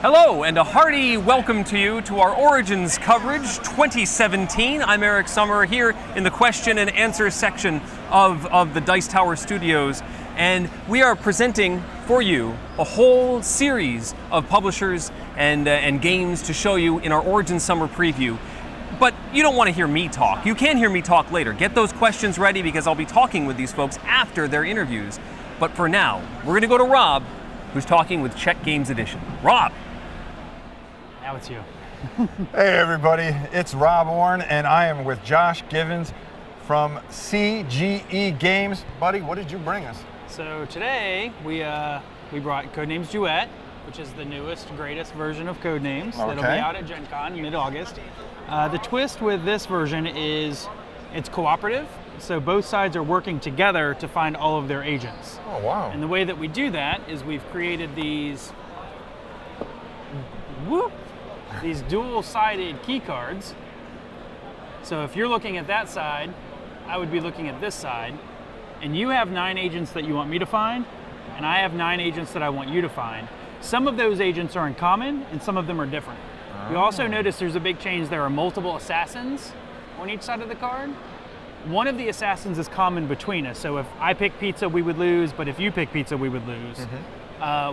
Hello, and a hearty welcome to you to our Origins coverage 2017. I'm Eric Sommer here in the question and answer section of the Dice Tower Studios, and we are presenting for you a whole series of publishers and games to show you in our Origins Summer Preview. But you don't want to hear me talk. You can hear me talk later. Get those questions ready because I'll be talking with these folks after their interviews. But for now, we're going to go to Rob, who's talking with Czech Games Edition. Rob. Now it's you. Hey everybody, it's Rob Orn and I am with Josh Givens from CGE Games. Buddy, what did you bring us? So today we brought Codenames Duet, which is the newest, greatest version of Codenames. Okay. That'll be out at Gen Con mid-August. The twist with this version is it's cooperative, so both sides are working together to find all of their agents. Oh wow. And the way that we do that is we've created these dual-sided key cards. So if you're looking at that side, I would be looking at this side, and you have 9 agents that you want me to find, and I have 9 agents that I want you to find. Some of those agents are in common, and some of them are different. You also notice there's a big change. There are multiple assassins on each side of the card. One of the assassins is common between us, so if I pick pizza, we would lose, but if you pick pizza, we would lose.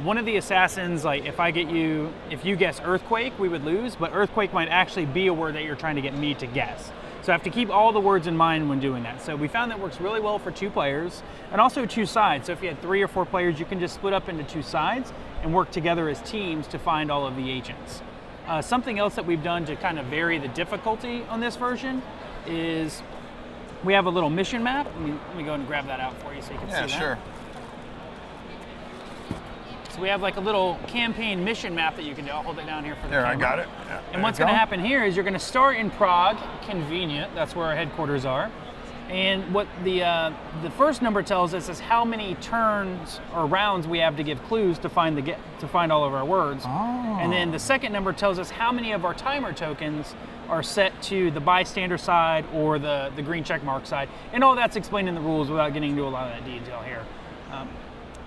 One of the assassins, like if you guess earthquake, we would lose, but earthquake might actually be a word that you're trying to get me to guess. So I have to keep all the words in mind when doing that. So we found that works really well for 2 players and also 2 sides. So if you had 3 or 4 players, you can just split up into 2 sides and work together as teams to find all of the agents. Something else that we've done to kind of vary the difficulty on this version is we have a little mission map. Let me go and grab that out for you so you can see that. Yeah, sure. So we have like a little campaign mission map that you can do. I'll hold it down here for the There, camera. I got it. Yeah, And what's going to happen here is you're going to start in Prague, convenient. That's where our headquarters are. And what the first number tells us is how many turns or rounds we have to give clues to find all of our words. Oh. And then the second number tells us how many of our timer tokens are set to the bystander side or the green check mark side. And all that's explained in the rules without getting into a lot of that detail here.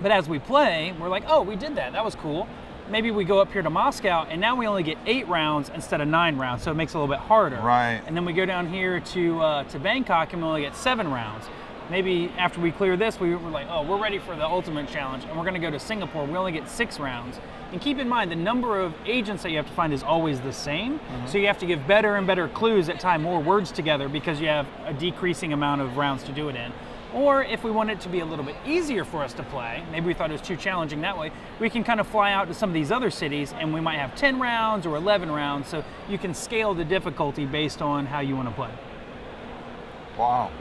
But as we play, we're like, oh, we did that. That was cool. Maybe we go up here to Moscow, and now we only get 8 rounds instead of 9 rounds, so it makes it a little bit harder. Right. And then we go down here to Bangkok, and we only get 7 rounds. Maybe after we clear this, we're like, oh, we're ready for the ultimate challenge, and we're going to go to Singapore. We only get 6 rounds. And keep in mind, the number of agents that you have to find is always the same, so you have to give better and better clues that tie more words together because you have a decreasing amount of rounds to do it in. Or if we want it to be a little bit easier for us to play, maybe we thought it was too challenging that way, we can kind of fly out to some of these other cities and we might have 10 rounds or 11 rounds, so you can scale the difficulty based on how you want to play. Wow.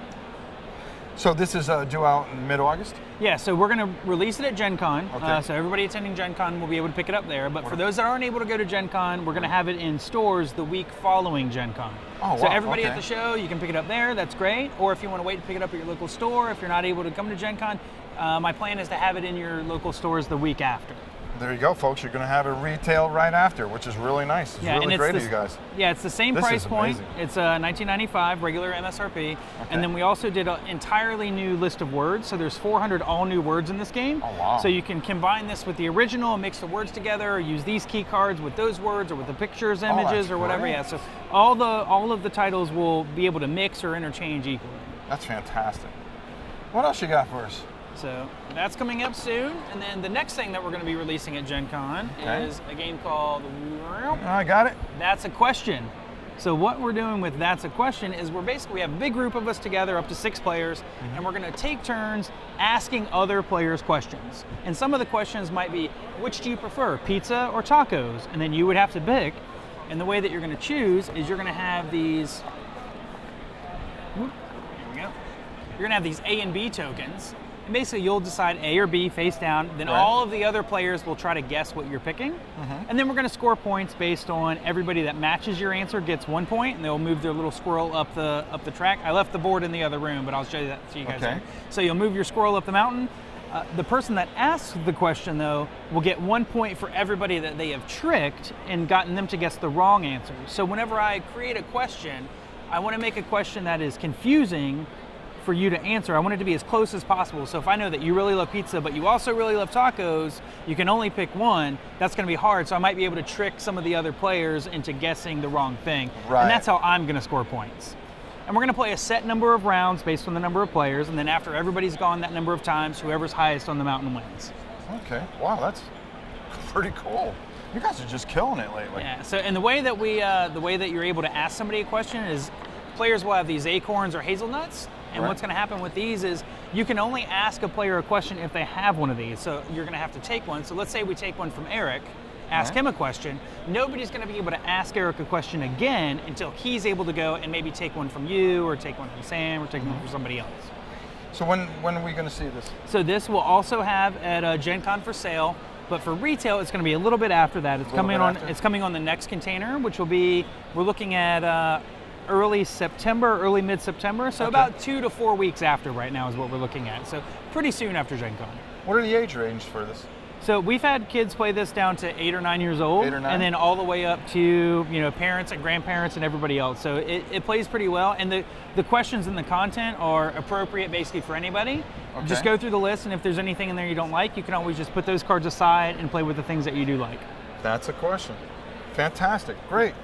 So this is due out in mid-August? Yeah, so we're going to release it at Gen Con. Okay. So everybody attending Gen Con will be able to pick it up there. But for those that aren't able to go to Gen Con, we're going to have it in stores the week following Gen Con. Oh, so wow, everybody okay. at the show, you can pick it up there. That's great. Or if you want to wait to pick it up at your local store, if you're not able to come to Gen Con, my plan is to have it in your local stores the week after. There you go, folks. You're going to have it retail right after, which is really nice. It's really great of you guys. Yeah, it's the same This price is point. amazing. It's $19.95 regular MSRP, and then we also did an entirely new list of words. So there's 400 all new words in this game. Oh, wow. So you can combine this with the original and mix the words together, or use these key cards with those words, or with the pictures, images, that's or whatever. great. Yeah. So all of the titles will be able to mix or interchange equally. That's fantastic. What else you got for us? So that's coming up soon, and then the next thing that we're going to be releasing at Gen Con is a game called I got it. That's a Question. So what we're doing with That's a Question is we have a big group of us together, up to 6 players, and we're going to take turns asking other players questions. And some of the questions might be, which do you prefer, pizza or tacos? And then you would have to pick, and the way that you're going to choose is you're going to have these, here we go. You're going to have these A and B tokens. basically you'll decide A or B face down, then all of the other players will try to guess what you're picking, and then we're going to score points based on everybody that matches your answer gets 1 point, and they'll move their little squirrel up the track. I left the board in the other room, but I'll show you that to you guys later. So you'll move your squirrel up the mountain. The person that asks the question, though, will get 1 point for everybody that they have tricked and gotten them to guess the wrong answer. So whenever I create a question, I want to make a question that is confusing for you to answer. I want it to be as close as possible. So if I know that you really love pizza, but you also really love tacos, you can only pick one, that's going to be hard. So I might be able to trick some of the other players into guessing the wrong thing. Right. And that's how I'm going to score points. And we're going to play a set number of rounds based on the number of players, and then after everybody's gone that number of times, whoever's highest on the mountain wins. Okay, wow, that's pretty cool. You guys are just killing it lately. Yeah, so and the way that you're able to ask somebody a question is players will have these acorns or hazelnuts. And what's going to happen with these is you can only ask a player a question if they have one of these. So you're going to have to take one. So let's say we take one from Eric, ask him a question. Nobody's going to be able to ask Eric a question again until he's able to go and maybe take one from you or take one from Sam or take one from somebody else. So when are we going to see this? So this will also have at Gen Con for sale. But for retail, it's going to be a little bit after that. It's coming on the next container, which will be, we're looking at early September, early mid-September. So about 2 to 4 weeks after right now is what we're looking at. So pretty soon after Gen Con. What are the age range for this? So we've had kids play this down to 8 or 9 years old, 8 or 9? and then all the way up to parents and grandparents and everybody else. So it plays pretty well, and the questions and the content are appropriate basically for anybody. Okay. Just go through the list, and if there's anything in there you don't like, you can always just put those cards aside and play with the things that you do like. That's a question. Fantastic, great.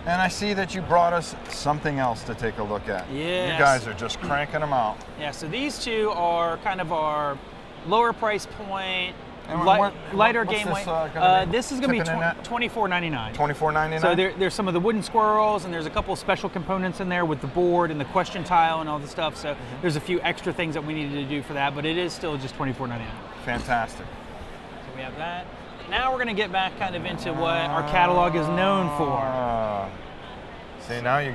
And I see that you brought us something else to take a look at. Yes. You guys are just cranking them out. Yeah, so these two are kind of our lower price point, And lighter what's game this, weight. gonna be? This is going to be Tipping in at? $24.99. $24.99? So there's some of the wooden squirrels, and there's a couple of special components in there with the board and the question tile and all the stuff. So there's a few extra things that we needed to do for that, but it is still just $24.99. Fantastic. So we have that. Now we're going to get back kind of into what our catalog is known for. See, now you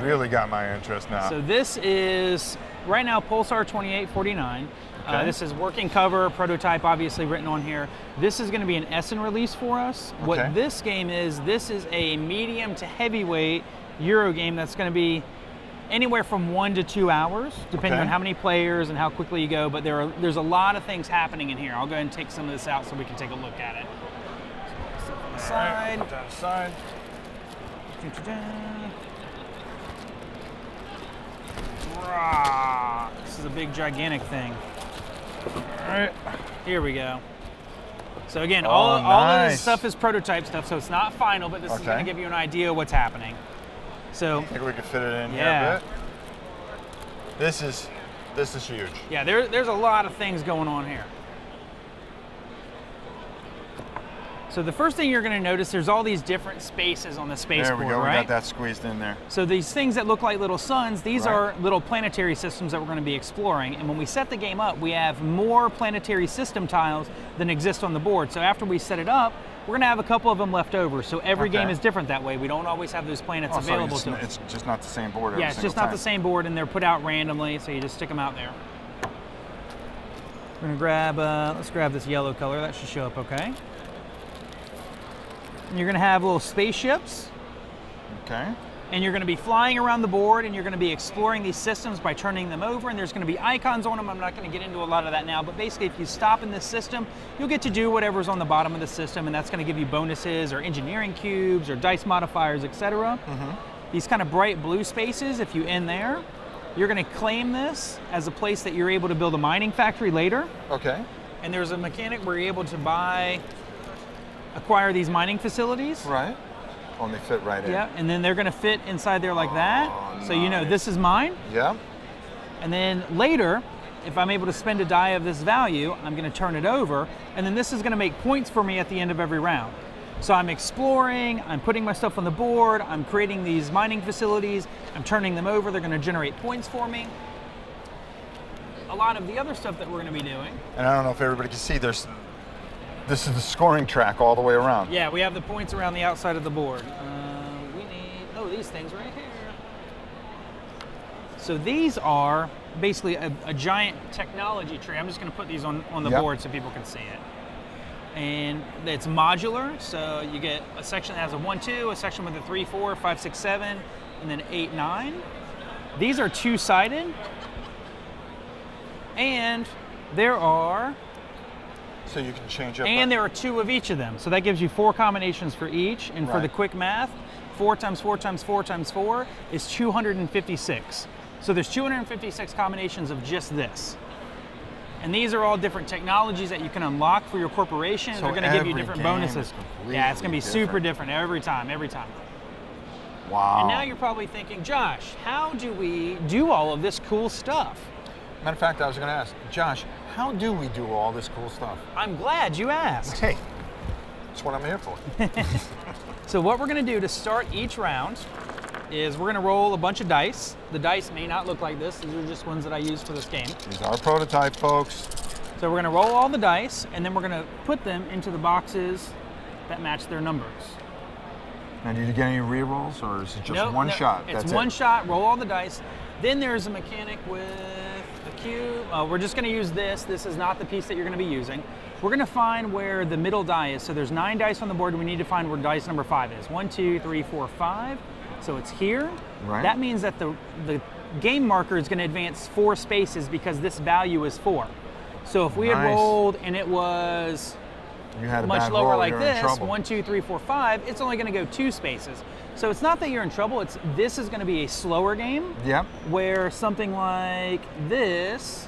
really got my interest now. So this is right now Pulsar 2849. Okay. This is working cover, prototype obviously written on here. This is going to be an Essen release for us. Okay. What this game is, this is a medium to heavyweight Euro game that's going to be anywhere from 1 to 2 hours, depending on how many players and how quickly you go, but there's a lot of things happening in here. I'll go ahead and take some of this out so we can take a look at it. So on the side. Put that aside. This is a big, gigantic thing. All right, here we go. So again, all of this stuff is prototype stuff, so it's not final, but this is going to give you an idea of what's happening. So I think we could fit it in here a bit. This is huge. Yeah, there's a lot of things going on here. So the first thing you're going to notice, there's all these different spaces on the spaceport, There we go, right? we got that squeezed in there. So these things that look like little suns, these are little planetary systems that we're going to be exploring. And when we set the game up, we have more planetary system tiles than exist on the board. So after we set it up, we're going to have a couple of them left over. So every game is different that way. We don't always have those planets available to us. It's just not the same board every Yeah, it's just not the same board, and they're put out randomly, so you just stick them out there. We're going to grab, let's grab this yellow color. That should show up okay. And you're going to have little spaceships. Okay. And you're going to be flying around the board, and you're going to be exploring these systems by turning them over, and there's going to be icons on them. I'm not going to get into a lot of that now, but basically if you stop in this system, you'll get to do whatever's on the bottom of the system, and that's going to give you bonuses or engineering cubes or dice modifiers, etc. These kind of bright blue spaces, if you end there, you're going to claim this as a place that you're able to build a mining factory later. Okay. And there's a mechanic where you're able to acquire these mining facilities. Right. Oh, and they fit right in. Yeah, and then they're going to fit inside there like that. So you know this is mine. Yeah. And then later, if I'm able to spend a die of this value, I'm going to turn it over, and then this is going to make points for me at the end of every round. So I'm exploring, I'm putting my stuff on the board, I'm creating these mining facilities, I'm turning them over, they're going to generate points for me. A lot of the other stuff that we're going to be doing. And I don't know if everybody can see, this is the scoring track all the way around. Yeah, we have the points around the outside of the board. We need, these things right here. So these are basically a giant technology tree. I'm just going to put these on the board so people can see it. And it's modular, so you get a section that has a 1, 2, a section with a 3, 4, 5, 6, 7, and then 8, 9. These are two-sided, and there are... So you can change up... And there are 2 of each of them, so that gives you 4 combinations for each, and for the quick math, 4 times 4 times 4 times 4 is 256. So there's 256 combinations of just this. And these are all different technologies that you can unlock for your corporation. So they're going to give you different bonuses. Yeah, it's going to be super different every time. Wow. And now you're probably thinking, Josh, how do we do all of this cool stuff? Matter of fact, I was going to ask, Josh, how do we do all this cool stuff? I'm glad you asked. Hey, that's what I'm here for. So what we're going to do to start each round is we're going to roll a bunch of dice. The dice may not look like this. These are just ones that I use for this game. These are our prototype, folks. So we're going to roll all the dice, and then we're going to put them into the boxes that match their numbers. Now, did you get any re-rolls, or is it just one shot? It's one shot, roll all the dice. Then there's a mechanic with a cube. We're just going to use this. This is not the piece that you're going to be using. We're going to find where the middle die is. So there's 9 dice on the board, and we need to find where dice number 5 is. 1, 2, 3, 4, 5. So it's here. Right. That means that the game marker is going to advance 4 spaces because this value is 4. So if we had rolled and it was much lower like this, 1, 2, 3, 4, 5, it's only going to go 2 spaces. So it's not that you're in trouble. This is going to be a slower game. Yep. Where something like this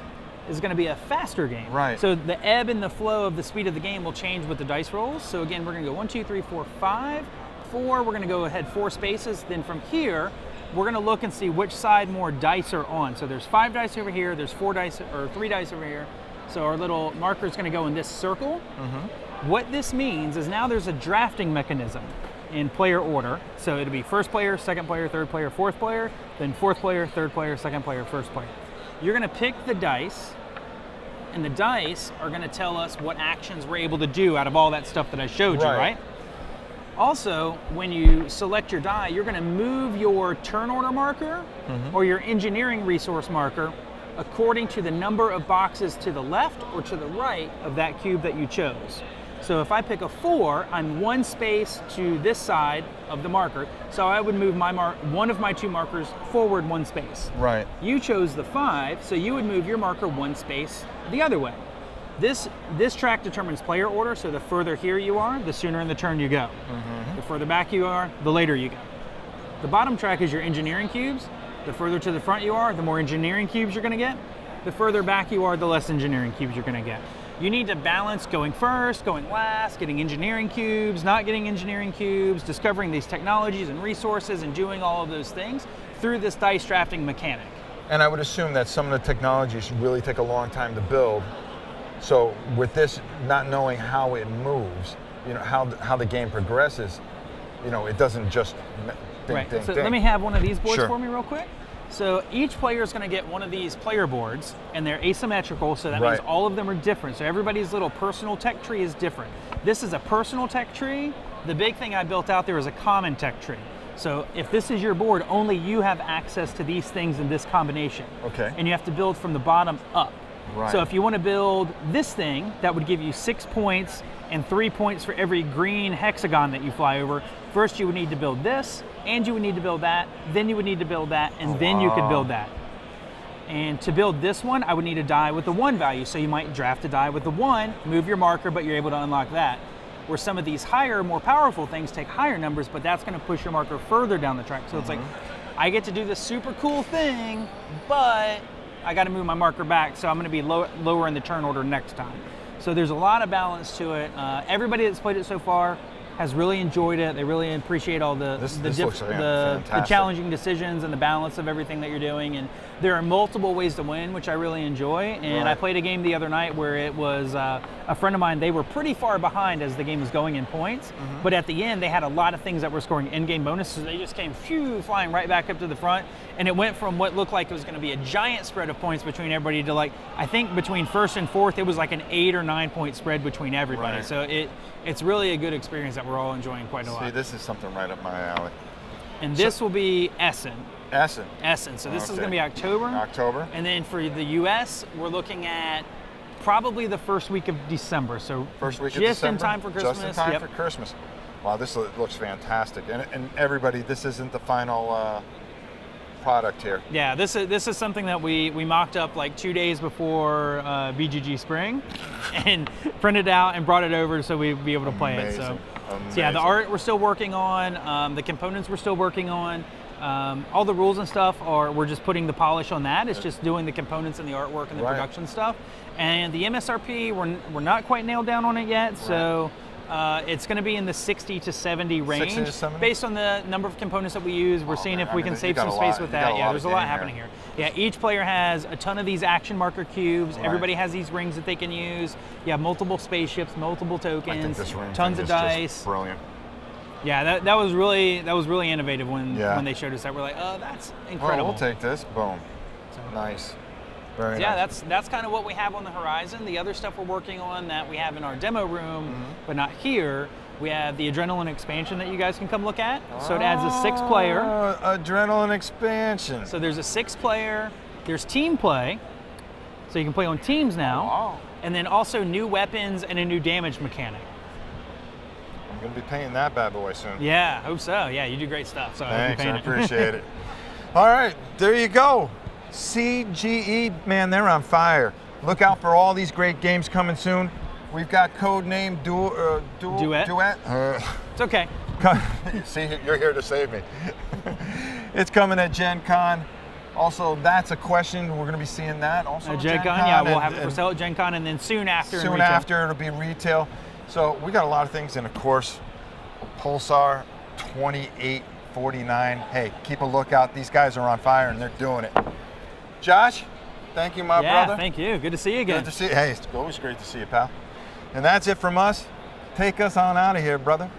is going to be a faster game. Right. So the ebb and the flow of the speed of the game will change with the dice rolls. So again, we're going to go 1, 2, 3, 4, 5. 4, we're going to go ahead 4 spaces. Then from here, we're going to look and see which side more dice are on. So there's 5 dice over here, there's 4 dice or 3 dice over here. So our little marker is going to go in this circle. Mm-hmm. What this means is now there's a drafting mechanism in player order. So it'll be first player, second player, third player, fourth player, then fourth player, third player, second player, first player. You're going to pick the dice, and the dice are going to tell us what actions we're able to do out of all that stuff that I showed you, right? Also, when you select your die, you're going to move your turn order marker or your engineering resource marker according to the number of boxes to the left or to the right of that cube that you chose. So if I pick a 4, I'm 1 space to this side of the marker. So I would move my one of my 2 markers forward 1 space. Right. You chose the 5, so you would move your marker 1 space the other way. This track determines player order, so the further here you are, the sooner in the turn you go. The further back you are, the later you go. The bottom track is your engineering cubes. The further to the front you are, the more engineering cubes you're going to get. The further back you are, the less engineering cubes you're going to get. You need to balance going first, going last, getting engineering cubes, not getting engineering cubes, discovering these technologies and resources, and doing all of those things through this dice drafting mechanic. And I would assume that some of the technologies really take a long time to build. So with this, not knowing how it moves, how the game progresses, it doesn't just ding. Let me have one of these boards for me real quick. So each player is going to get one of these player boards, and they're asymmetrical, so that means all of them are different. So everybody's little personal tech tree is different. This is a personal tech tree. The big thing I built out there is a common tech tree. So if this is your board, only you have access to these things in this combination. Okay. And you have to build from the bottom up. Right. So if you want to build this thing, that would give you 6 points and 3 points for every green hexagon that you fly over. First you would need to build this, and you would need to build that, then you would need to build that, and then you could build that. And to build this one, I would need a die with the 1 value. So you might draft a die with the 1, move your marker, but you're able to unlock that. Where some of these higher, more powerful things take higher numbers, but that's going to push your marker further down the track. So it's like, I get to do this super cool thing, but I got to move my marker back, so I'm going to be lower in the turn order next time. So there's a lot of balance to it. Everybody that's played it so far has really enjoyed it. They really appreciate all the challenging decisions and the balance of everything that you're doing. And there are multiple ways to win, which I really enjoy. And I played a game the other night where it was a friend of mine. They were pretty far behind as the game was going in points. But at the end, they had a lot of things that were scoring in-game bonuses. So they just came flying right back up to the front. And it went from what looked like it was going to be a giant spread of points between everybody to I think between first and fourth, it was like an 8 or 9 point spread between everybody. So it's really a good experience that we're all enjoying quite a lot. See, this is something right up my alley. And this will be Essen. Essen. Essen. So this is Okay. going to be October. October. And then for the U.S., we're looking at probably the first week of December. So First week of just December. in time for Christmas. Just in time Yep. for Christmas. Wow, this looks fantastic. And everybody, this isn't the final product here. Yeah, this is something that we mocked up like 2 days before BGG Spring, and printed out and brought it over so we'd be able to play it. So yeah, the art we're still working on, the components we're still working on. All the rules and stuff we're just putting the polish on that. It's just doing the components and the artwork and the production stuff. And the MSRP, we're not quite nailed down on it yet. So it's going to be in the 60 to 70 range. 60 to 70? Based on the number of components that we use. We're seeing if we can save some space with that. Yeah, there's a lot happening here. Yeah, each player has a ton of these action marker cubes. Right. Everybody has these rings that they can use. You have multiple spaceships, multiple tokens, I think this ring tons thing of is dice. just brilliant. Yeah, that was really innovative when they showed us that. We're like, oh, that's incredible. Oh, we'll take this. Boom. Nice. Very Yeah, nice. that's kind of what we have on the horizon. The other stuff we're working on that we have in our demo room, but not here, we have the Adrenaline expansion that you guys can come look at. So it adds a 6-player. Adrenaline expansion. So there's a 6-player. There's team play, so you can play on teams now. Wow. And then also new weapons and a new damage mechanic. I'm going to be painting that bad boy soon. Yeah, hope so. Yeah, you do great stuff. So Thanks, I I hope you paint it. appreciate it. All right, there you go. CGE, man, they're on fire. Look out for all these great games coming soon. We've got Codename Duet. It's okay. See, you're here to save me. It's coming at Gen Con. Also, that's a question. We're going to be seeing that also at Gen Con, yeah, we'll have it for sale at Gen Con, and then soon after in soon retail. after, it'll be retail. So we got a lot of things, and of course, Pulsar 2849. Hey, keep a lookout. These guys are on fire, and they're doing it. Josh, thank you, my brother. Yeah, thank you. Good to see you again. Good to see you. Hey, it's always great to see you, pal. And that's it from us. Take us on out of here, brother.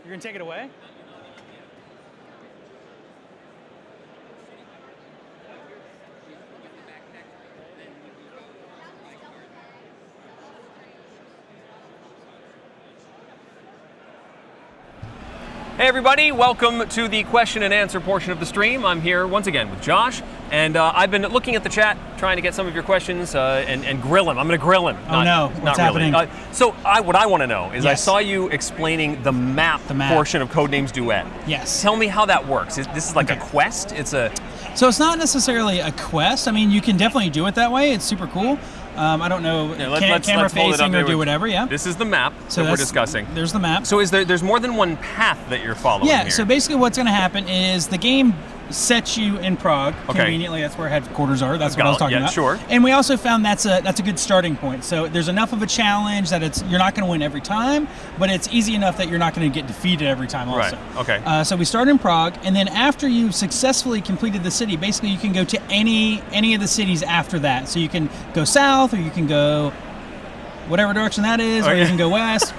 You're gonna take it away? Hey everybody, welcome to the question and answer portion of the stream. I'm here once again with Josh, and I've been looking at the chat, trying to get some of your questions and grill him. I'm going to grill him. Oh no, what's happening? So what I want to know is, Yes. I saw you explaining the map portion of Codenames Duet. Yes. Tell me how that works. This is like a quest? So it's not necessarily a quest. I mean, you can definitely do it that way. It's super cool. I don't know, let's camera hold it up facing or there. do whatever, yeah. This is the map So that we're discussing. There's the map. So there's more than one path that you're following Yeah, here? so basically what's going to happen is the game sets you in Prague. Okay. Conveniently, that's where headquarters are. That's what I was talking about. Sure. And we also found that's a good starting point. So there's enough of a challenge that you're not going to win every time, but it's easy enough that you're not going to get defeated every time also. Right, okay. So we start in Prague, and then after you've successfully completed the city, basically you can go to any of the cities after that. So you can go south, or you can go whatever direction that is, or you can go west.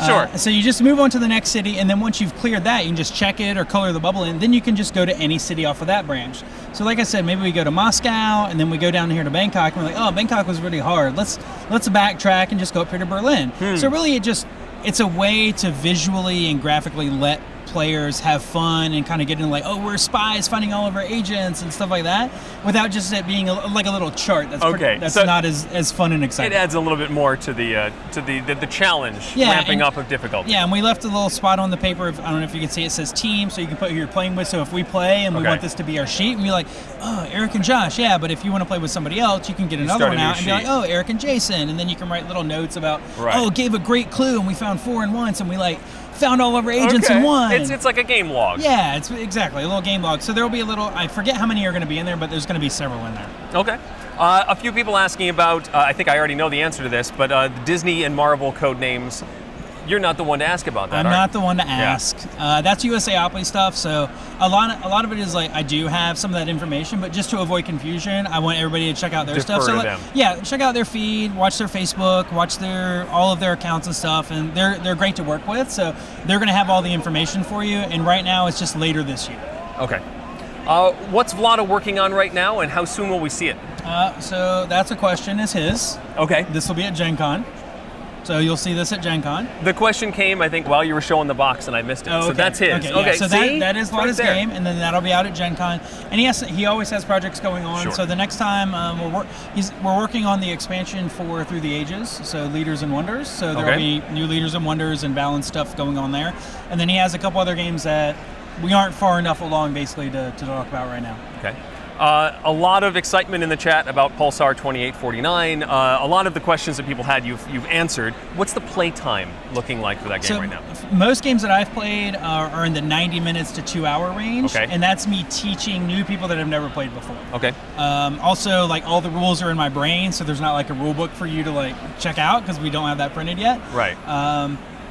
Sure. So you just move on to the next city, and then once you've cleared that, you can just check it or color the bubble in. Then you can just go to any city off of that branch. So like I said, maybe we go to Moscow, and then we go down here to Bangkok, and we're like, oh, Bangkok was really hard. Let's backtrack and just go up here to Berlin. So really, it's a way to visually and graphically let players have fun and kind of get into like, oh, we're spies finding all of our agents and stuff like that, without just it being like a little chart. That's so not as fun and exciting. It adds a little bit more to the challenge, ramping up of difficulty. Yeah, and we left a little spot on the paper. I don't know if you can see, it says team, so you can put who you're playing with. So if we play and we want this to be our sheet, and we're like, oh, Eric and Josh, yeah, but if you want to play with somebody else, you can get another one out and be like, oh, Eric and Jason, and then you can write little notes about, oh, gave a great clue, and we found 4 in once, and we found all of our agents in one. It's like a game log. Yeah, it's exactly a little game log. So there'll be a little, I forget how many are going to be in there, but there's going to be several in there. Okay. A few people asking about, I think I already know the answer to this, but the Disney and Marvel code names. You're not the one to ask about that. I'm not the one to ask. That's USAopoly stuff. So a lot of it is like, I do have some of that information, but just to avoid confusion, I want everybody to check out their stuff. So yeah, check out their feed, watch their Facebook, watch all of their accounts and stuff, and they're great to work with. So they're going to have all the information for you. And right now, it's just later this year. Okay. What's Vlada working on right now, and how soon will we see it? So that's a question. Is his? Okay. This will be at Gen Con. So you'll see this at Gen Con. The question came, I think, while you were showing the box, and I missed it. Oh, okay. So that's his. Okay. So see? that is Vlada's game, and then that'll be out at Gen Con. And he always has projects going on. Sure. So the next time we're working on the expansion for Through the Ages, so Leaders and Wonders. So there'll be new Leaders and Wonders and balanced stuff going on there. And then he has a couple other games that we aren't far enough along, basically, to talk about right now. Okay. A lot of excitement in the chat about Pulsar 2849. A lot of the questions that people had, you've answered. What's the play time looking like for that game right now? Most games that I've played are in the 90 minutes to 2 hour range, okay. And that's me teaching new people that have never played before. Okay. Also, like, all the rules are in my brain, so there's not like a rule book for you to check out because we don't have that printed yet. Right.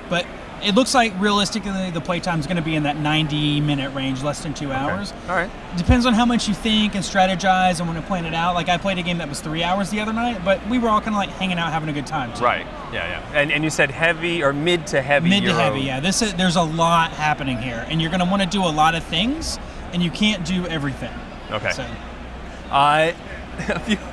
But it looks like realistically the playtime is going to be in that 90-minute range, less than 2 hours. All right. Depends on how much you think and strategize and want to plan it out. Like, I played a game that was 3 hours the other night, but we were all kind of hanging out, having a good time. Too. Right. Yeah. And you said heavy or mid to heavy. Mid to heavy. Yeah. There's a lot happening here, and you're going to want to do a lot of things, and you can't do everything. Okay. So. A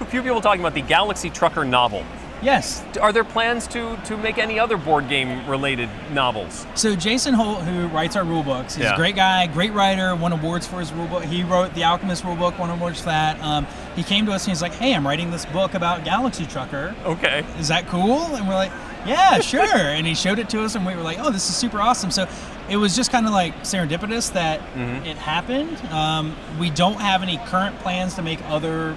few people talking about the Galaxy Trucker novel. Yes. Are there plans to make any other board game related novels? So Jason Holt, who writes our rule books, he's a great guy, great writer, won awards for his rule book. He wrote The Alchemist rule book, won awards for that. He came to us and he's like, hey, I'm writing this book about Galaxy Trucker. Okay. Is that cool? And we're like, yeah, sure. And he showed it to us and we were like, oh, this is super awesome. So it was just kind of like serendipitous that it happened. We don't have any current plans to make other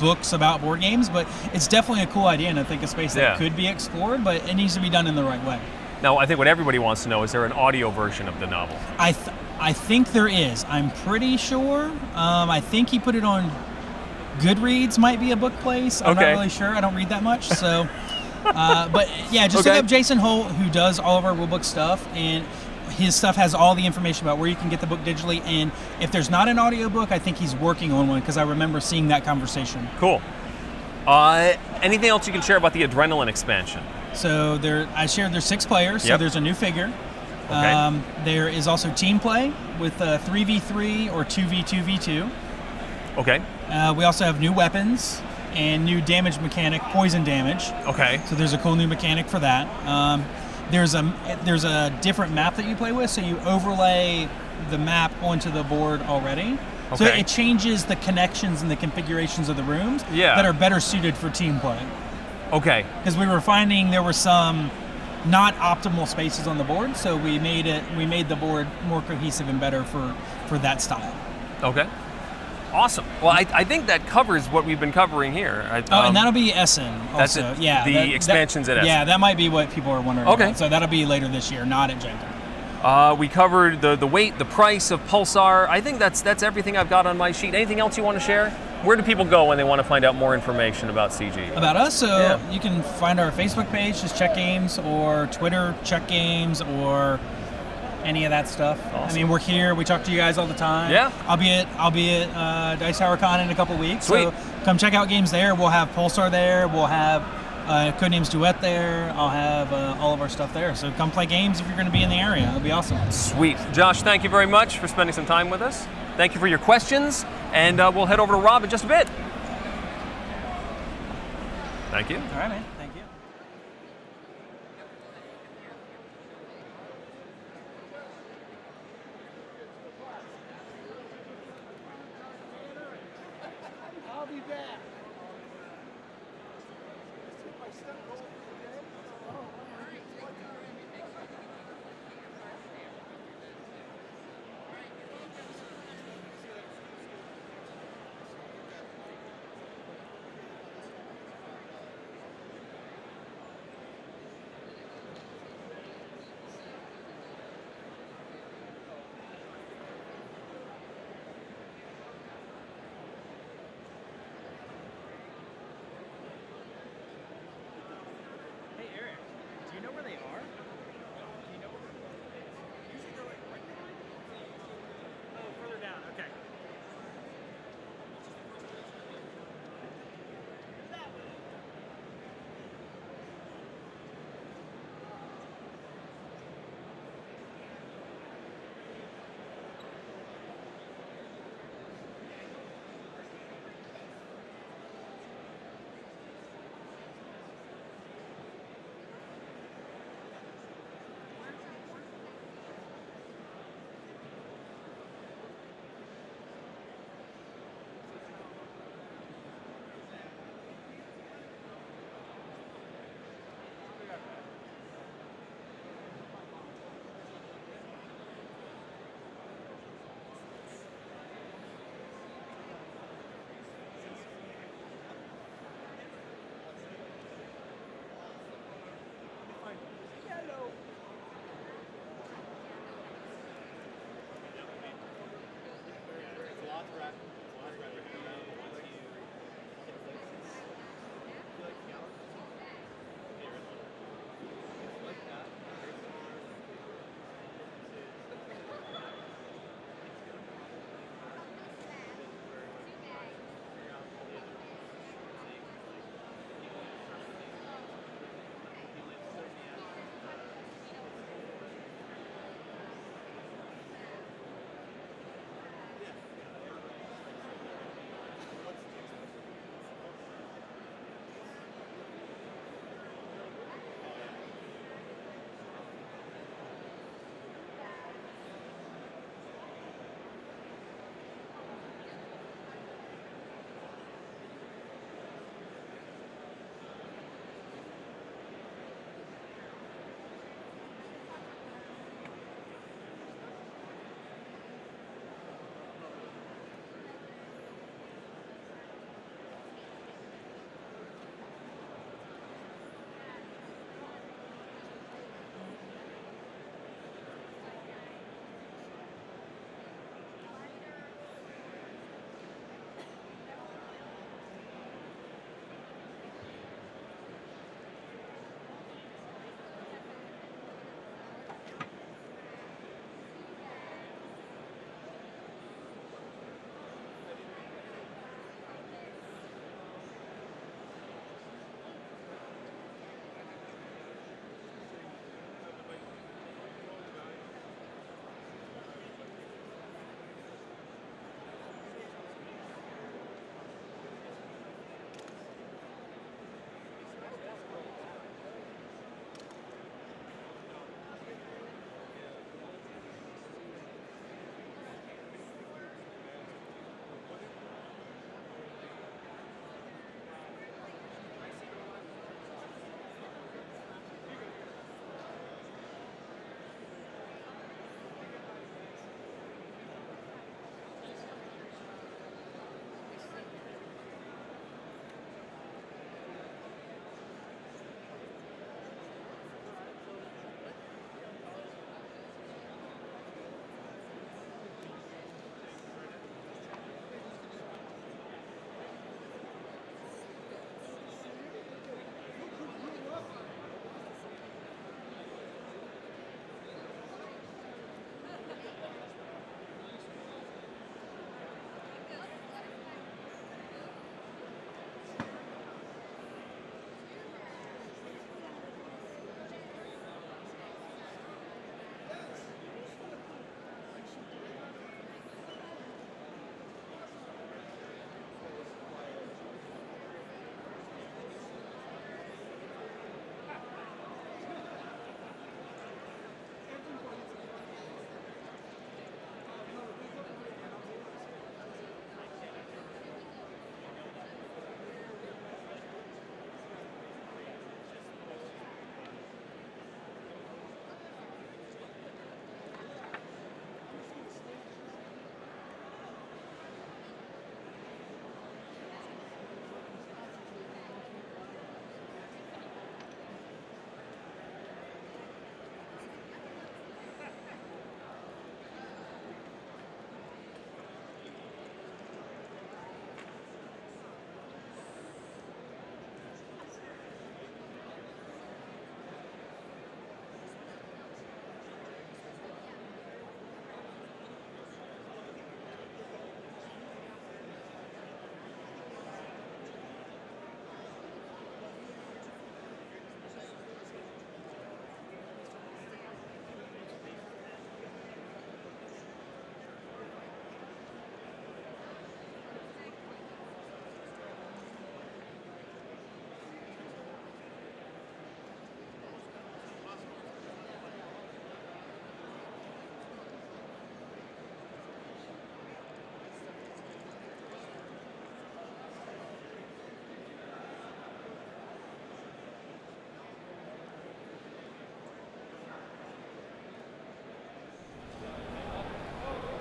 books about board games, but it's definitely a cool idea and I think a space that could be explored, but it needs to be done in the right way. Now, I think what everybody wants to know, is there an audio version of the novel? I think there is. I'm pretty sure. I think he put it on Goodreads, might be a book place. I'm not really sure. I don't read that much. So, but yeah, just look up Jason Holt, who does all of our rulebook stuff, and his stuff has all the information about where you can get the book digitally. And if there's not an audiobook, I think he's working on one because I remember seeing that conversation. Cool. Anything else you can share about the Adrenaline expansion? So I shared there's 6 players, so there's a new figure. Okay. There is also team play with 3v3 or 2v2v2. Okay. We also have new weapons and new damage mechanic, poison damage. Okay. So there's a cool new mechanic for that. there's a different map that you play with, so you overlay the map onto the board already. So Okay. it changes the connections and the configurations of the rooms Yeah. that are better suited for team play. Okay. Because we were finding there were some not optimal spaces on the board, so we made the board more cohesive and better for that style. Okay. Awesome. Well, I think that covers what we've been covering here. And that'll be Essen that's also. it. Yeah, The expansions at Essen. Yeah, that might be what people are wondering Okay. about. So that'll be later this year, not at Gen Con. We covered the weight, the price of Pulsar. I think that's everything I've got on my sheet. Anything else you want to share? Where do people go when they want to find out more information about CG? About us, so Yeah. you can find our Facebook page, just Czech Games, or Twitter, Czech Games, or any of that stuff. Awesome. I mean, we're here. We talk to you guys all the time. Yeah. I'll be at Dice Tower Con in a couple weeks. Sweet. So come check out games there. We'll have Pulsar there. We'll have Codenames Duet there. I'll have all of our stuff there. So come play games if you're going to be in the area. It'll be awesome. Sweet. Josh, thank you very much for spending some time with us. Thank you for your questions, and we'll head over to Rob in just a bit. Thank you. All right, man. Thank you. I'll be back. Hey, Eric, do you know where they are? Do you know where usually they're like right there? Oh, further down. Okay.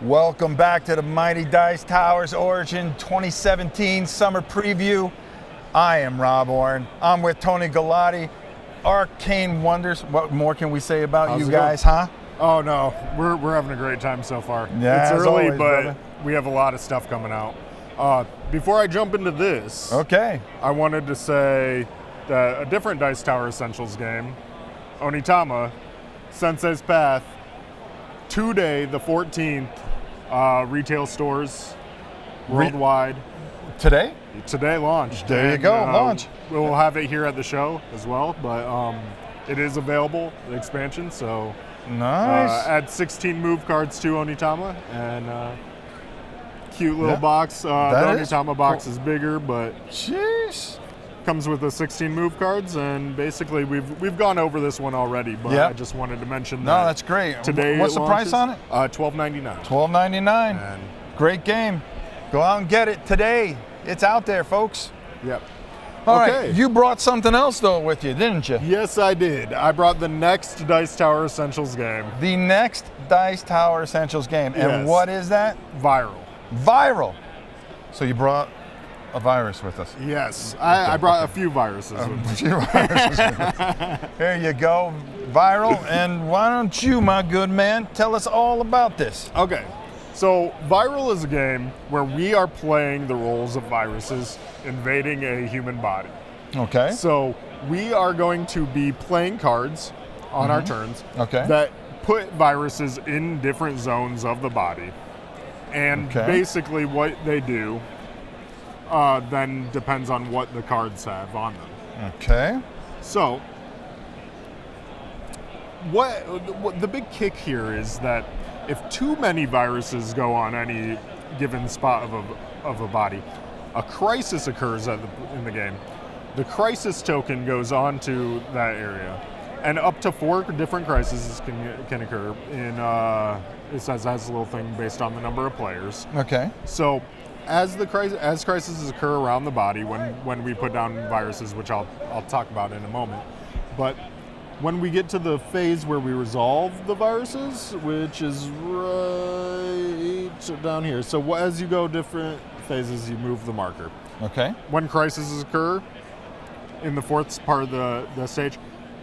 Welcome back to the Mighty Dice Towers Origin 2017 Summer Preview. I am Rob Oren. I'm with Tony Galati. Arcane Wonders. What more can we say about How's you it guys, going? huh? Oh no, we're having a great time so far. Yeah, it's as early, always, but brother. we have a lot of stuff coming out. Before I jump into this, Okay. I wanted to say that a different Dice Tower Essentials game, Onitama, Sensei's Path, today, the 14th, retail stores worldwide. Today? Today launched. There you And, go, launch. We'll have it here at the show as well, but it is available, the expansion, so Nice. add 16 move cards to Onitama, and cute little Yeah, box. The that is Onitama box is bigger, but Jeez. comes with the 16 move cards, and basically we've gone over this one already, but Yeah. I just wanted to mention No, that that's great. today. What's it the price launches, on it? $12.99. $12.99. And Great game. Go out and get it today. It's out there, folks. yep. All right. Okay. You brought something else, though, with you, didn't you? Yes, I did. I brought the next Dice Tower Essentials game, The next Dice Tower Essentials game. And Yes. what is that? Viral. Viral. So you brought a virus with us. Yes, I brought a few viruses with me. Here you go. Viral. And why don't you, my good man, tell us all about this? Okay, so Viral is a game where we are playing the roles of viruses invading a human body. Okay. So we are going to be playing cards on our turns Okay. that put viruses in different zones of the body. And Okay. basically what they do then depends on what the cards have on them. Okay. So, what the big kick here is that if too many viruses go on any given spot of a body, a crisis occurs in the game. The crisis token goes onto that area, and up to 4 different crises can occur. It says it has a little thing based on the number of players. Okay. So, as crises occur around the body, when we put down viruses, which I'll talk about in a moment, but when we get to the phase where we resolve the viruses, which is right down here. So as you go different phases, you move the marker. Okay. When crises occur in the 4th part of the stage,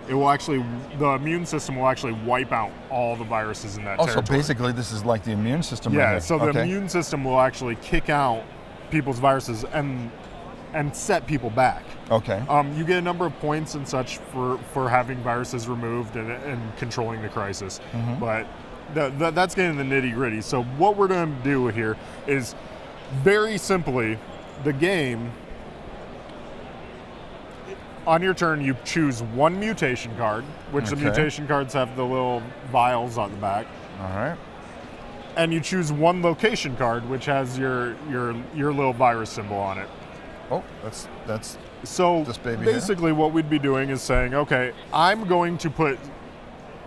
it will actually, the immune system will actually wipe out all the viruses in that Oh, so territory. basically this is like the immune system right Yeah, here. so the Okay. immune system will actually kick out people's viruses and set people back. Okay. You get a number of points and such for having viruses removed and controlling the crisis. But that's getting the nitty gritty. So what we're going to do here is very simply the game. On your turn, you choose one mutation card, which the Okay. mutation cards have the little vials on the back. All right. And you choose one location card, which has your little virus symbol on it. Oh, that's So This baby here? basically what we'd be doing is saying, okay, I'm going to put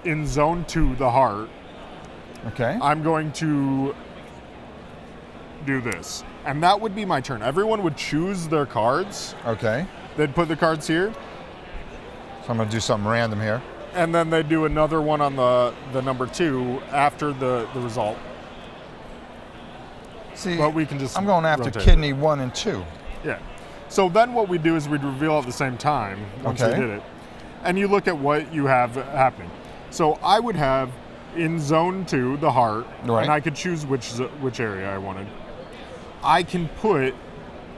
in zone 2 the heart. okay. I'm going to do this. And that would be my turn. Everyone would choose their cards. Okay. They'd put the cards here. So I'm gonna do something random here. And then they'd do another one on the number 2 after the result. See, But we can just I'm going after rotate kidney 1 and 2. Yeah. So then what we do is we'd reveal at the same time once Okay. we did it. And you look at what you have happening. So I would have in zone 2 the heart, Right. and I could choose which area I wanted. I can put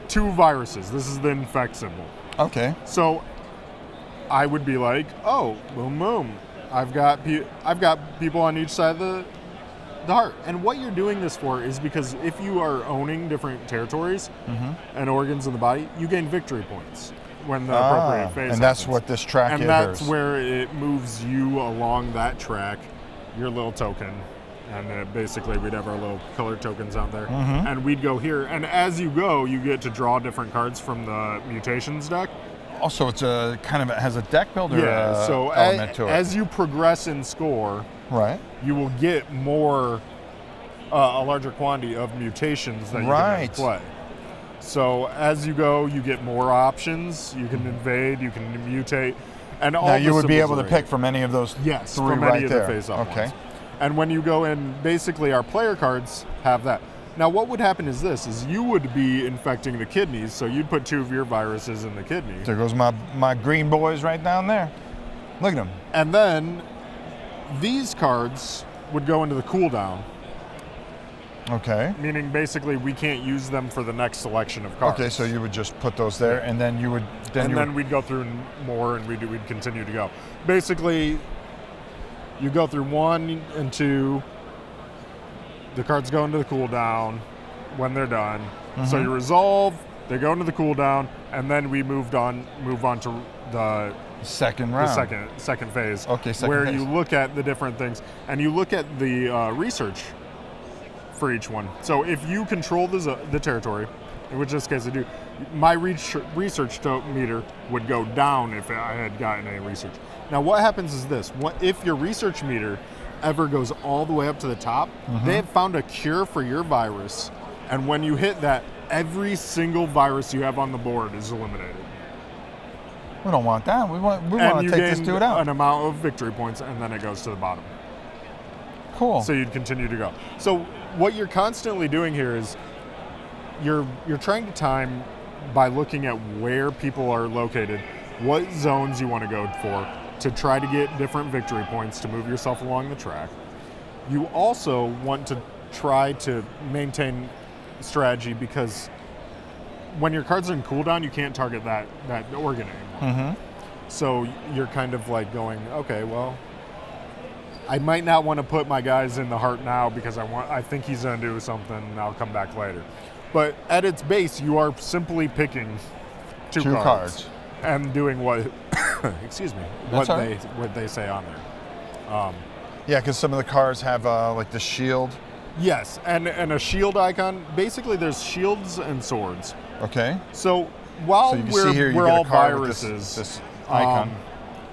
2 viruses. This is the infect symbol. Okay. So I would be like, oh, boom, boom. I've got people on each side of the heart. And what you're doing this for is because if you are owning different territories and organs in the body, you gain victory points when the appropriate phase and that's happens. what this track And here that's is. where it moves you along that track, your little token. And basically we'd have our little color tokens out there. And we'd go here. And as you go, you get to draw different cards from the mutations deck. Also, it's a kind of, it has a deck builder so element to it. as you progress in score, right. you will get more, a larger quantity of mutations that you Right. can play. So as you go, you get more options. You can invade, you can mutate, and all Now you the would be symbols able to are pick from any of those Yes, three from right any of there. the face-off Okay. ones. And when you go in, basically our player cards have that. Now what would happen is this, is you would be infecting the kidneys, so you'd put 2 of your viruses in the kidney. There goes my green boys right down there. Look at them. And then these cards would go into the cooldown, Okay. meaning basically we can't use them for the next selection of cards. Okay, so you would just put those there, and then you would then we'd go through more, and we'd continue to go. Basically, you go through 1 and 2. The cards go into the cooldown when they're done. So you resolve, they go into the cooldown, and then we move on to the second round. the second phase. Okay, second where phase. you look at the different things, and you look at the research for each one. So if you control the territory, in which this case I do, my research meter would go down if I had gotten a research. Now what happens is this, if your research meter ever goes all the way up to the top, they have found a cure for your virus, and when you hit that, every single virus you have on the board is eliminated. We don't want that. We want And to you take this gain dude out. an amount of victory points, and then it goes to the bottom. Cool. So you'd continue to go. So what you're constantly doing here is you're trying to time by looking at where people are located, what zones you want to go for, to try to get different victory points to move yourself along the track. You also want to try to maintain strategy, because when your cards are in cooldown, you can't target that organ anymore. So you're kind of like going, okay, well, I might not want to put my guys in the heart now because I think he's going to do something, and I'll come back later. But at its base, you are simply picking two cards and doing what excuse me, what they say on there. Yeah, because some of the cards have like the shield. Yes, and a shield icon. Basically, there's shields and swords. Okay. So while So you can see here, you we're get a all card with viruses, this icon.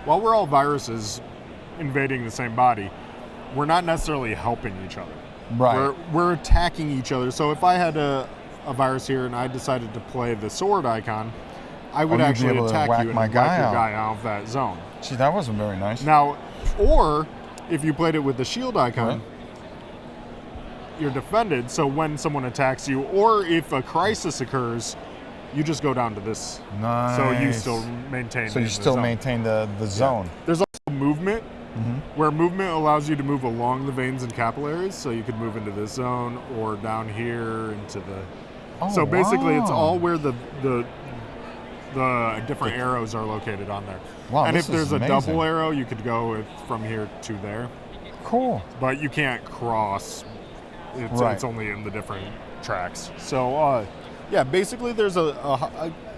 while we're all viruses invading the same body, we're not necessarily helping each other. Right. We're attacking each other. So if I had a virus here and I decided to play the sword icon, I would you'd be actually able to attack whack you and my whack guy your out. guy out of that zone. See, that wasn't very nice. Now, or if you played it with the shield icon, Right. you're defended. So when someone attacks you, or if a crisis occurs, you just go down to this. Nice. So you still maintain. So you the still zone. maintain the zone. There's also movement, where movement allows you to move along the veins and capillaries. So you could move into this zone or down here into the. Oh, So basically, it's wow. all where the different arrows are located on there. Wow, and this if there's is a amazing. double arrow, you could go from here to there, Cool. but you can't cross. It's, Right. it's only in the different tracks. So yeah, basically there's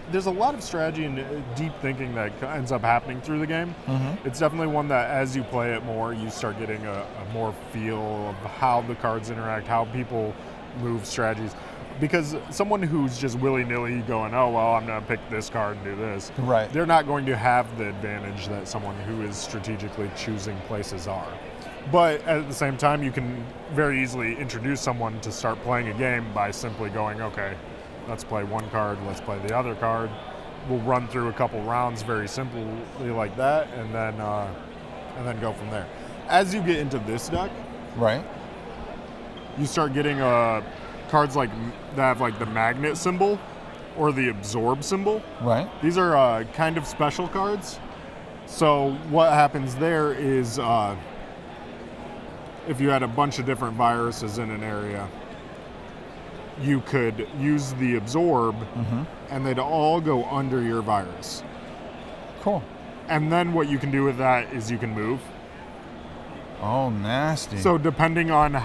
there's a lot of strategy and deep thinking that ends up happening through the game. It's definitely one that as you play it more, you start getting a more feel of how the cards interact, how people move strategies. Because someone who's just willy-nilly going, oh, well, I'm going to pick this card and do this, Right. they're not going to have the advantage that someone who is strategically choosing places are. But at the same time, you can very easily introduce someone to start playing a game by simply going, okay, let's play one card, let's play the other card. We'll run through a couple rounds very simply like that, and then go from there. As you get into this deck, Right. you start getting cards like that have like the magnet symbol or the absorb symbol. Right. These are kind of special cards. So what happens there is if you had a bunch of different viruses in an area, you could use the absorb and they'd all go under your virus. Cool. And then what you can do with that is you can move. Oh, nasty. So depending on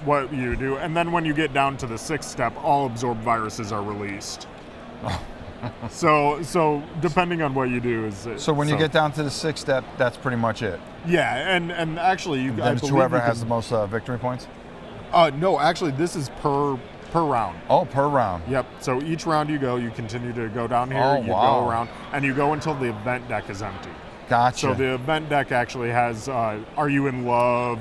what you do, and then when you get down to the 6th step, all absorbed viruses are released. so depending on what you do is. So when you get down to the 6th step, that's pretty much it. Yeah, and actually I Then it's believe whoever you has the can- most victory points. No, actually this is per round. Oh, per round. Yep. So each round you go, you continue to go down here, Oh, you wow. go around, and you go until the event deck is empty. Gotcha. So the event deck actually has Are You in Love?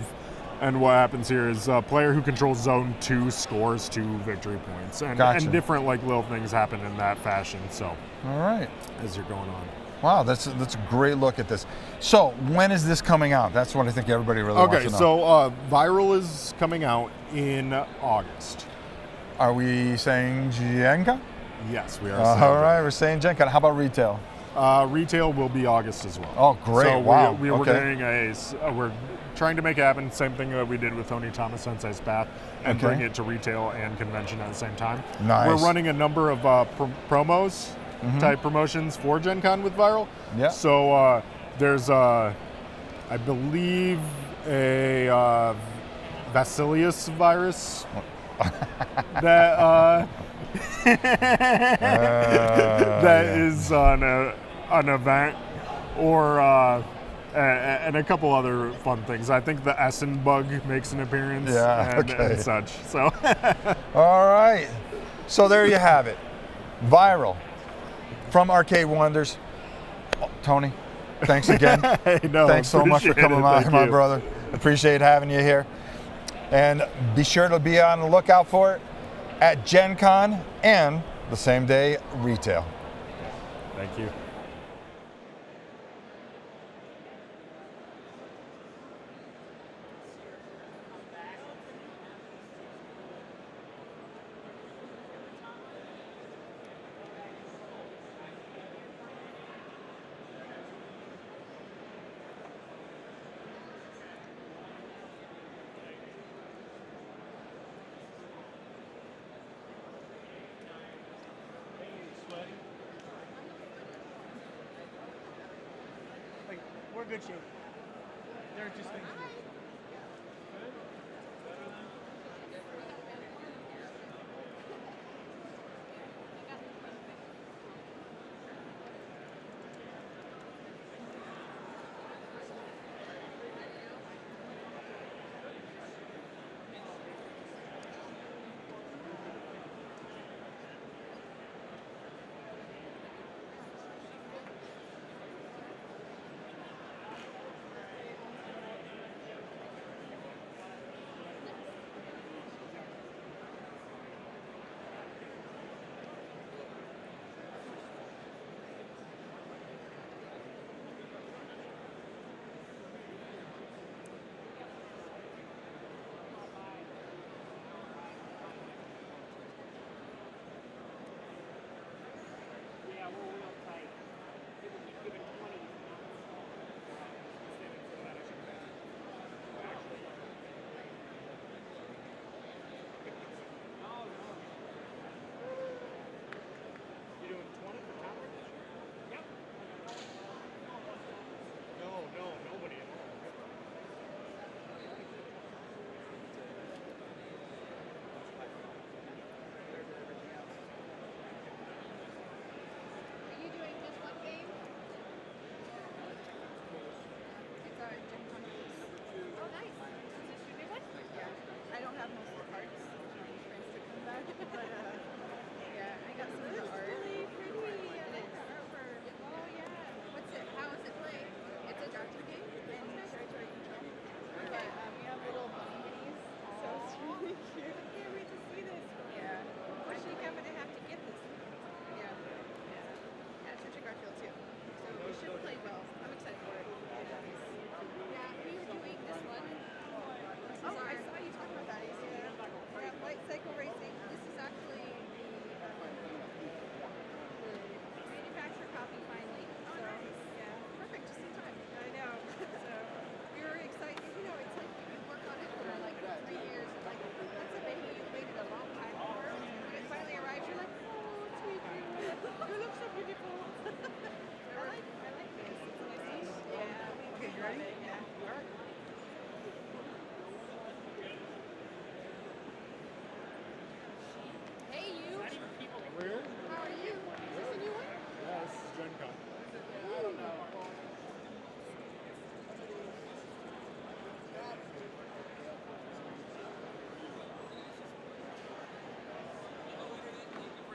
And what happens here is a player who controls Zone 2 scores 2 victory points. And, Gotcha. and different like little things happen in that fashion. So All right. as you're going on. Wow, that's a great look at this. So when is this coming out? That's what I think everybody really wants to know. Okay, so Viral is coming out in August. Are we saying Gen Con? Yes, we are. All right, we're saying Gen Con. How about retail? Retail will be August as well. Oh, great! So wow. we're doing we're trying to make it happen. Same thing that we did with Tony Thomas Sensei's Path, and bring it to retail and convention at the same time. Nice. We're running a number of promos, type promotions for Gen Con with Viral. Yeah. So there's I believe a Vasilius virus that that is on an event, or and a couple other fun things. I think the Essen bug makes an appearance, and such. So all right, so there you have it. Viral from Arcane Wonders. Oh, Tony, thanks again. Thanks so much for coming by, my brother. Appreciate having you here. And be sure to be on the lookout for it at Gen Con and the same day retail. Thank you. We're good shape. They're just things.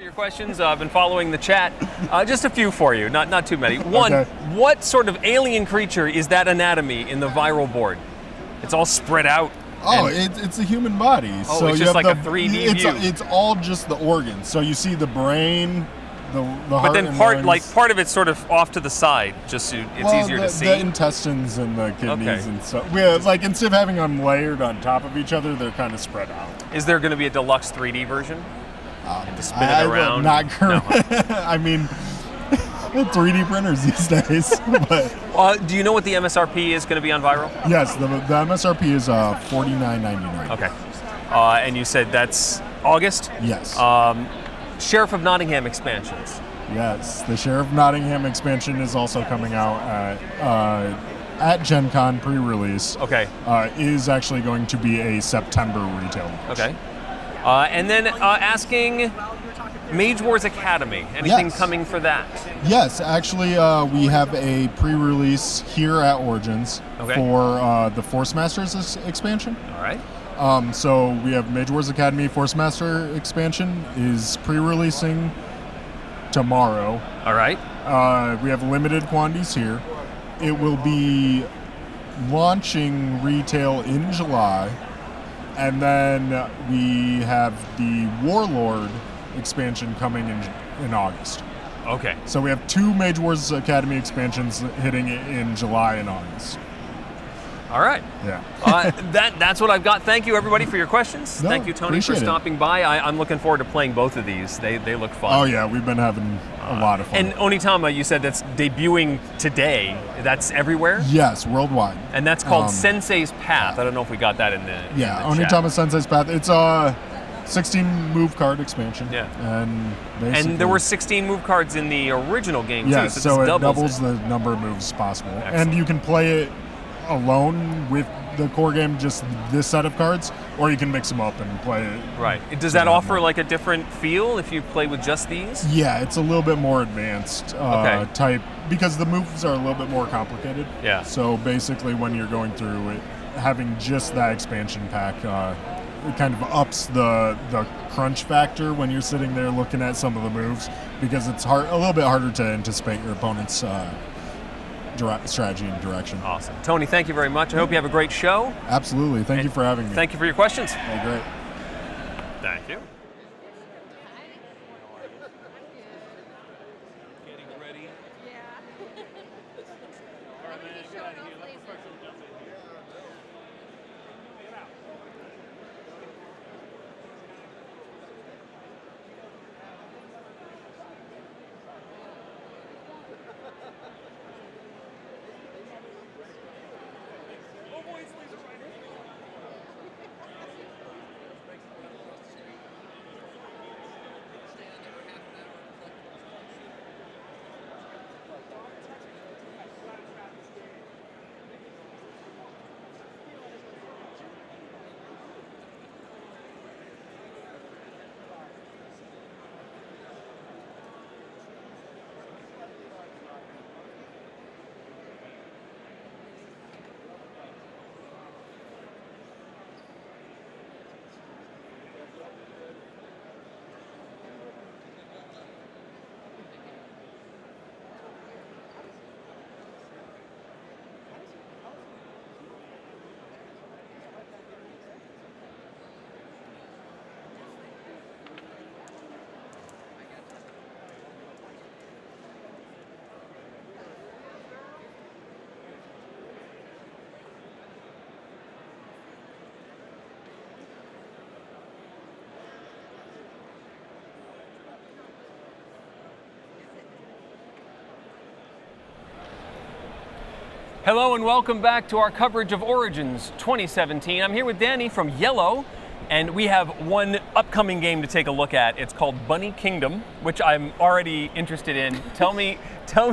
Your questions. I've been following the chat. Just a few for you, not too many. One, Okay. What sort of alien creature is that anatomy in the Viral board? It's all spread out. Oh, it's a human body. Oh, so it's you just have like a 3D view. It's all just the organs. So you see the brain, the But heart then and part lungs. part of it's sort of off to the side, just so it's Well, easier the, to see. the intestines and the kidneys Okay. and stuff. Yeah, like instead of having them layered on top of each other, they're kind of spread out. Is there going to be a deluxe 3D version? To spin it I around? Not current. I mean, 3D printers these days. But Do you know what the MSRP is going to be on Viral? yes, the MSRP is $49.99. Okay. And you said that's August? Yes. Sheriff of Nottingham expansions. Yes, the Sheriff of Nottingham expansion is also coming out at Gen Con pre-release. Okay. Is actually going to be a September retail launch. Okay. And then asking Mage Wars Academy. Anything Yes. coming for that? Yes, actually, we have a pre-release here at Origins Okay. for the Force Masters expansion. All right. So we have Mage Wars Academy Force Master expansion is pre-releasing tomorrow. All right. We have limited quantities here. It will be launching retail in July, and then we have the Warlord expansion coming in August. Okay. So we have 2 Mage Wars Academy expansions hitting in July and August. All right. Yeah. That's what I've got. Thank you, everybody, for your questions. No, Thank you, Tony, for appreciate it. stopping by. I'm looking forward to playing both of these. They look fun. Oh yeah, we've been having a lot of fun. And Onitama, you said that's debuting today. That's everywhere? Yes, worldwide. And that's called Sensei's Path. I don't know if we got that in the Yeah, in the chat. Onitama Sensei's Path. It's a 16 move card expansion. Yeah. And basically, And there were 16 move cards in the original game, yes, too, so this it doubles doubles the number of moves possible. Excellent. And you can play it alone with the core game, just this set of cards, or you can mix them up and play it. Right. Does that offer like a different feel if you play with just these? Yeah, it's a little bit more advanced Okay. type, because the moves are a little bit more complicated. Yeah. So basically, when you're going through it, having just that expansion pack, it kind of ups the crunch factor when you're sitting there looking at some of the moves, because it's a little bit harder to anticipate your opponent's strategy and direction. Awesome. Tony, thank you very much. I hope you have a great show. Absolutely. Thank you for having me. Thank you for your questions. Oh, great. Thank you. Hello and welcome back to our coverage of Origins 2017. I'm here with Danny from IELLO, and we have one upcoming game to take a look at. It's called Bunny Kingdom, which I'm already interested in. Tell me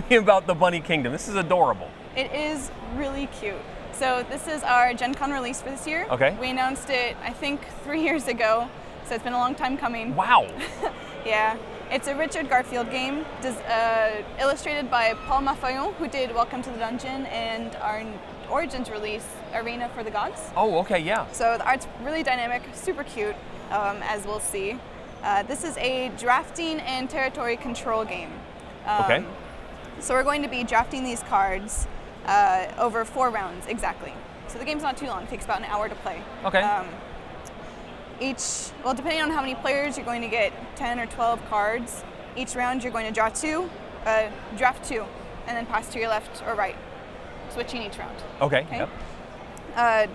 about the Bunny Kingdom. This is adorable. It is really cute. So this is our Gen Con release for this year. Okay. We announced it, I think, 3 years ago, so it's been a long time coming. Wow. Yeah. It's a Richard Garfield game, illustrated by Paul Maffayon, who did Welcome to the Dungeon and our Origins release, Arena for the Gods. Oh, okay, yeah. So the art's really dynamic, super cute, as we'll see. This is a drafting and territory control game. Okay. So we're going to be drafting these cards over 4 rounds, exactly. So the game's not too long, it takes about an hour to play. Okay. Depending on how many players, you're going to get 10 or 12 cards Each round you're going to draft two, and then pass to your left or right, switching each round. Okay. Okay. Yep.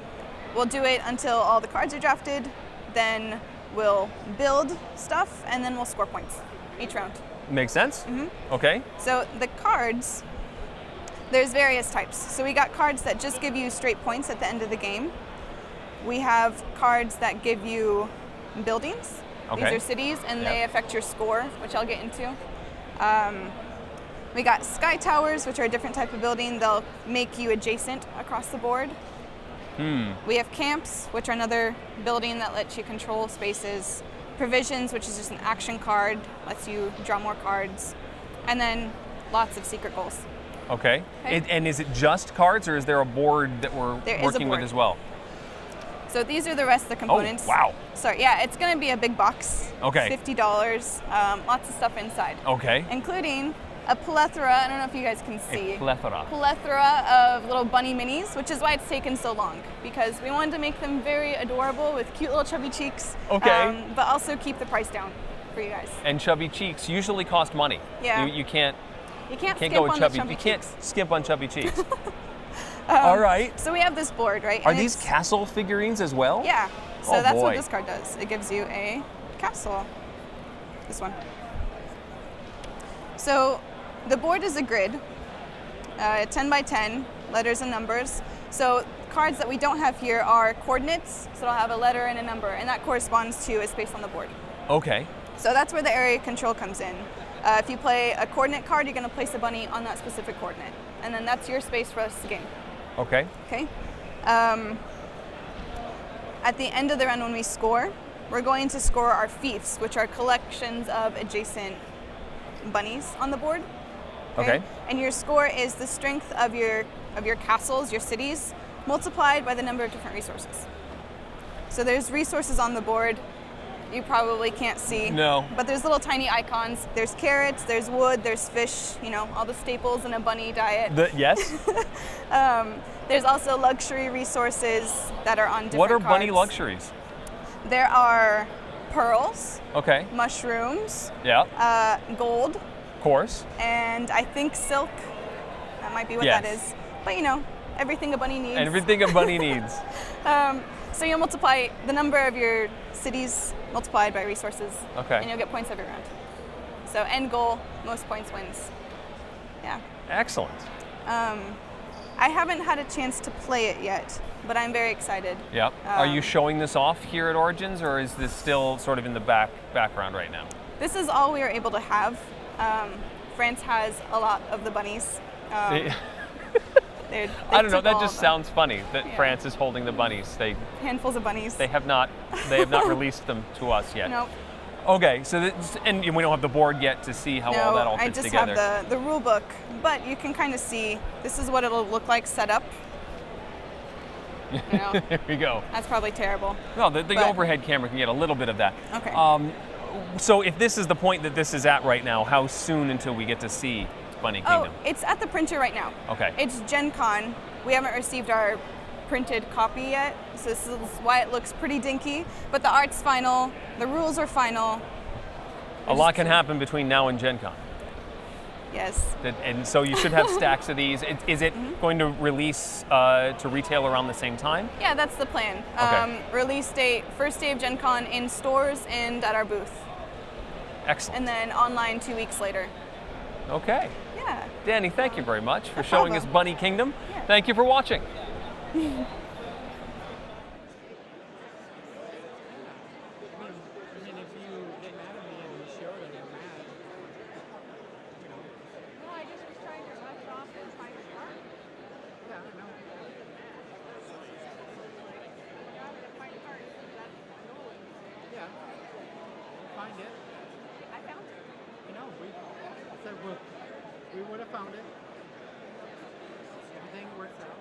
We'll do it until all the cards are drafted, then we'll build stuff, and then we'll score points each round. Makes sense. Okay. So the cards, there's various types. So we got cards that just give you straight points at the end of the game. We have cards that give you buildings. Okay. These are cities, and Yep. they affect your score, which I'll get into. We got sky towers, which are a different type of building. They'll make you adjacent across the board. We have camps, which are another building that lets you control spaces. Provisions, which is just an action card, lets you draw more cards. And then lots of secret goals. Okay. Okay. And is it just cards, or is there a board that we're There is a working with board. as well? So these are the rest of the components. Oh, wow. Sorry, yeah, it's going to be a big box. Okay. $50, lots of stuff inside. Okay. Including a plethora, I don't know if you guys can see. A plethora. Plethora of little bunny minis, which is why it's taken so long, because we wanted to make them very adorable with cute little chubby cheeks. Okay. But also keep the price down for you guys. And chubby cheeks usually cost money. Yeah. You can't You can't skip go with on chubby. the chubby You can't cheeks. skip on chubby cheeks. All right. So we have this board, right? Are and these it's- castle figurines as well? Yeah. So Oh, that's what boy. this card does. It gives you a castle. This one. So the board is a grid, 10 by 10, letters and numbers. So cards that we don't have here are coordinates. So it'll have a letter and a number, and that corresponds to a space on the board. Okay. So that's where the area control comes in. If you play a coordinate card, you're going to place a bunny on that specific coordinate, and then that's your space for us to game. Okay. Okay. At the end of the round, when we score, we're going to score our fiefs, which are collections of adjacent bunnies on the board. Okay. And your score is the strength of your castles, your cities, multiplied by the number of different resources. So there's resources on the board you probably can't see. No. But there's little tiny icons. There's carrots, there's wood, there's fish, all the staples in a bunny diet. Yes. There's also luxury resources that are on different What are cards. bunny luxuries? There are pearls, Okay. mushrooms, Yeah. gold, Of course. and I think silk. That might be what that Yes. is. But everything a bunny needs. Everything a bunny needs. So you'll multiply the number of your cities multiplied by resources. Okay. And you'll get points every round. So end goal, most points wins. Yeah. Excellent. I haven't had a chance to play it yet, but I'm very excited. Yeah. Are you showing this off here at Origins, or is this still sort of in the background right now? This is all we were able to have. France has a lot of the bunnies. They I don't know. took That all just of them. sounds funny that Yeah. France is holding the bunnies. Handfuls of bunnies. They have not released them to us yet. Nope. Okay. So and we don't have the board yet to see how all that all I fits just together. have the rule book, but you can kind of see this is what it'll look like set up. There we go. That's probably terrible. No, the But- overhead camera can get a little bit of that. Okay. So if this is the point that this is at right now, how soon until we get to see Bunny Kingdom? Oh, it's at the printer right now. Okay. It's Gen Con. We haven't received our printed copy yet, so this is why it looks pretty dinky. But the art's final, the rules are final. A lot can happen between now and Gen Con. Yes. And so you should have stacks of these. Is it going to release to retail around the same time? Yeah, that's the plan. Okay. Release date, first day of Gen Con in stores and at our booth. Excellent. And then online 2 weeks later. Okay. Yeah. Danny, thank you very much for No showing us problem. Bunny Kingdom. Yeah. Thank you for watching. Find it. I found it. We would have found it. Everything works out.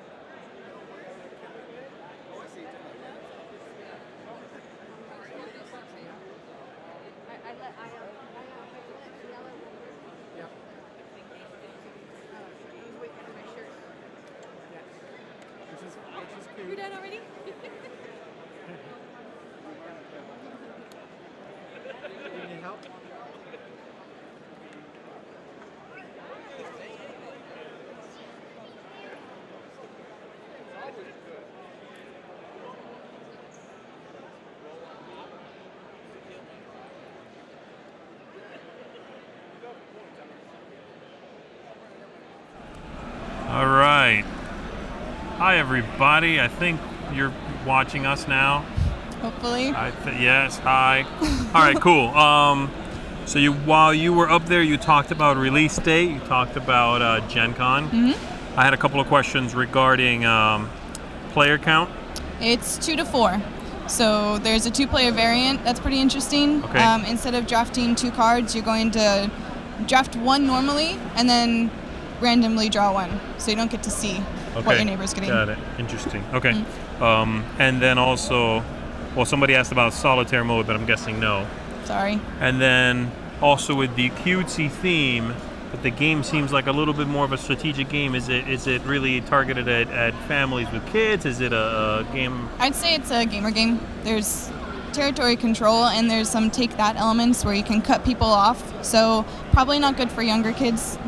Yep. Which is cute. You're done already? You need help? Hi, everybody. I think you're watching us now. Hopefully. Yes, hi. All right, cool. So while you were up there, you talked about release date. You talked about Gen Con. Mm-hmm. I had a couple of questions regarding player count. It's 2 to 4. So there's a 2-player variant. That's pretty interesting. Okay. Instead of drafting 2 cards, you're going to draft 1 normally and then randomly draw 1. So you don't get to see what your neighbor's getting. Got it. Interesting. Okay. And then also, well, somebody asked about solitaire mode, but I'm guessing no. Sorry. And then also with the cutesy theme, but the game seems like a little bit more of a strategic game. Is it really targeted at families with kids? Is it a game? I'd say it's a gamer game. There's territory control and there's some take that elements where you can cut people off. So probably not good for younger kids.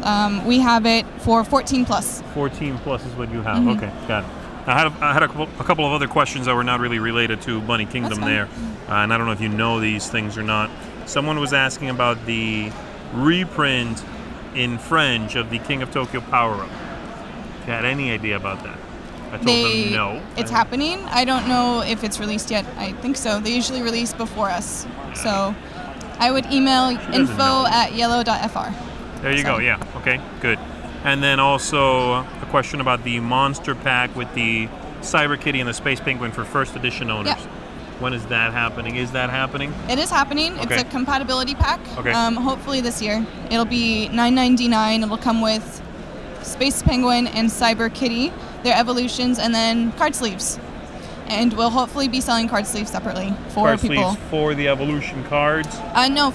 We have it for 14 plus. 14 plus is what you have. Mm-hmm. Okay, got it. I had a couple of other questions that were not really related to Bunny Kingdom there, and I don't know if you know these things or not. Someone was asking about the reprint in French of the King of Tokyo power-up. If you had any idea about that? I told them no. It's happening. I don't know if it's released yet. I think so. They usually release before us. So I would email info@iello.fr. There you go, yeah. Okay, good. And then also a question about the monster pack with the Cyber Kitty and the Space Penguin for first edition owners. Yep. When is that happening? Is that happening? It is happening. Okay. It's a compatibility pack. Okay. Hopefully this year. It'll be $9.99. It'll come with Space Penguin and Cyber Kitty, their evolutions, and then card sleeves. And we'll hopefully be selling card sleeves separately for Card people. sleeves for the evolution cards? No,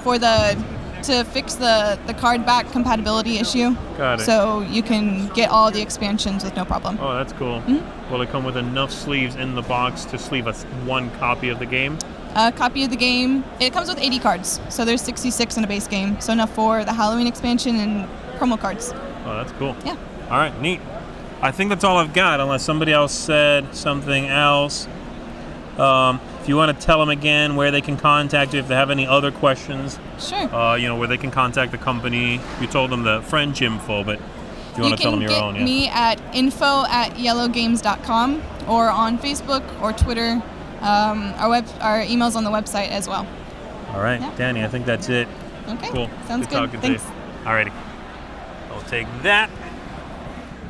to fix the card back compatibility issue. Got it. So you can get all the expansions with no problem. Oh, that's cool. Mm-hmm. Will it come with enough sleeves in the box to sleeve us one copy of the game? A copy of the game. It comes with 80 cards, so there's 66 in a base game. So enough for the Halloween expansion and promo cards. Oh, that's cool. Yeah. All right, neat. I think that's all I've got, unless somebody else said something else. If you want to tell them again where they can contact you if they have any other questions. Sure. Where they can contact the company. You told them the French info, but if you want to tell them your own, You can get me at info@iellogames.com or on Facebook or Twitter. Our email's on the website as well. All right, Yeah. Danny, I think that's it. Okay. Cool. Sounds good. Talking Thanks. to you. All righty. I'll take that.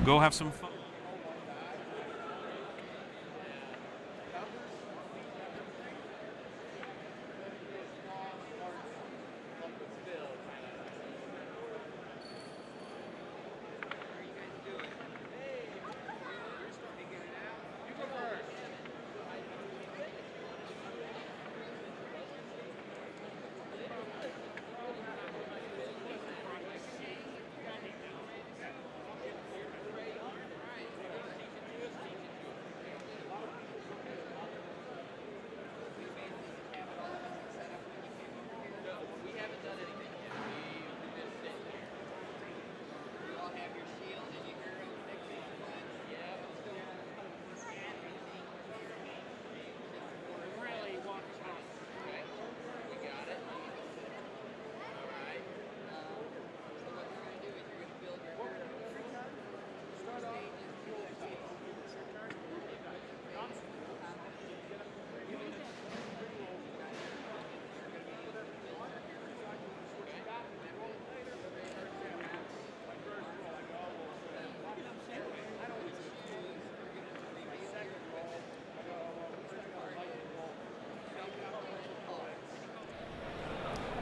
Go have some fun.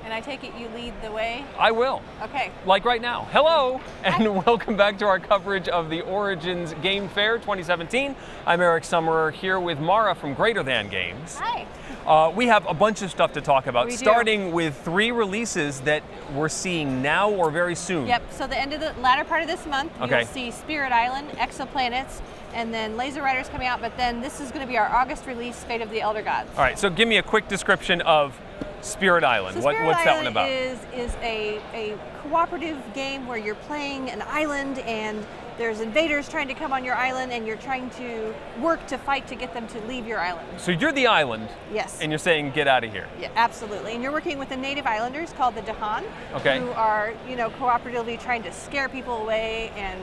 And I take it you lead the way? I will. Okay. Like right now. Hello, and welcome back to our coverage of the Origins Game Fair 2017. I'm Eric Summerer here with Mara from Greater Than Games. Hi. We have a bunch of stuff to talk about, We do. starting with 3 releases that we're seeing now or very soon. Yep, so the end of the latter part of this month, Okay. you'll see Spirit Island, Exoplanets, and then Laser Riders coming out, but then this is going to be our August release, Fate of the Elder Gods. All right, so give me a quick description of Spirit Island. So What's Spirit that one Island about? is a cooperative game where you're playing an island and there's invaders trying to come on your island and you're trying to work to fight to get them to leave your island. So you're the island, Yes. and you're saying get out of here. Yeah, absolutely. And you're working with the native islanders called the Dahan, Okay. who are, cooperatively trying to scare people away and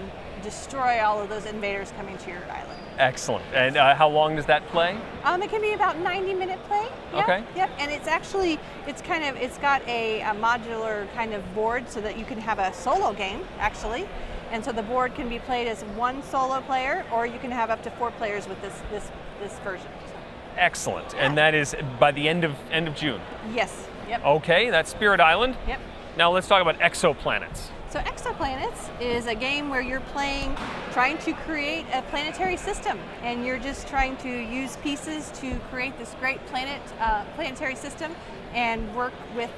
destroy all of those invaders coming to your island. Excellent. And how long does that play? It can be about 90-minute play. Yep, Okay. Yep. And it's actually it's got a modular kind of board so that you can have a solo game actually, and so the board can be played as one solo player, or you can have up to 4 players with this version. So. Excellent. And that is by the end of June. Yes. Yep. Okay, that's Spirit Island. Yep. Now let's talk about Exoplanets. So Exoplanets is a game where you're trying to create a planetary system, and you're just trying to use pieces to create this great planetary system, and work with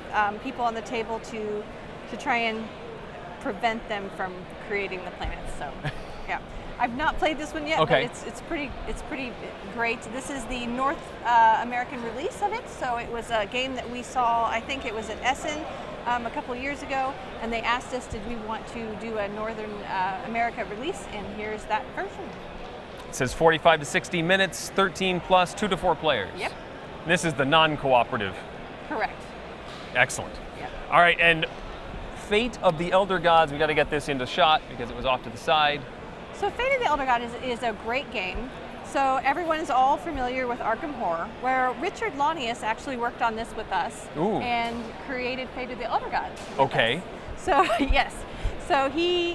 people on the table to try and prevent them from creating the planets. So, yeah, I've not played this one yet, Okay. but it's pretty great. This is the North American release of it, so it was a game that we saw. I think it was at Essen. A couple of years ago, and they asked us, did we want to do a Northern America release, and here's that version. It says 45 to 60 minutes, 13 plus, 2 to 4 players. Yep. This is the non-cooperative. Correct. Excellent. Yep. All right, and Fate of the Elder Gods, we got to get this into shot because it was off to the side. So Fate of the Elder God is a great game. So everyone is all familiar with Arkham Horror, where Richard Launius actually worked on this with us. Ooh. And created Fate of the Elder Gods with Okay. us. So yes, so he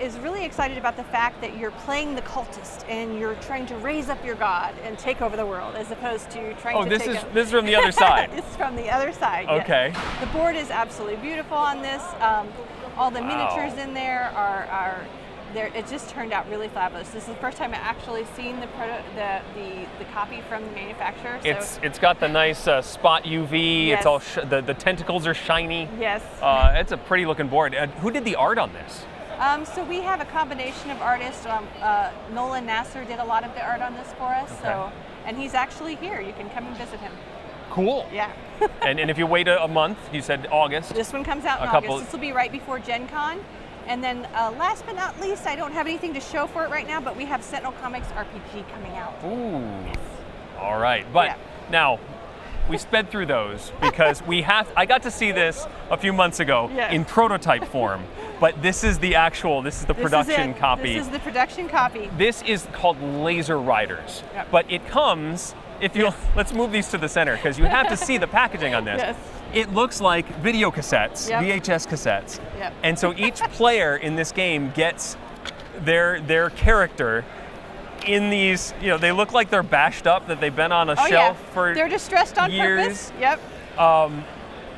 is really excited about the fact that you're playing the cultist and you're trying to raise up your god and take over the world, as opposed to trying to this take is from the other side. It's from the other side. yes. Okay. The board is absolutely beautiful on this. All the miniatures in there are there. It just turned out really fabulous. This is the first time I've actually seen the copy from the manufacturer. So It's got the nice spot UV. Yes. It's all the tentacles are shiny. yes. It's a pretty looking board. Who did the art on this? So we have a combination of artists. Nolan Nasser did a lot of the art on this for us. Okay. So, and he's actually here. You can come and visit him. Cool. Yeah. and if you wait a month, you said August. This one comes out in A couple- August. This will be right before Gen Con. And then last but not least, I don't have anything to show for it right now, but we have Sentinel Comics RPG coming out. Ooh. All right. But Yeah. now, we sped through those because I got to see this a few months ago Yeah. in prototype form, but this is the production copy. This is the production copy. This is called Laser Riders, Yep. but it comes, let's move these to the center because you have to see the packaging on this. Yes. It looks like video cassettes, Yep. VHS cassettes. Yep. And so each player in this game gets their character in these, they look like they're bashed up, that they've been on a Oh shelf yeah, for they're distressed on years. purpose. Yep.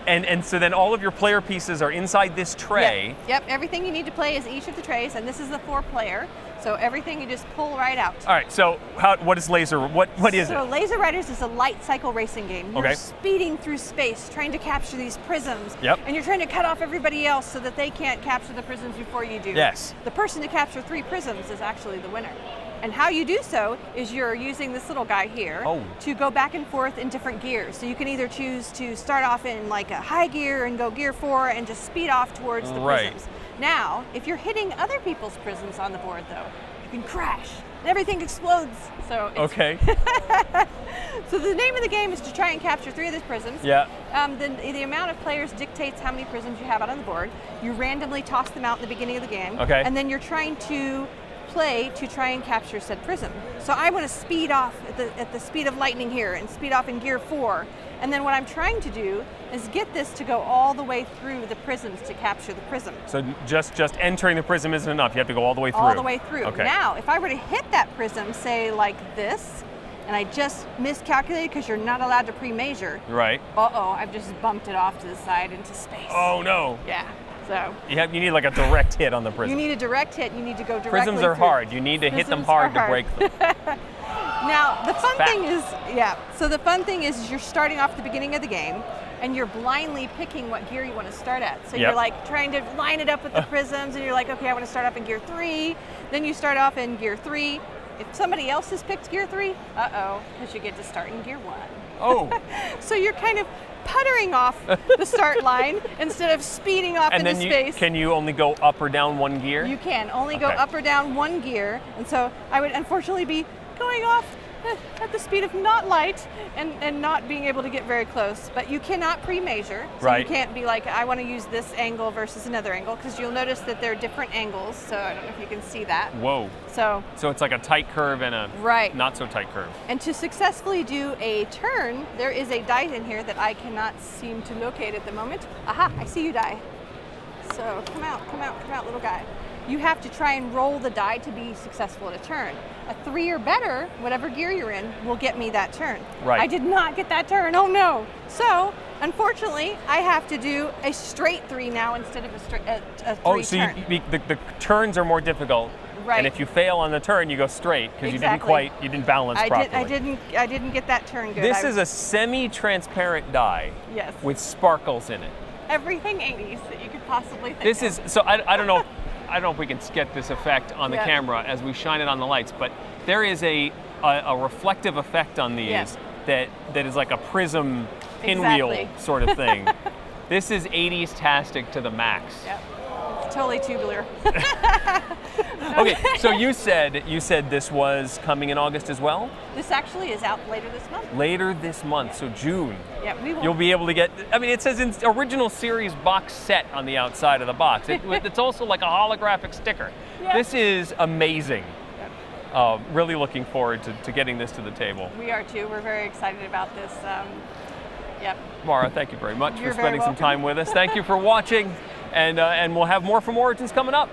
And so then all of your player pieces are inside this tray. Yep. Everything you need to play is each of the trays, and this is the 4-player. So everything you just pull right out. All right, so what is Laser? What is So it? Laser Riders is a light cycle racing game. You're Okay. speeding through space, trying to capture these prisms. Yep. And you're trying to cut off everybody else so that they can't capture the prisms before you do. Yes. The person to capture 3 prisms is actually the winner. And how you do so is you're using this little guy here to go back and forth in different gears. So you can either choose to start off in like a high gear and go gear 4 and just speed off towards the Right. prisms. Now, if you're hitting other people's prisms on the board though, you can crash and everything explodes. So it's, Okay. so the name of the game is to try and capture 3 of these prisms. Yeah. The amount of players dictates how many prisms you have out on the board. You randomly toss them out in the beginning of the game. Okay. And then you're trying to play to try and capture said prism. So I want to speed off at the speed of lightning here and speed off in gear 4. And then what I'm trying to do is get this to go all the way through the prisms to capture the prism. So just entering the prism isn't enough. You have to go all the way through. All the way through. Okay. Now, if I were to hit that prism, say like this, and I just miscalculated because you're not allowed to pre-measure. Right. I've just bumped it off to the side into space. Oh no. Yeah. So You need like a direct hit on the prism. you need a direct hit. You need to go directly Prisms are through. hard. You need to hit them Prisms are hard to break them. Now, the fun Fact. thing is, so the fun thing is you're starting off at the beginning of the game and you're blindly picking what gear you want to start at. So Yep. you're like trying to line it up with the prisms and you're like, okay, I want to start off in gear 3. Then you start off in gear 3. If somebody else has picked gear 3, because you get to start in gear 1. Oh. So you're kind of puttering off the start line instead of speeding off And into then space. can you only go up or down one gear? You can only go Okay. up or down one gear, and so I would unfortunately be going off at the speed of not light and not being able to get very close. But you cannot pre-measure. So Right. you can't be like, I want to use this angle versus another angle, because you'll notice that they're different angles. So I don't know if you can see that. Whoa. So So it's like a tight curve and a Right. not so tight curve. And to successfully do a turn, there is a die in here that I cannot seem to locate at the moment. Aha, I see you, die. So come out, little guy. You have to try and roll the die to be successful at a turn. A 3 or better, whatever gear you're in, will get me that turn. Right. I did not get that turn, oh no. So, unfortunately, I have to do a straight 3 now instead of a 3 Oh, so turn. the turns are more difficult. Right. And if you fail on the turn, you go straight because Exactly. you didn't balance I properly. didn't get that turn good. This is a semi-transparent die Yes. with sparkles in it. Everything 80s that you could possibly think This of. is so I don't know. I don't know if we can get this effect on the Yeah. camera as we shine it on the lights, but there is a reflective effect on these Yeah. that is like a prism pinwheel Exactly. sort of thing. This is 80s-tastic to the max. Yep. It's totally tubular. Okay, so you said this was coming in August as well? This actually is out later this month. Later this month, so June. Yeah, we will. You'll be able to get, I mean, it says in original series box set on the outside of the box. It's also like a holographic sticker. Yeah. This is amazing. Really looking forward to getting this to the table. We are too. We're very excited about this. Yep. Mara, thank you very much You're for very spending some welcome. time with us. Thank you for watching, and we'll have more from Origins coming up.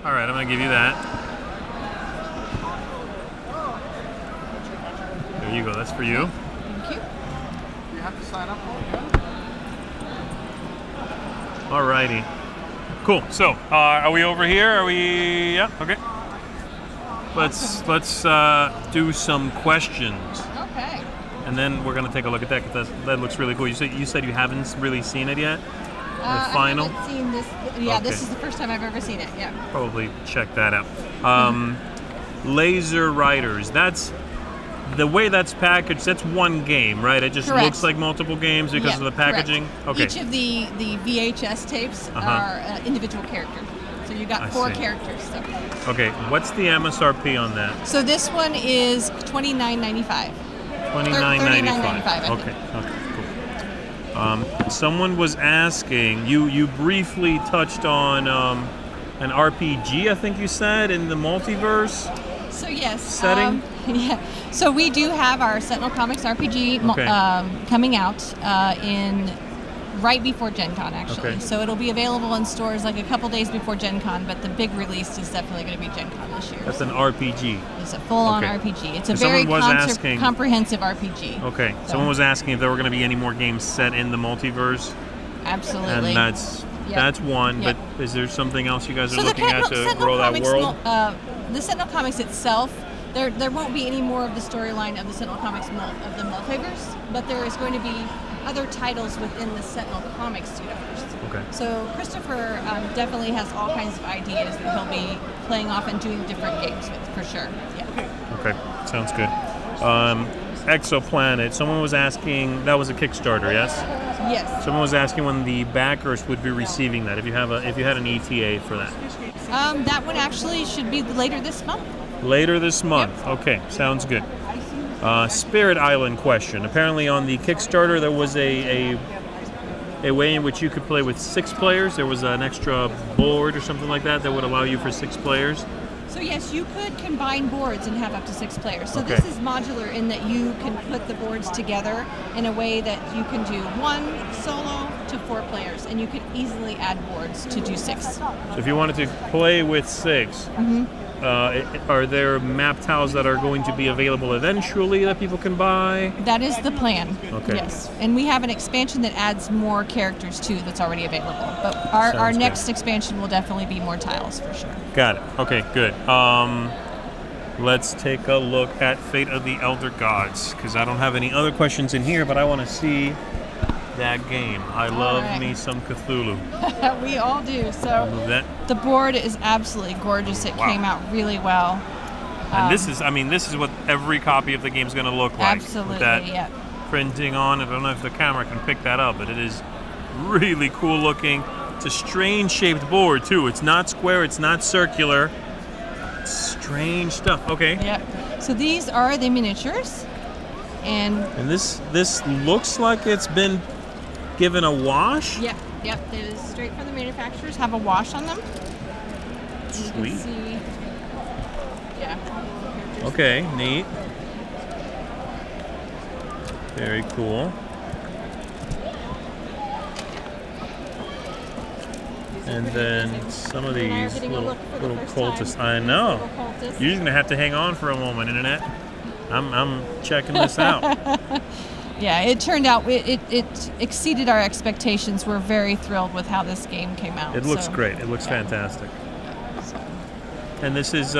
All right, I'm gonna give you that. There you go, that's for you. Thank you. You have to sign up for it. All righty. Cool, so are we over here? Are we, yeah, okay. Let's do some questions. Okay. And then we're gonna take a look at that because that looks really cool. You said you haven't really seen it yet? The final? I haven't seen this. Yeah, Okay. this is the first time I've ever seen it. Yeah. Probably check that out. Laser Riders. That's the way that's packaged. That's one game, right? It just Correct. looks like multiple games because Yeah, of the correct. packaging. Okay. Each of the VHS tapes Uh-huh. are individual characters. So So you got I 4 see. characters. So. Okay, what's the MSRP on that? So this one is $29.95. $29.95. I think. Okay, cool. Someone was asking, you briefly touched on an RPG, I think you said, in the multiverse So yes, setting? Yeah. So we do have our Sentinel Comics RPG Okay. coming out in right before Gen Con, actually. Okay. So it'll be available in stores like a couple days before Gen Con, but the big release is definitely going to be Gen Con this year. That's an RPG. It's a full-on Okay. RPG. It's a And very someone was asking- comprehensive RPG. Okay, someone was asking if there were going to be any more games set in the multiverse, Absolutely. and that's Yep. one. Yep. But is there something else you guys are So looking at to Sentinel grow that Comics world? the Sentinel Comics itself, there won't be any more of the storyline of the Sentinel Comics of the multiverse, but there is going to be other titles within the Sentinel Comics universe. Okay. So Christopher definitely has all kinds of ideas that he'll be playing off and doing different games with, for sure. Yeah. Okay, sounds good. Exoplanet. Someone was asking. That was a Kickstarter, yes. Yes. Someone was asking when the backers would be receiving that. If you had an ETA for that. That one actually should be later this month. Later this month. Okay, sounds good. Spirit Island question. Apparently on the Kickstarter there was a way in which you could play with 6 players. There was an extra board or something like that would allow you for 6 players. So yes, you could combine boards and have up to 6 players. So Okay. this is modular in that you can put the boards together in a way that you can do 1 solo to 4 players, and you could easily add boards to do 6. So if you wanted to play with 6, are there map tiles that are going to be available eventually that people can buy? That is the plan. Okay. Yes, and we have an expansion that adds more characters too that's already available. But our Sounds next good. expansion will definitely be more tiles for sure. Got it. Okay, good. Let's take a look at Fate of the Elder Gods, because I don't have any other questions in here, but I want to see that game. I love right. me some Cthulhu. We all do. So Move that. the board is absolutely gorgeous. It Wow. came out really well. And this is what every copy of the game is going to look like. Absolutely, With that yeah. printing on. I don't know if the camera can pick that up, but it is really cool looking. It's a strange shaped board too. It's not square. It's not circular. It's strange stuff. Okay. Yep. So these are the miniatures, and And this looks like it's been given a wash. yep, it is straight from the manufacturers. Have a wash on them. You can Sweet. see, yeah. Okay, neat. Very cool. And then some of You and I are these getting a little look for the little first cultists. time. I know. Little cultists. You're just gonna have to hang on for a moment, Internet. I'm checking this out. Yeah, it turned out it exceeded our expectations. We're very thrilled with how this game came out. It looks so, great. It looks yeah. fantastic. And this is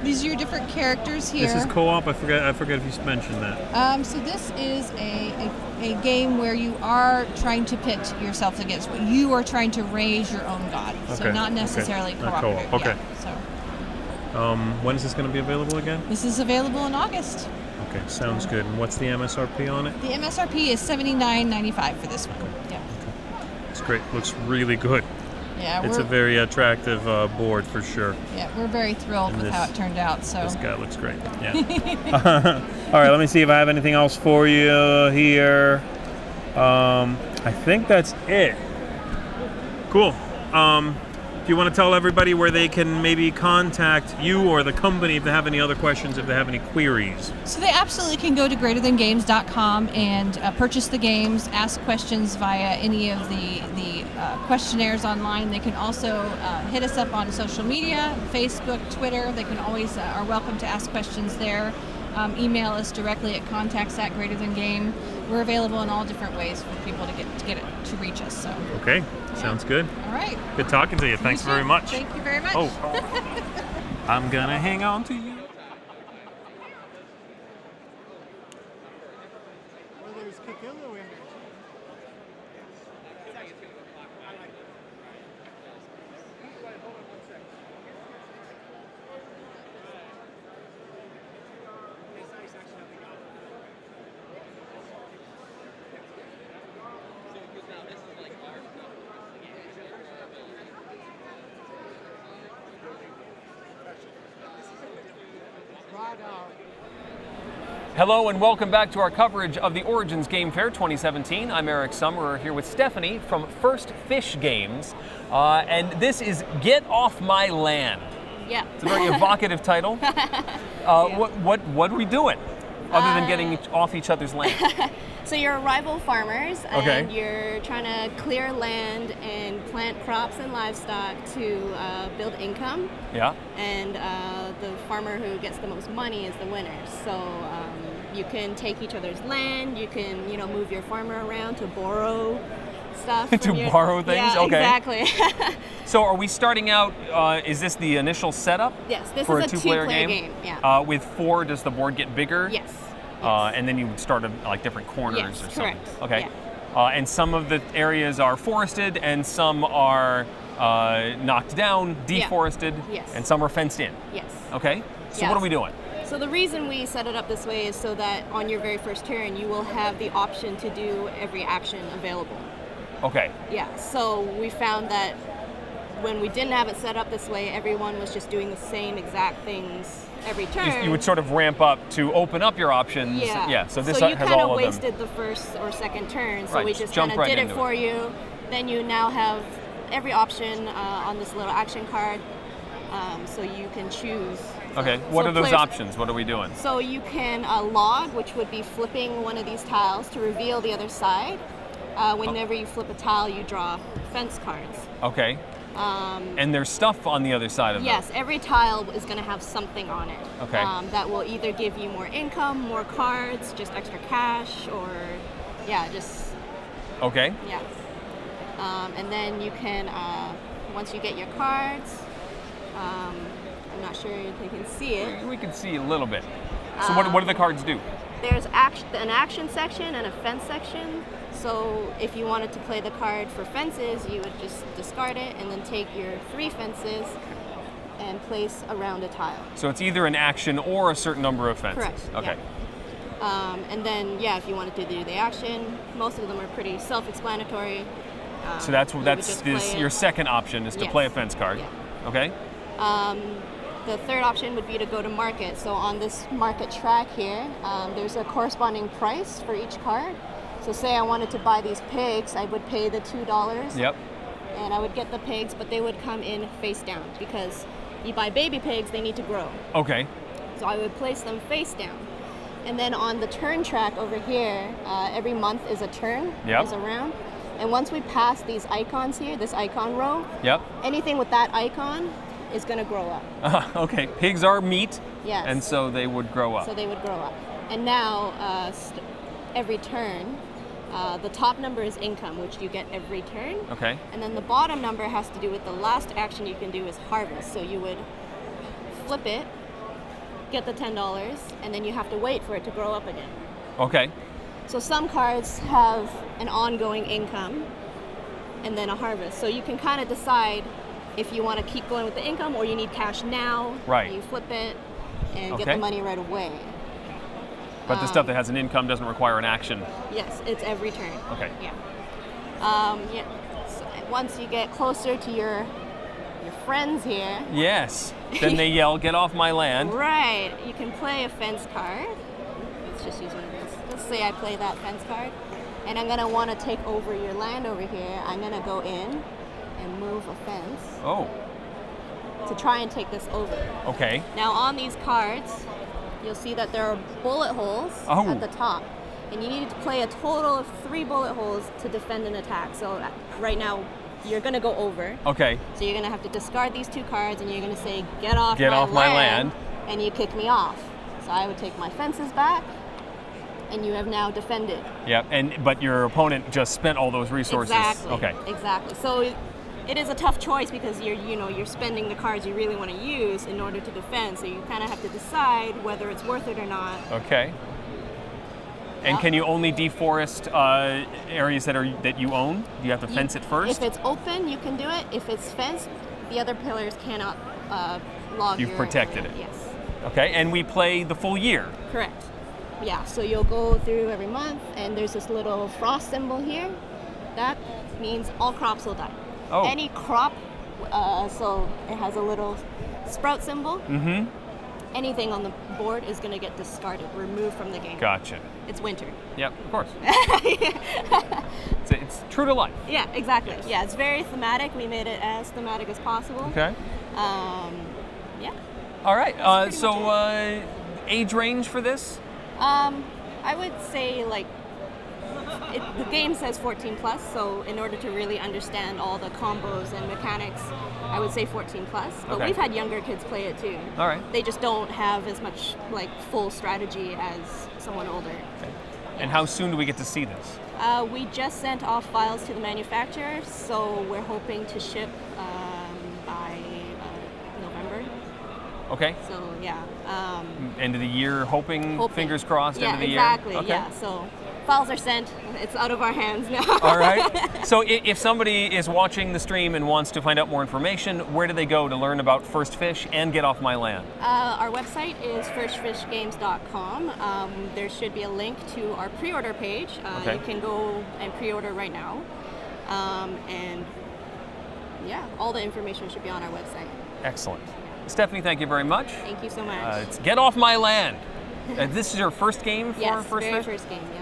These are your different characters here. this is co-op. I forget if you mentioned that. So this is a game where you are trying to pit yourself against, but you are trying to raise your own god. So Okay, not okay. necessarily Not cooperative. co-op, okay. Yeah, so When is this going to be available again? this is available in August. Okay, sounds good. And what's the MSRP on it? The MSRP is $79.95 for this one. Yeah. It's great. Looks really good. Yeah, It's a very attractive board for sure. yeah, we're very thrilled And with how it turned out. So This guy looks great. Yeah. All right, let me see if I have anything else for you here. I think that's it. Cool. If you want to tell everybody where they can maybe contact you or the company if they have any other questions, if they have any queries. So they absolutely can go to greaterthangames.com and purchase the games, ask questions via any of the questionnaires online. They can also hit us up on social media, Facebook, Twitter. They can always are welcome to ask questions there. Email us directly at contacts@greaterthangame. We're available in all different ways for people to get it to reach us. So Okay, sounds good. all right. Good talking to you. Thanks You very too. much. Thank you very much. Oh, I'm gonna hang on to you. Hello and welcome back to our coverage of the Origins Game Fair 2017. I'm Eric Summerer here with Stephanie from First Fish Games, and this is Get Off My Land. Yeah. It's a very evocative title. What are we doing other than getting off each other's land? So you're rival farmers, Okay. and you're trying to clear land and plant crops and livestock to build income. Yeah. And the farmer who gets the most money is the winner. So you can take each other's land. You can, move your farmer around to borrow stuff. To borrow things? Yeah, Okay. exactly. So are we starting out, is this the initial setup? Yes, this for is a a two-player game. Yeah. With 4, does the board get bigger? Yes. And then you would start at like different corners Yes, or something. correct. Okay. Yeah. And some of the areas are forested, and some are knocked down, deforested, Yes. and some are fenced in. Yes. Okay. So Yes. what are we doing? So the reason we set it up this way is so that on your very first turn, you will have the option to do every action available. Okay. Yeah, so we found that when we didn't have it set up this way, everyone was just doing the same exact things every turn. You would sort of ramp up to open up your options. Yeah. So this so you has kind all of of them. wasted the first or second turn. So Right, we just just jump kind of right did it into for you. Then you now have every option on this little action card, so you can choose. Okay. So What are those players- options? What are we doing? So you can log, which would be flipping one of these tiles to reveal the other side. Whenever you flip a tile, you draw fence cards. Okay. And there's stuff on the other side of them. Yes, every tile is going to have something on it. Okay. That will either give you more income, more cards, just extra cash, or just Okay. yeah. And then you can once you get your cards. I'm not sure if you can see it. We can see a little bit. So what do the cards do? There's an action section and a fence section. So if you wanted to play the card for fences, you would just discard it and then take your 3 fences and place around a tile. So it's either an action or a certain number of fences. Correct. Okay. Yeah. And then if you wanted to do the action, most of them are pretty self-explanatory. So that's you would just this play your it. second option is to Yes. play a fence card. Yeah. Okay. The third option would be to go to market. So on this market track here, there's a corresponding price for each card. So say I wanted to buy these pigs, I would pay the $2. Yep. And I would get the pigs, but they would come in face down because you buy baby pigs, they need to grow. Okay. So I would place them face down. And then on the turn track over here, every month is a turn, Yep. is a round. And once we pass these icons here, this icon row, Yep. anything with that icon is going to grow up. Okay. Pigs are meat. Yes. And so they would grow up. So they would grow up. And now, every turn, the top number is income, which you get every turn. Okay. And then the bottom number has to do with the last action you can do is harvest. So you would flip it, get the $10, and then you have to wait for it to grow up again. Okay. So some cards have an ongoing income and then a harvest. So you can kind of decide if you want to keep going with the income or you need cash now. Right. You flip it and get Okay. the money right away. But the stuff that has an income doesn't require an action. Yes, it's every turn. Okay. Yeah. So once you get closer to your friends here, Yes. Then they yell, "Get off my land!" right, you can play a fence card. Let's just use one of these. Let's say I play that fence card, and I'm gonna want to take over your land over here. I'm gonna go in and move a fence Oh. to try and take this over. Okay. Now on these cards, you'll see that there are bullet holes Oh. at the top. And you need to play a total of 3 bullet holes to defend an attack. So right now, you're gonna go over. Okay. So you're gonna have to discard these 2 cards and you're gonna say, get off my land. And you kick me off. So I would take my fences back and you have now defended. Yep. But your opponent just spent all those resources. Exactly. Okay. Exactly. So it is a tough choice because you're spending the cards you really want to use in order to defend. So you kind of have to decide whether it's worth it or not. Okay. And can you only deforest areas that you own? Do you have to fence it first? If it's open, you can do it. If it's fenced, the other players cannot log You've your protected area. it. Yes. Okay. And we play the full year. Correct. Yeah, so you'll go through every month, and there's this little frost symbol here. That means all crops will die. Oh. Any crop, so it has a little sprout symbol. Mm-hmm. anything on the board is going to get discarded, removed from the game. Gotcha. It's winter. Yep, of course. It's true to life. Yeah, exactly. Yeah, it's very thematic. We made it as thematic as possible. Okay. Yeah. All right. Age range for this? I would say like the game says 14 plus, so in order to really understand all the combos and mechanics, I would say 14 plus. But Okay. we've had younger kids play it too. All right. They just don't have as much like full strategy as someone older. Okay. And how soon do we get to see this? We just sent off files to the manufacturer, so we're hoping to ship by November. Okay. So yeah. End of the year, hoping. Fingers crossed, Yeah, end of the exactly. year? Okay. Yeah, so files are sent. It's out of our hands now. All right. So if somebody is watching the stream and wants to find out more information, where do they go to learn about First Fish and Get Off My Land? Our website is firstfishgames.com. There should be a link to our pre-order page. Okay. You can go and pre-order right now. And yeah, all the information should be on our website. Excellent. Stephanie, thank you very much. Thank you so much. It's Get Off My Land. This is your first game for Yes, First very Fish? first game, yeah.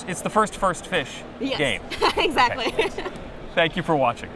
It's the first First Fish Yes. game. Exactly. Okay. Thank you for watching.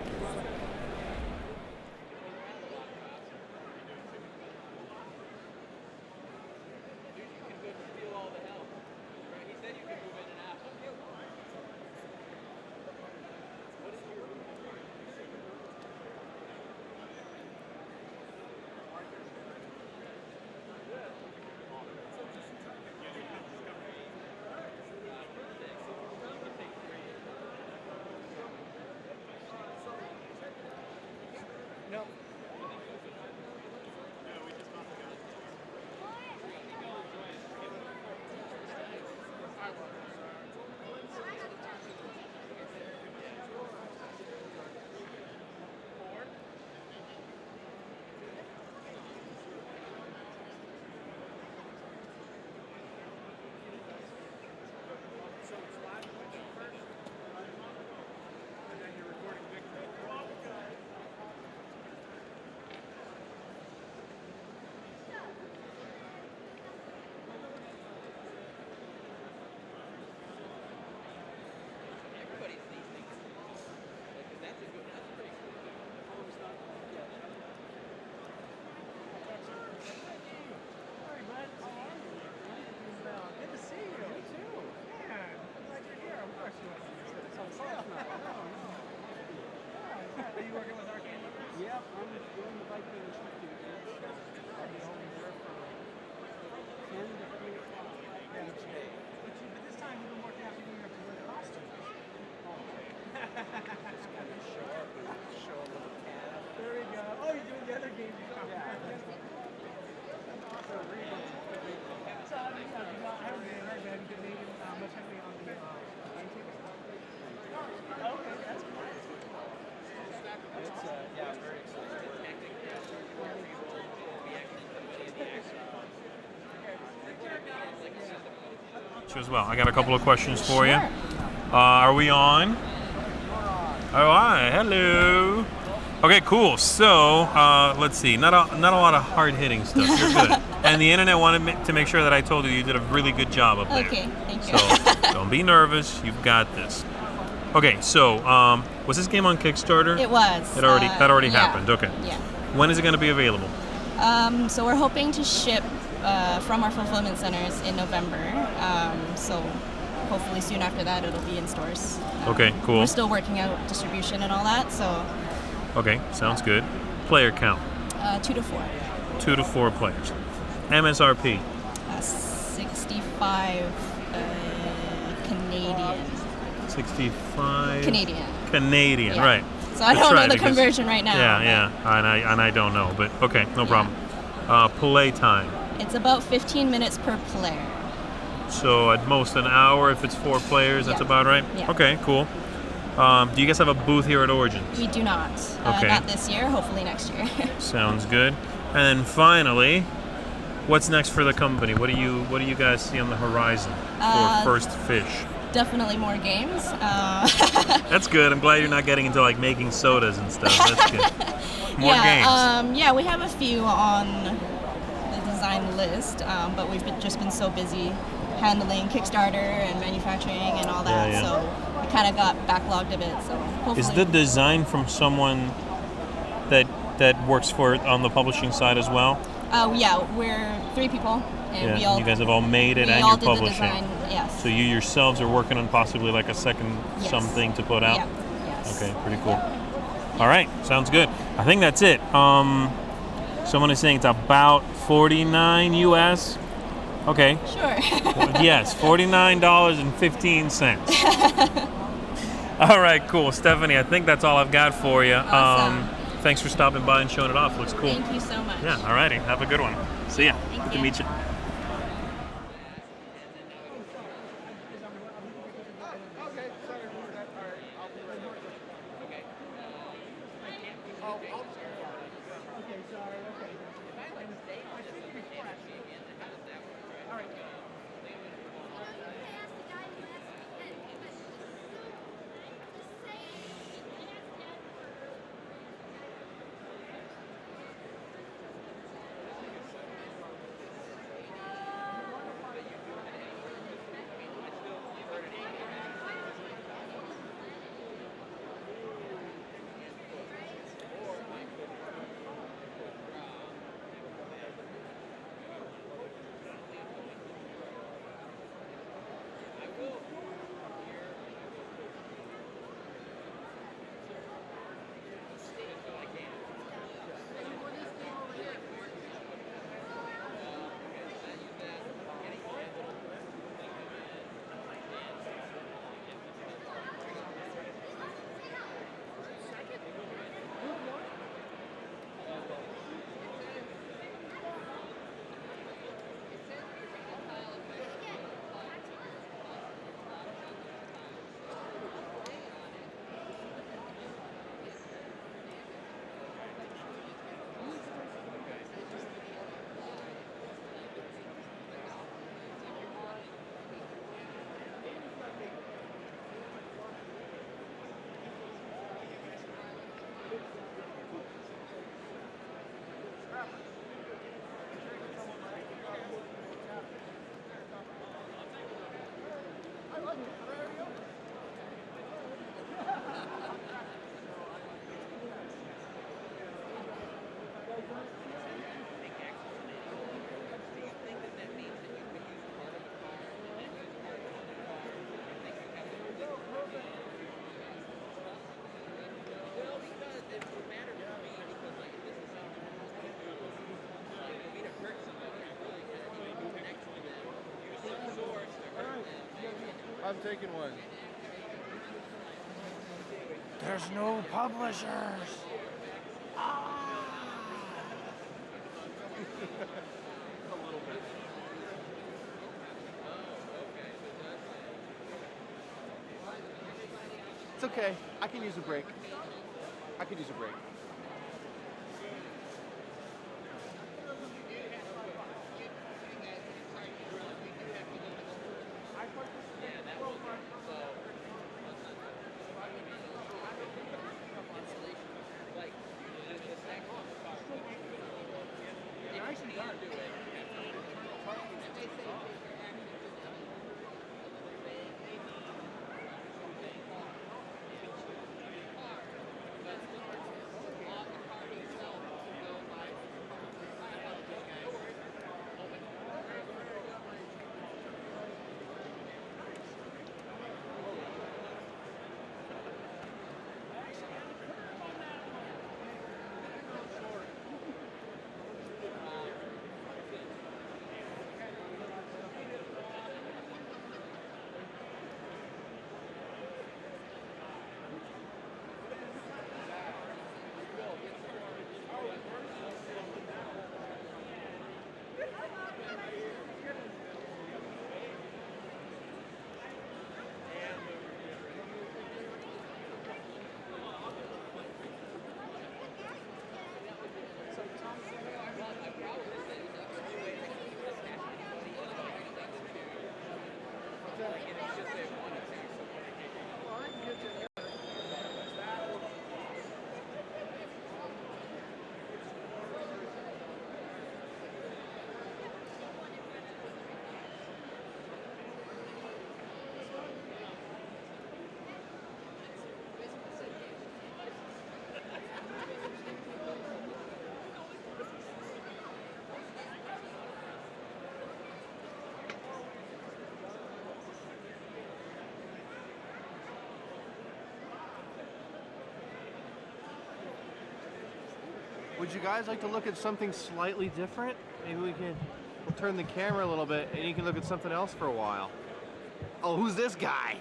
Are you working with Arcane Wonders? Yep, I'm doing the Viking instructing course. I've been over there for 10 to 3 o'clock each day. But this time you've been working out, you didn't have to wear costumes. Just kind of show up and show a little cat. There we go. Oh, you're doing the other game. Yeah. Awesome. So, I haven't been heard that. Have you been much heavily on the game table? Okay, that's cool. It's, yeah, I'm very excited. You as well. I got a couple of questions for you. Are we on? Oh, hi. Hello. Okay, cool. So, let's see. Not a lot of hard-hitting stuff. You're good. And the internet wanted to make sure that I told you did a really good job up there. Okay, thank you. So, don't be nervous. You've got this. Okay, so was this game on Kickstarter? It was. That already yeah. happened. Okay. Yeah. When is it going to be available? So we're hoping to ship from our fulfillment centers in November. So hopefully soon after that it'll be in stores. Okay, cool. We're still working out distribution and all that. So. Okay, sounds good. Player count? 2 to 4. 2 to 4 players. MSRP? 65 Canadian. 65 Canadian, yeah. Right. So I don't know the conversion right now. Yeah, and I don't know, but okay, no problem. Play time. It's about 15 minutes per player. So at most an hour if it's 4 players. That's about right. Yeah. Okay, cool. Do you guys have a booth here at Origins? We do not. Okay. Not this year. Hopefully next year. Sounds good. And then finally, what's next for the company? What do you guys see on the horizon for First Fish? Definitely more games. That's good. I'm glad you're not getting into like making sodas and stuff. That's good. More games. Yeah, we have a few on the design list, but we've just been so busy handling Kickstarter and manufacturing and all that, so it kind of got backlogged a bit. So hopefully. Is the design from someone that works on the publishing side as well? Yeah, we're 3 people, and we all. You guys have all made it, we and all you're did publishing. The design, yes. So you yourselves are working on possibly like a second something to put out. Yeah. Yes. Okay, pretty cool. All right, sounds good. I think that's it. Someone is saying it's about $49 US. Okay. Sure. Yes, $49.15. All right, cool. Stephanie, I think that's all I've got for you. Awesome. Thanks for stopping by and showing it off. Looks cool. Thank you so much. Yeah, all righty. Have a good one. See ya. Good to meet you. I'm taking one. There's no publishers. A little bit. It's okay. I can use a break. I could use a break. Would you guys like to look at something slightly different? Maybe we'll turn the camera a little bit and you can look at something else for a while. Oh, who's this guy?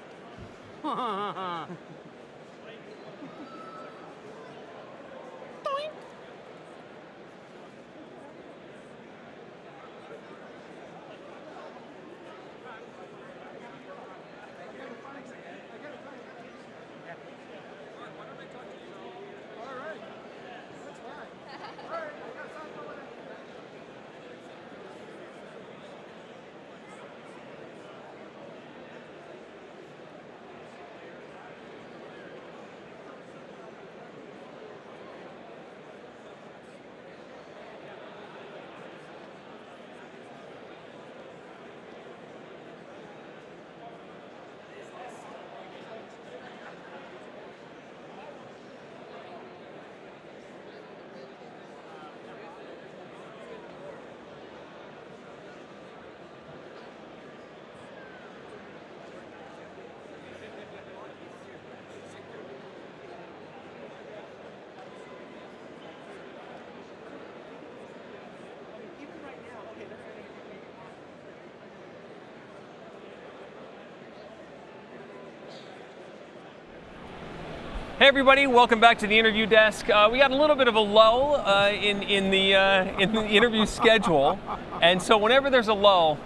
Hey everybody, welcome back to the interview desk. We got a little bit of a lull in the interview schedule, and so whenever there's a lull,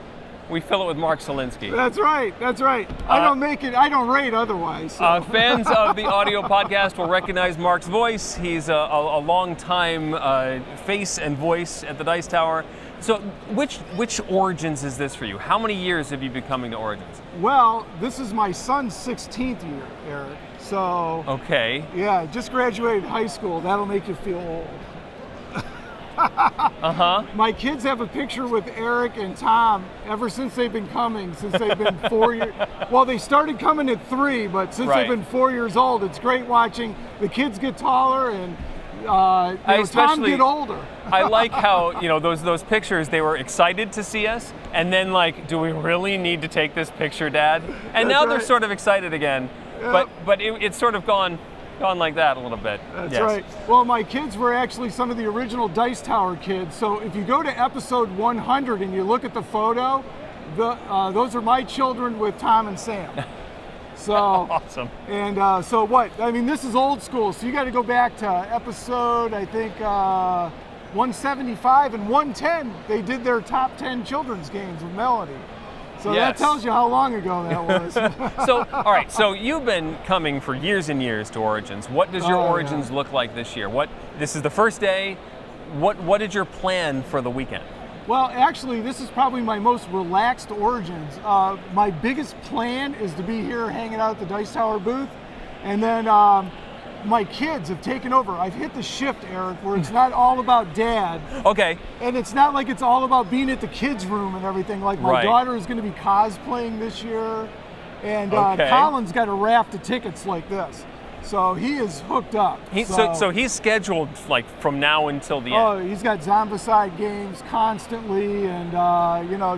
we fill it with Mark Zielinski. That's right. I don't make it. I don't rate otherwise. So. Fans of the audio podcast will recognize Mark's voice. He's a long-time face and voice at the Dice Tower. So, which Origins is this for you? How many years have you been coming to Origins? Well, this is my son's 16th year, Eric. So. Okay. Yeah, just graduated high school. That'll make you feel old. My kids have a picture with Eric and Tom ever since they've been coming, since they've been 4 years. Well, they started coming at 3, but since they've been 4 years old, it's great watching the kids get taller and Tom get older. I like how, those pictures, they were excited to see us, and then like, do we really need to take this picture, Dad? And now they're sort of excited again, but it's sort of gone like that a little bit. That's right. Well, my kids were actually some of the original Dice Tower kids. So if you go to episode 100 and you look at the photo, those are my children with Tom and Sam. So awesome. And so what? I mean, this is old school. So you got to go back to episode, I think, 175 and 110. They did their top 10 children's games with Melody. So that tells you how long ago that was. So, all right, so you've been coming for years and years to Origins. What does your Origins look like this year? This is the first day. What is your plan for the weekend? Well, actually, this is probably my most relaxed Origins. My biggest plan is to be here hanging out at the Dice Tower booth. And then my kids have taken over. I've hit the shift, Eric, where it's not all about Dad. Okay. And it's not like it's all about being at the kids' room and everything. Like my daughter is going to be cosplaying this year. And Colin's got a raft of tickets like this. So he is hooked up. So he's scheduled like from now until the end. Oh, he's got Zombicide games constantly, and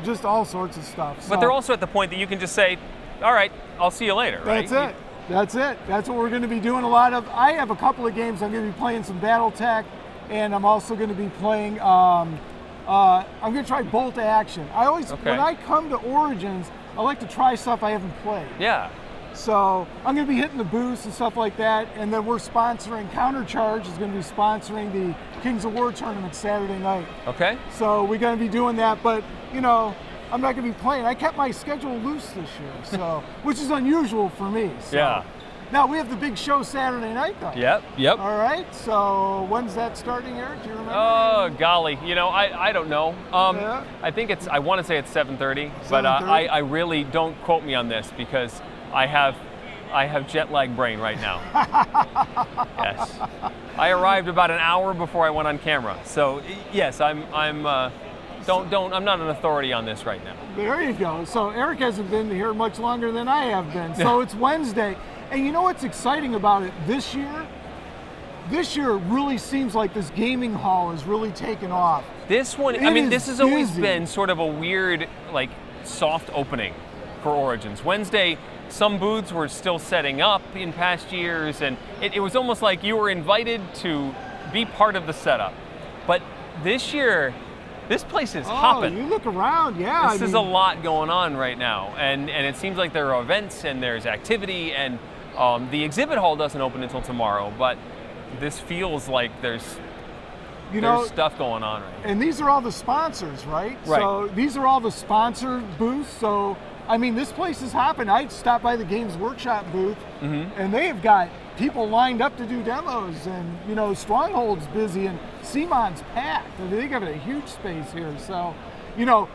just all sorts of stuff. But they're also at the point that you can just say, "All right, I'll see you later." Right? That's it. That's it. That's what we're going to be doing a lot of. I have a couple of games. I'm going to be playing some BattleTech, and I'm also going to be playing. I'm going to try Bolt Action. I always, when I come to Origins, I like to try stuff I haven't played. Yeah. So I'm going to be hitting the booths and stuff like that, and then we're sponsoring, Countercharge is going to be sponsoring the Kings of War tournament Saturday night. Okay. So we're going to be doing that, but I'm not going to be playing. I kept my schedule loose this year, so which is unusual for me. So. Yeah. Now we have the big show Saturday night, though. Yep. All right. So when's that starting, Eric? Do you remember? Oh golly, I don't know. I think I want to say it's 7:30, but I really don't quote me on this because I have jet lag brain right now. Yes. I arrived about an hour before I went on camera. So yes, I'm not an authority on this right now. There you go. So Eric hasn't been here much longer than I have been. So it's Wednesday. And you know what's exciting about it this year? This year it really seems like this gaming hall has really taken off. This one, this has always been sort of a weird, like, soft opening for Origins. Wednesday, some booths were still setting up in past years, and it was almost like you were invited to be part of the setup. But this year, this place is hopping. You look around, yeah. This is a lot going on right now, and it seems like there are events and there's activity, and the exhibit hall doesn't open until tomorrow, but this feels like there's stuff going on right now. And these are all the sponsors, right? Right. So these are all the sponsored booths. So, I mean, this place is hopping. I stopped by the Games Workshop booth, and they've got people lined up to do demos, and Stronghold's busy, and CMON's packed. I mean, they got a huge space here. So,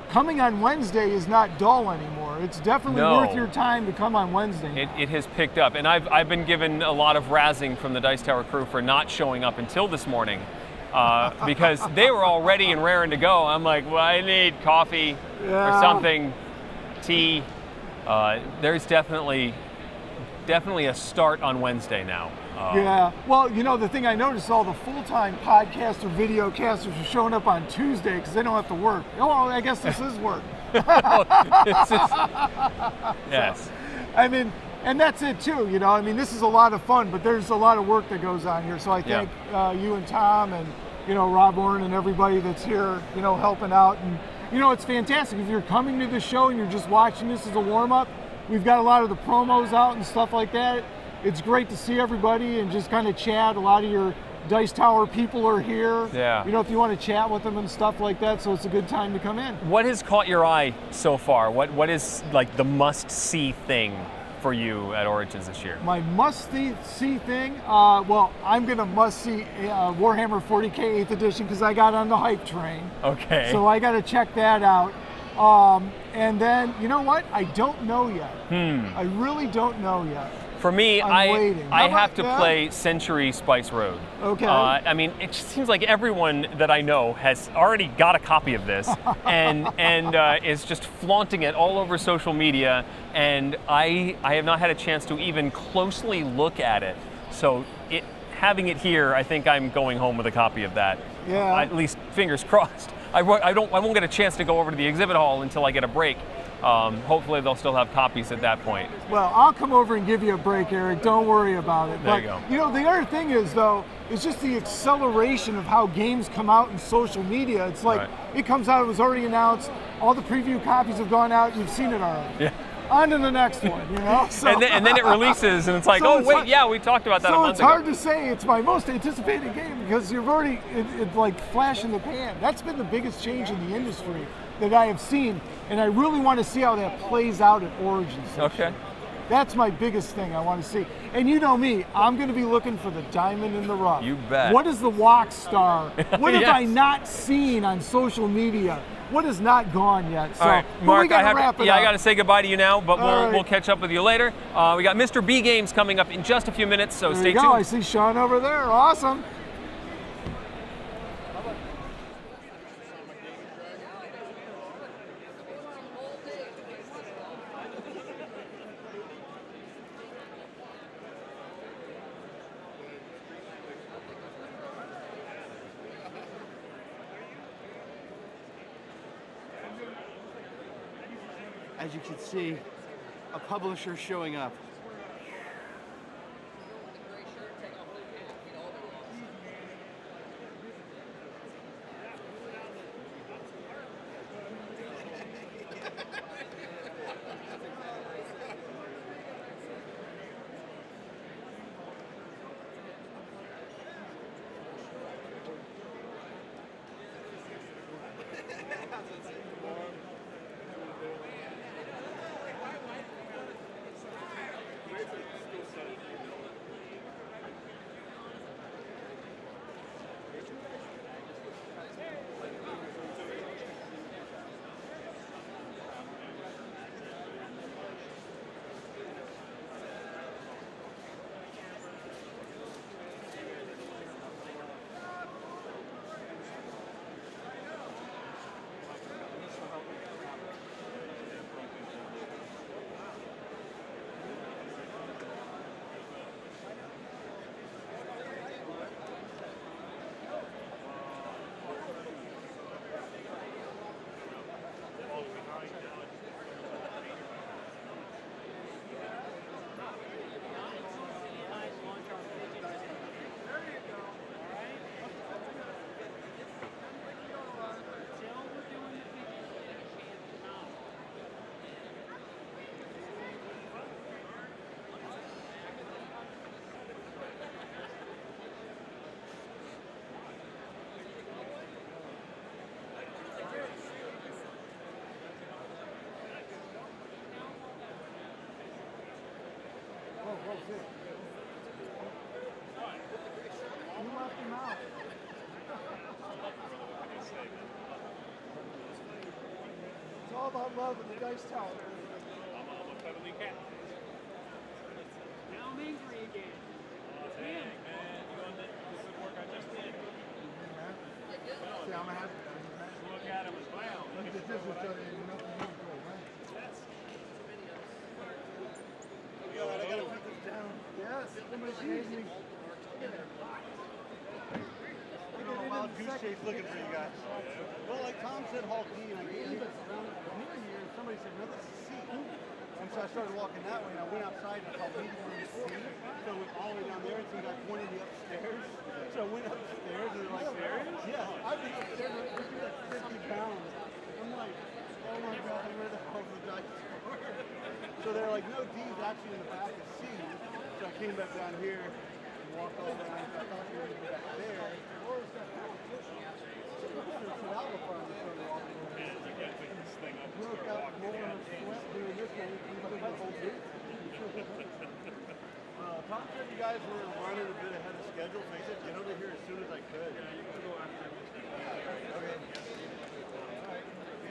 coming on Wednesday is not dull anymore. It's definitely worth your time to come on Wednesday. It has picked up, and I've been given a lot of razzing from the Dice Tower crew for not showing up until this morning. Because they were all ready and raring to go. I'm like, well, I need coffee or something, tea. There's definitely a start on Wednesday now. Yeah. Well, the thing I noticed, all the full-time podcaster, videocasters are showing up on Tuesday because they don't have to work. Oh, well, I guess this is work. Yes. So, I mean, and that's it too, I mean, this is a lot of fun, but there's a lot of work that goes on here. So I thank you and Tom and, Rob Orrin and everybody that's here, helping out. And, it's fantastic. If you're coming to the show and you're just watching this as a warm-up, we've got a lot of the promos out and stuff like that. It's great to see everybody and just kind of chat. A lot of your Dice Tower people are here. Yeah. If you want to chat with them and stuff like that, so it's a good time to come in. What has caught your eye so far? What is like the must-see thing for you at Origins this year? My must-see thing? Well, I'm going to must-see Warhammer 40K 8th edition because I got on the hype train. Okay. So I got to check that out. And then, you know what? I don't know yet. I really don't know yet. For me, waiting. I have to play Century Spice Road. Okay. I mean, it just seems like everyone that I know has already got a copy of this and is just flaunting it all over social media. And I have not had a chance to even closely look at it. So having it here, I think I'm going home with a copy of that. Yeah. At least fingers crossed. I won't get a chance to go over to the exhibit hall until I get a break. Hopefully they'll still have copies at that point. Well, I'll come over and give you a break, Eric. Don't worry about it. There you go. The other thing is, though, it's just the acceleration of how games come out in social media. It's like it comes out, it was already announced, all the preview copies have gone out, you've seen it already. Yeah. On to the next one, So, and then it releases, and it's like, so oh, wait, yeah, we talked about that a month ago. So it's hard to say it's my most anticipated game because you've already, it's like flash in the pan. That's been the biggest change in the industry that I have seen, and I really want to see how that plays out at Origins. Okay. That's my biggest thing I want to see. And you know me, I'm going to be looking for the diamond in the rough. You bet. What is the walk star? What have Yes. I not seen on social media? What is not gone yet? So, all right, Mark, I got to say goodbye to you now, but All we'll catch up with you later. We got Mr. B Games coming up in just a few minutes, so There stay you go. tuned. I see Sean over there. Awesome. As you can see, a publisher showing up. You left him out. It's all about love in the dice tower. I'm all a cuddly cat. Now I'm angry again. Dang, man, you on the good work I just did. See, I'm happy. Look at him as well. Look at This is nothing usual, right? I gotta put this down. Yes, somebody gave me. I got a wild goose chase looking for you guys. Well, like Tom said, Hulky, and I gave it around here, and somebody said, no, this is C. And so I started walking that way, and I went outside and I called meeting room C. So I went all the way down there, and some guy pointed me upstairs. So I went upstairs, and they're like, serious? Yeah, I've been upstairs with 50 pounds. I'm like, oh my God, where the hell is the dice store? So they're like, no, D's actually in the back of C. So I came back down here and walked all around. I thought you were going to go back there. Or is that competition? So out the front, I started walking over. You gotta pick this thing up and Broke start out walking more around. sweat doing this one. The whole group. Tom said you guys were running a bit ahead of schedule, so he said get over here as soon as I could. Yeah, you can go after him. Okay. All right.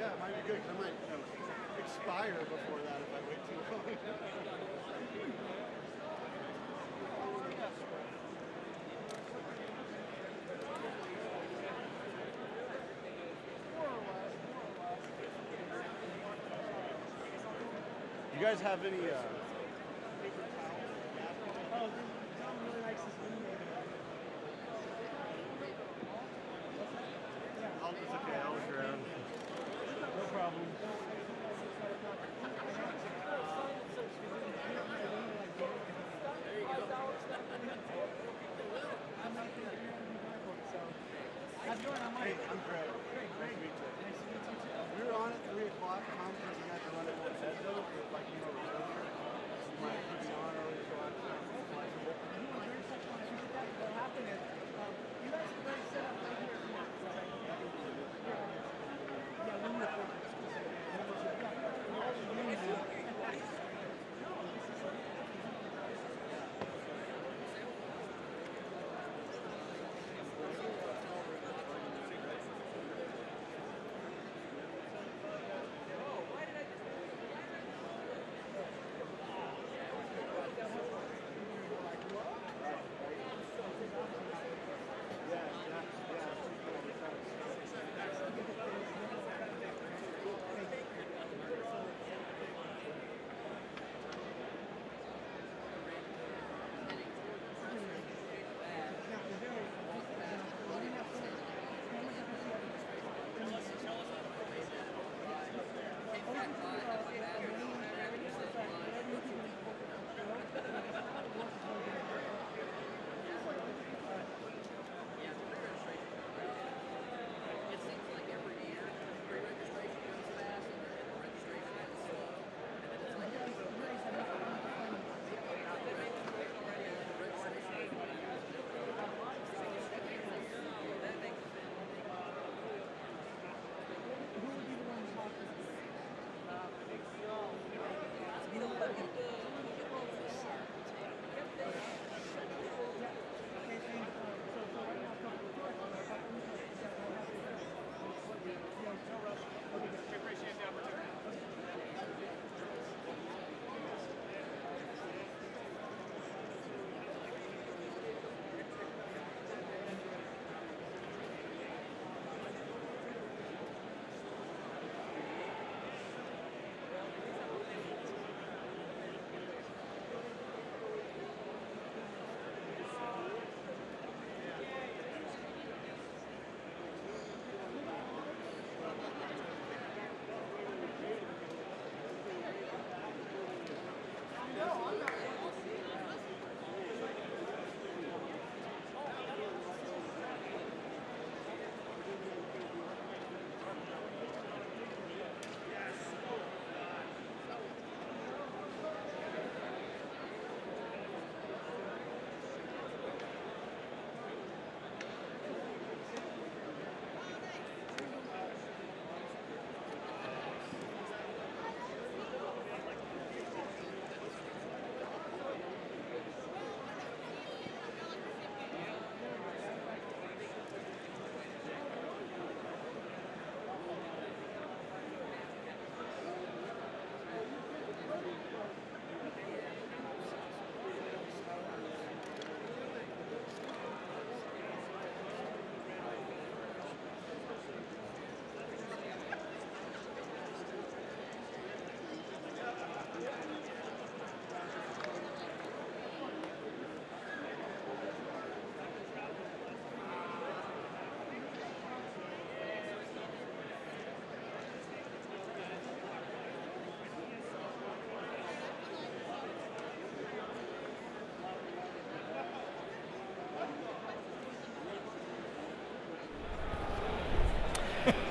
Yeah, it might be good because I might expire before that if I wait too long. You guys have any paper towels? Oh, Tom really likes this one. It's okay, I'll look around. No problem. There you go. How's it going? I'm Mike. Hey, I'm Greg. Nice to meet you. Nice to meet you too. We were on at 3 o'clock. Tom said you guys are running one head though, if I came over earlier. You might put me on early, so I'm flexible. What happened is, you guys are very set up right here. Yeah, we were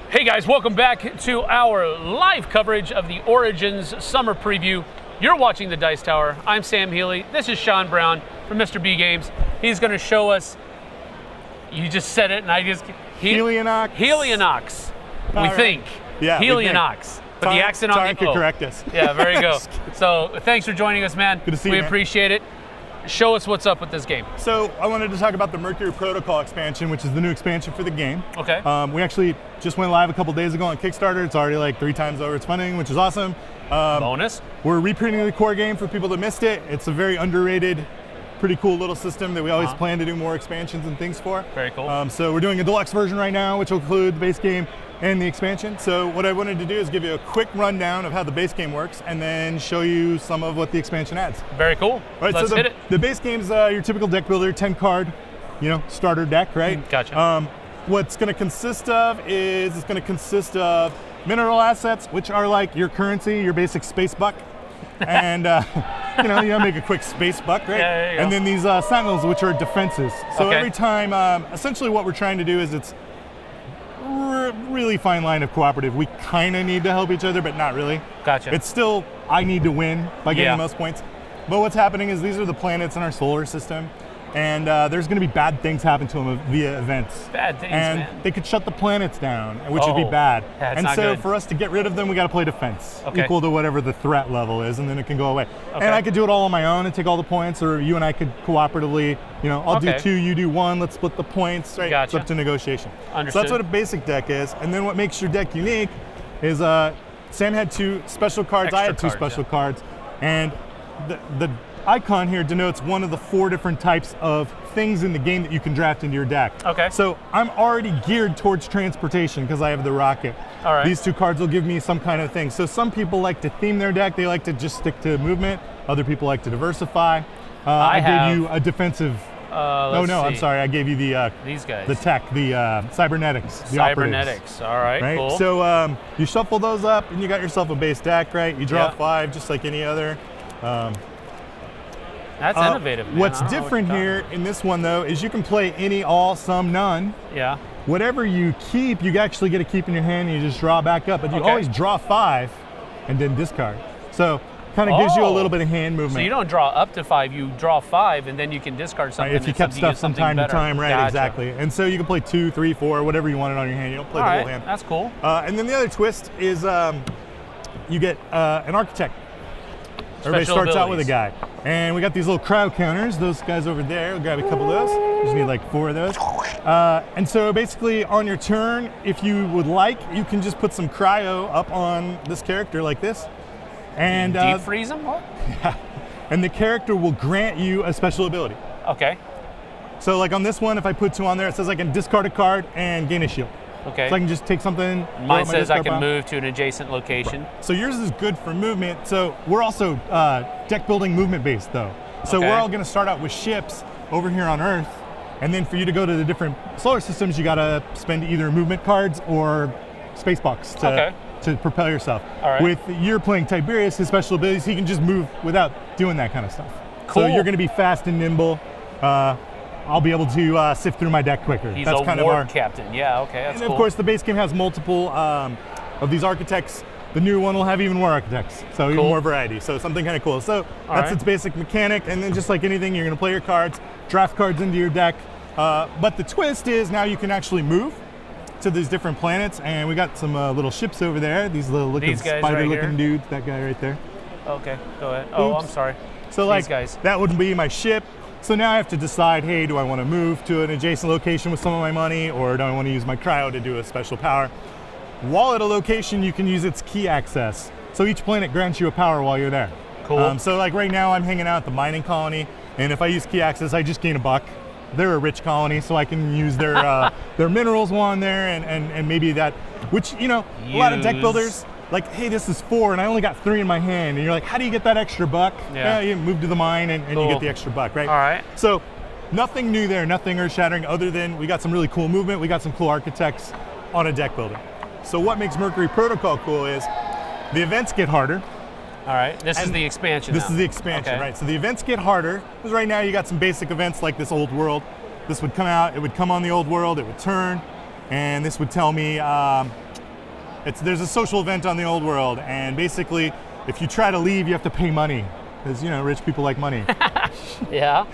Hey guys, welcome back to our live coverage of the Origins Summer Preview. You're watching the Dice Tower. I'm Sam Healy. This is Sean Brown from Mr. B Games. He's going to show us, you just said it and I just... Helionox. Helionox, we right. think. Yeah, Helionox. But the accent on the could correct us. Yeah, there you go. So thanks for joining us, man. Good to see you, We man. appreciate it. Show us what's up with this game. So I wanted to talk about the Mercury Protocol expansion, which is the new expansion for the game. Okay. We actually just went live a couple days ago on Kickstarter. It's already like 3 times over its funding, which is awesome. Bonus. We're reprinting the core game for people that missed it. It's a very underrated, pretty cool little system that we always plan to do more expansions and things for. Very cool. So we're doing a deluxe version right now, which will include the base game and the expansion. So what I wanted to do is give you a quick rundown of how the base game works and then show you some of what the expansion adds. Very cool. All right, Let's so hit it. The base game's your typical deck builder, 10 card, starter deck, right? Gotcha. What's going to consist of is it's going to consist of mineral assets, which are like your currency, your basic space buck. And you make a quick space buck, right? Yeah, there you go. And then these sentinels, which are defenses. So Okay. every time, essentially what we're trying to do is it's really fine line of cooperative. We kind of need to help each other, but not really. Gotcha. It's still, I need to win by getting Yeah. the most points. But what's happening is these are the planets in our solar system, and there's going to be bad things happen to them via events. Bad things, and man. they could shut the planets down, which would be Oh, bad. that's and not so good. for us to get rid of them, we got to play defense, Okay. equal to whatever the threat level is, and then it can go away. Okay. And I could do it all on my own and take all the points, or you and I could cooperatively, I'll do Okay. 2, you do 1, let's split the points, right? It's Gotcha. up to negotiation. So Understood. that's what a basic deck is. And then what makes your deck unique is Sam had 2 special cards, I Extra had 2 cards, special yeah. cards, and the icon here denotes one of the 4 different types of things in the game that you can draft into your deck. Okay. So I'm already geared towards transportation because I have the rocket. All right. These 2 cards will give me some kind of thing. So some people like to theme their deck. They like to just stick to movement. Other people like to diversify. I have- gave you a defensive. Let's I'm see. sorry. I gave you the These guys. the tech, the cybernetics, the operatives. Cybernetics. All right, Right. cool. So you shuffle those up, and you got yourself a base deck, right? You draw Yeah. 5, just like any other. That's innovative, man. What's I don't know what different you're here in this one, though, is you can play any, all, some, none. Yeah. Whatever you keep, you actually get to keep in your hand, and you just draw back up. But you Okay. always draw 5 and then discard. So kind of gives you a little bit of hand movement. So you don't draw up to 5, you draw 5, and then you can discard something. Right, if you that kept gives you stuff from something time better. to time, right? Gotcha. Exactly. And so you can play 2, 3, 4, whatever you wanted on your hand. You don't play All the right, whole hand. that's cool. And then the other twist is you get an architect. Everybody Special starts out with a abilities. guy. And we got these little cryo counters, those guys over there. We'll grab a couple of those. You just need like 4 of those. And so basically on your turn, if you would like, you can just put some cryo up on this character like this. And Deep freeze them? What? and the character will grant you a special ability. Okay. So like on this one, if I put 2 on there, it says I can discard a card and gain a shield. Okay. So I can just take something. throw it Mine in my says I discard can pile. move to an adjacent location. So yours is good for movement. So we're also deck building movement based though. So Okay. we're all going to start out with ships over here on Earth, and then for you to go to the different solar systems, you got to spend either movement cards or space box to propel yourself. All right. With you're playing Tiberius, his special abilities, he can just move without doing that kind of stuff. Cool. So you're going to be fast and nimble. I'll be able to sift through my deck quicker. He's That's a kind of warp our captain. Yeah, okay, that's and cool. of course, the base game has multiple of these architects. The new one will have even more architects, so even Cool. more variety. So something kind of cool. So All that's right. its basic mechanic. And then just like anything, you're going to play your cards, draft cards into your deck. But the twist is now you can actually move to these different planets. And we got some little ships over there. These little looking These guys spider-looking right here? dudes. That guy right there. Okay, go ahead. Oh, Oops. I'm sorry. So like These guys. that would be my ship. So now I have to decide, hey, do I want to move to an adjacent location with some of my money, or do I want to use my cryo to do a special power? While at a location, you can use its key access. So each planet grants you a power while you're there. Cool. So like right now I'm hanging out at the mining colony, and if I use key access, I just gain a buck. They're a rich colony, so I can use their their minerals while I'm there, and maybe that, which, a lot of deck Use. builders, like, hey, this is 4 and I only got 3 in my hand. And you're like, how do you get that extra buck? Yeah. You move to the mine and you Cool. get the extra buck, right? All right. So nothing new there, nothing earth shattering other than we got some really cool movement. We got some cool architects on a deck builder. So what makes Mercury Protocol cool is the events get harder. All right, this is And the expansion This now. is the expansion, Okay. right? So the events get harder because right now you got some basic events like this old world. This would come out, it would come on the old world, it would turn, and this would tell me there's a social event on the old world, and basically, if you try to leave, you have to pay money, because rich people like money. Yeah.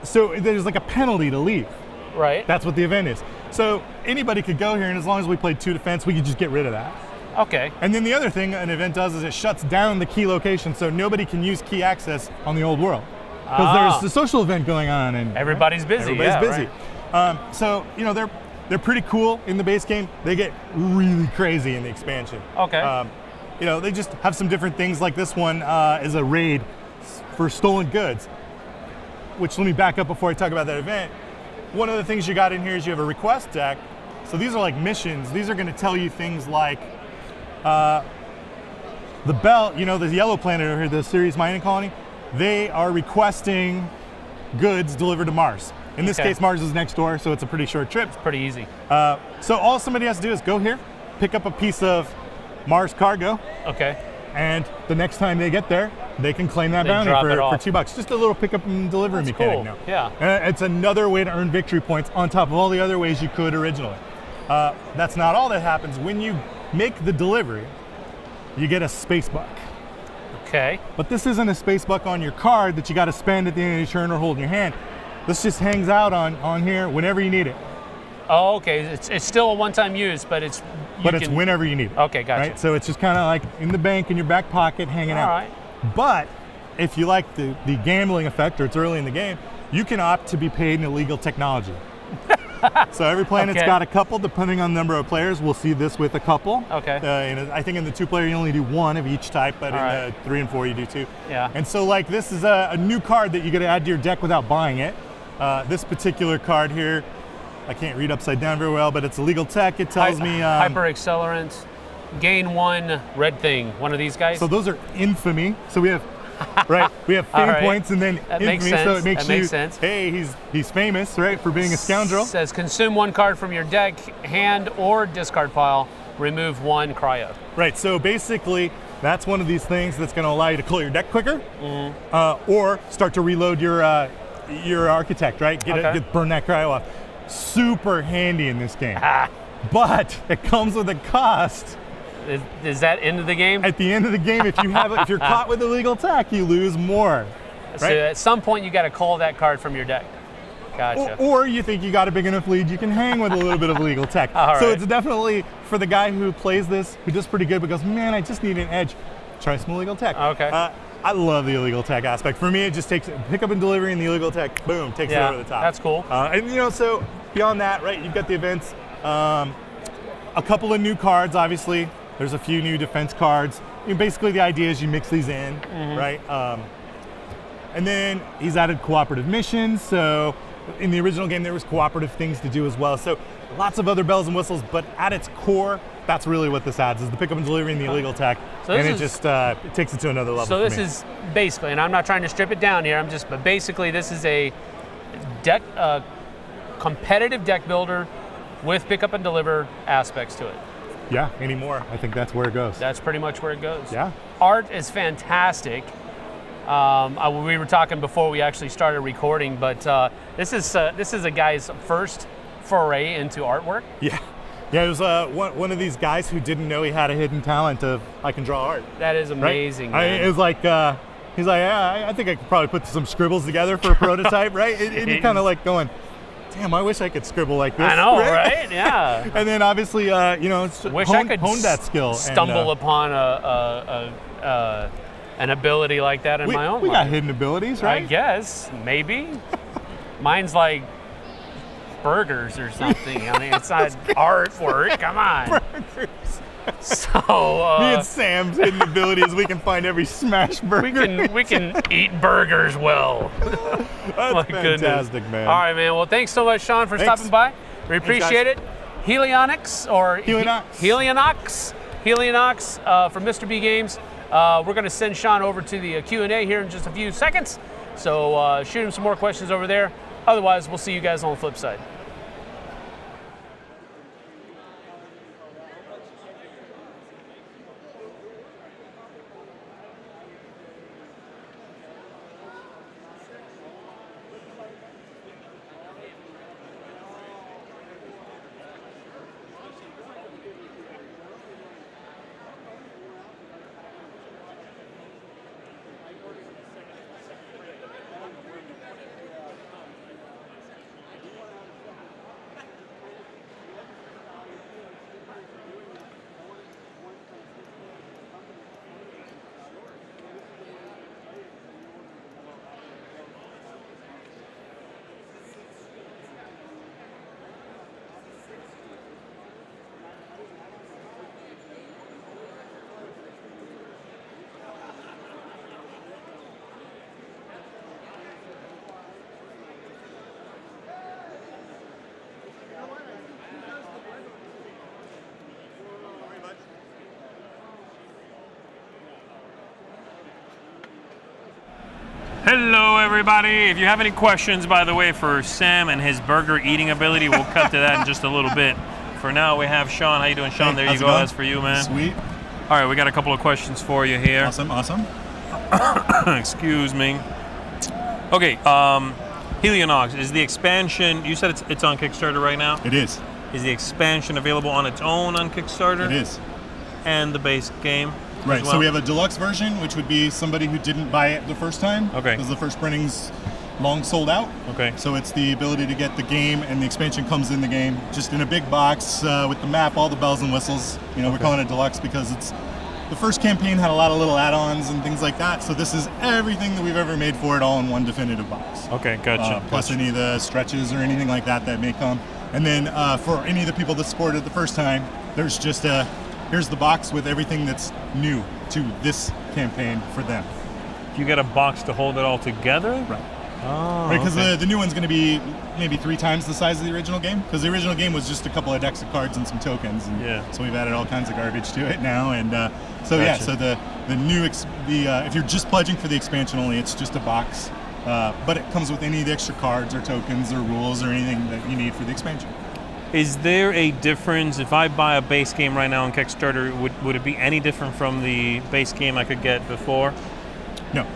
So there's like a penalty to leave. Right. That's what the event is. So anybody could go here, and as long as we played 2 defense, we could just get rid of that. Okay. And then the other thing an event does is it shuts down the key location, so nobody can use key access on the old world. Because there's the social event going on, and everybody's busy. Everybody's busy. Right. So they're pretty cool in the base game. They get really crazy in the expansion. Okay. They just have some different things. Like this one is a raid for stolen goods. Which, let me back up before I talk about that event. One of the things you got in here is you have a request deck. So these are like missions. These are going to tell you things like the belt, the yellow planet over here, the Ceres mining colony, they are requesting goods delivered to Mars. In this case, Mars is next door, so it's a pretty short trip. It's pretty easy. So all somebody has to do is go here, pick up a piece of Mars cargo. Okay. And the next time they get there, they can claim that bounty for $2. Just a little pickup and delivery mechanic now. Yeah. It's another way to earn victory points on top of all the other ways you could originally. That's not all that happens. When you make the delivery, you get a space buck. Okay. But this isn't a space buck on your card that you got to spend at the end of your turn or hold in your hand. This just hangs out on here whenever you need it. Oh, okay. It's still a one-time use, but it's whenever you need it. Okay, gotcha. Right? So it's just kind of like in the bank in your back pocket hanging out. All right. But if you like the gambling effect, or it's early in the game, you can opt to be paid in illegal technology. So every planet's got a couple, depending on the number of players. We'll see this with a couple. Okay. I think in the 2-player you only do 1 of each type, but in the 3 and 4 you do 2. Yeah. And so like this is a new card that you get to add to your deck without buying it. This particular card here, I can't read upside down very well, but it's a legal tech. It tells me hyper accelerant, gain 1 red thing. One of these guys. So those are infamy. So we have we have fame points and then infamy. So it makes sense. Hey, he's famous, right, for being a scoundrel. It says consume 1 card from your deck, hand or discard pile. Remove 1 cryo. Right. So basically, that's one of these things that's going to allow you to clear your deck quicker, or start to reload your architect. Right. Burn that cryo off. Super handy in this game. But it comes with a cost. Is that end of the game? At the end of the game, if you're caught with illegal tech, you lose more. Right? So at some point, you got to call that card from your deck. Gotcha. Or you think you got a big enough lead, you can hang with a little bit of legal tech. So it's definitely for the guy who plays this, who does pretty good, but goes, man, I just need an edge. Try some illegal tech. Okay. I love the illegal tech aspect. For me, it just takes pickup and delivery, and the illegal tech, boom, takes it over the top. That's cool. And so beyond that, right, you've got the events. A couple of new cards, obviously. There's a few new defense cards. Basically, the idea is you mix these in, right? And then he's added cooperative missions. So in the original game, there was cooperative things to do as well. So lots of other bells and whistles, but at its core, that's really what this adds, is the pickup and delivery and the illegal tech. And it just it takes it to another level. So this is basically, and I'm not trying to strip it down here, but basically this is a deck, competitive deck builder with pickup and deliver aspects to it. Yeah, anymore. I think that's where it goes. That's pretty much where it goes. Yeah. Art is fantastic. We were talking before we actually started recording, but this is a guy's first foray into artwork. Yeah. Yeah, it was one of these guys who didn't know he had a hidden talent of I can draw art. That is amazing. Right? It was like he's like, yeah, I think I could probably put some scribbles together for a prototype, right? And you're kind of like going, damn, I wish I could scribble like this. I know, right? Yeah. And then obviously, honed that skill. Stumble upon an ability like that in my own life. We got hidden abilities, right? I guess, maybe. Mine's like burgers or something. I mean, it's not artwork. Come on. Burgers. So me and Sam's hidden ability is we can find every smash burger. We can eat burgers well. That's fantastic, man. All right, man. Well, thanks so much, Sean, for stopping by. We appreciate it. Helionox from Mr. B Games. We're going to send Sean over to the Q&A here in just a few seconds. So shoot him some more questions over there. Otherwise, we'll see you guys on the flip side. Hello, everybody. If you have any questions, by the way, for Sam and his burger eating ability, we'll cut to that in just a little bit. For now, we have Sean. How you doing, Sean? There you go. That's for you, man. Sweet. All right, we got a couple of questions for you here. Awesome. Excuse me. Okay, Helionox, is the expansion, you said it's on Kickstarter right now? It is. Is the expansion available on its own on Kickstarter? It is. And the base game? Right, as well? so we have a deluxe version, which would be somebody who didn't buy it the first time. Okay. Because the first printing's long sold out. Okay. So it's the ability to get the game, and the expansion comes in the game, just in a big box with the map, all the bells and whistles. You know, we're calling it deluxe because it's the first campaign had a lot of little add-ons and things like that. So this is everything that we've ever made for it, all in one definitive box. Okay, gotcha. Plus any of the stretches or anything like that that may come. And then for any of the people that supported it the first time, there's just here's the box with everything that's new to this campaign for them. You get a box to hold it all together? Right. Oh, right, because okay. the new one's going to be maybe 3 times the size of the original game. Because the original game was just a couple of decks of cards and some tokens. And so we've added all kinds of garbage to it now. And so yeah, so the new if you're just pledging for the expansion only, it's just a box. But it comes with any of the extra cards or tokens or rules or anything that you need for the expansion. Is there a difference if I buy a base game right now on Kickstarter? Would it be any different from the base game I could get before? No.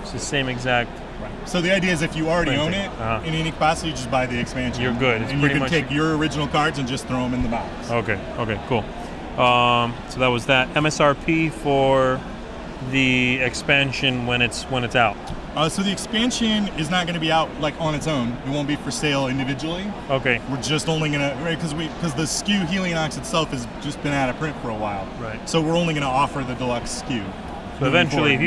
It's the same exact. Right. So the idea is if you already printing. own it in any capacity, you just buy the expansion. You're good. It's and pretty you can much take your original cards and just throw them in the box. Okay, cool. So that was that. MSRP for the expansion when it's out. So the expansion is not going to be out like on its own. It won't be for sale individually. Okay. We're just only going to because the SKU Helionox itself has just been out of print for a while. Right. So we're only going to offer the deluxe SKU. So eventually, if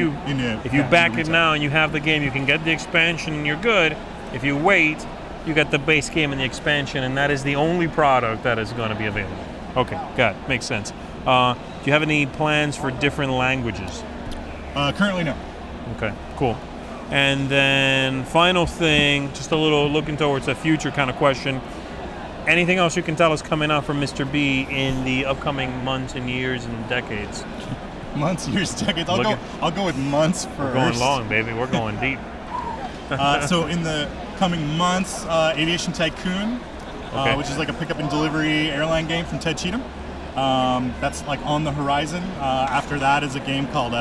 you back it now and you have the game, you can get the expansion and you're good. If you wait, you get the base game and the expansion, and that is the only product that is going to be available. Okay, got it. Makes sense. Do you have any plans for different languages? Currently, no. Okay, cool. And then final thing, just a little looking towards a future kind of question. Anything else you can tell us coming out from Mr. B in the upcoming months and years and decades? Months, years, decades. I'll go with months first. We're going long, baby. We're going deep. So in the coming months, Aviation Tycoon, which is like a pickup and delivery airline game from Ted Cheatham. That's like on the horizon. After that is a game called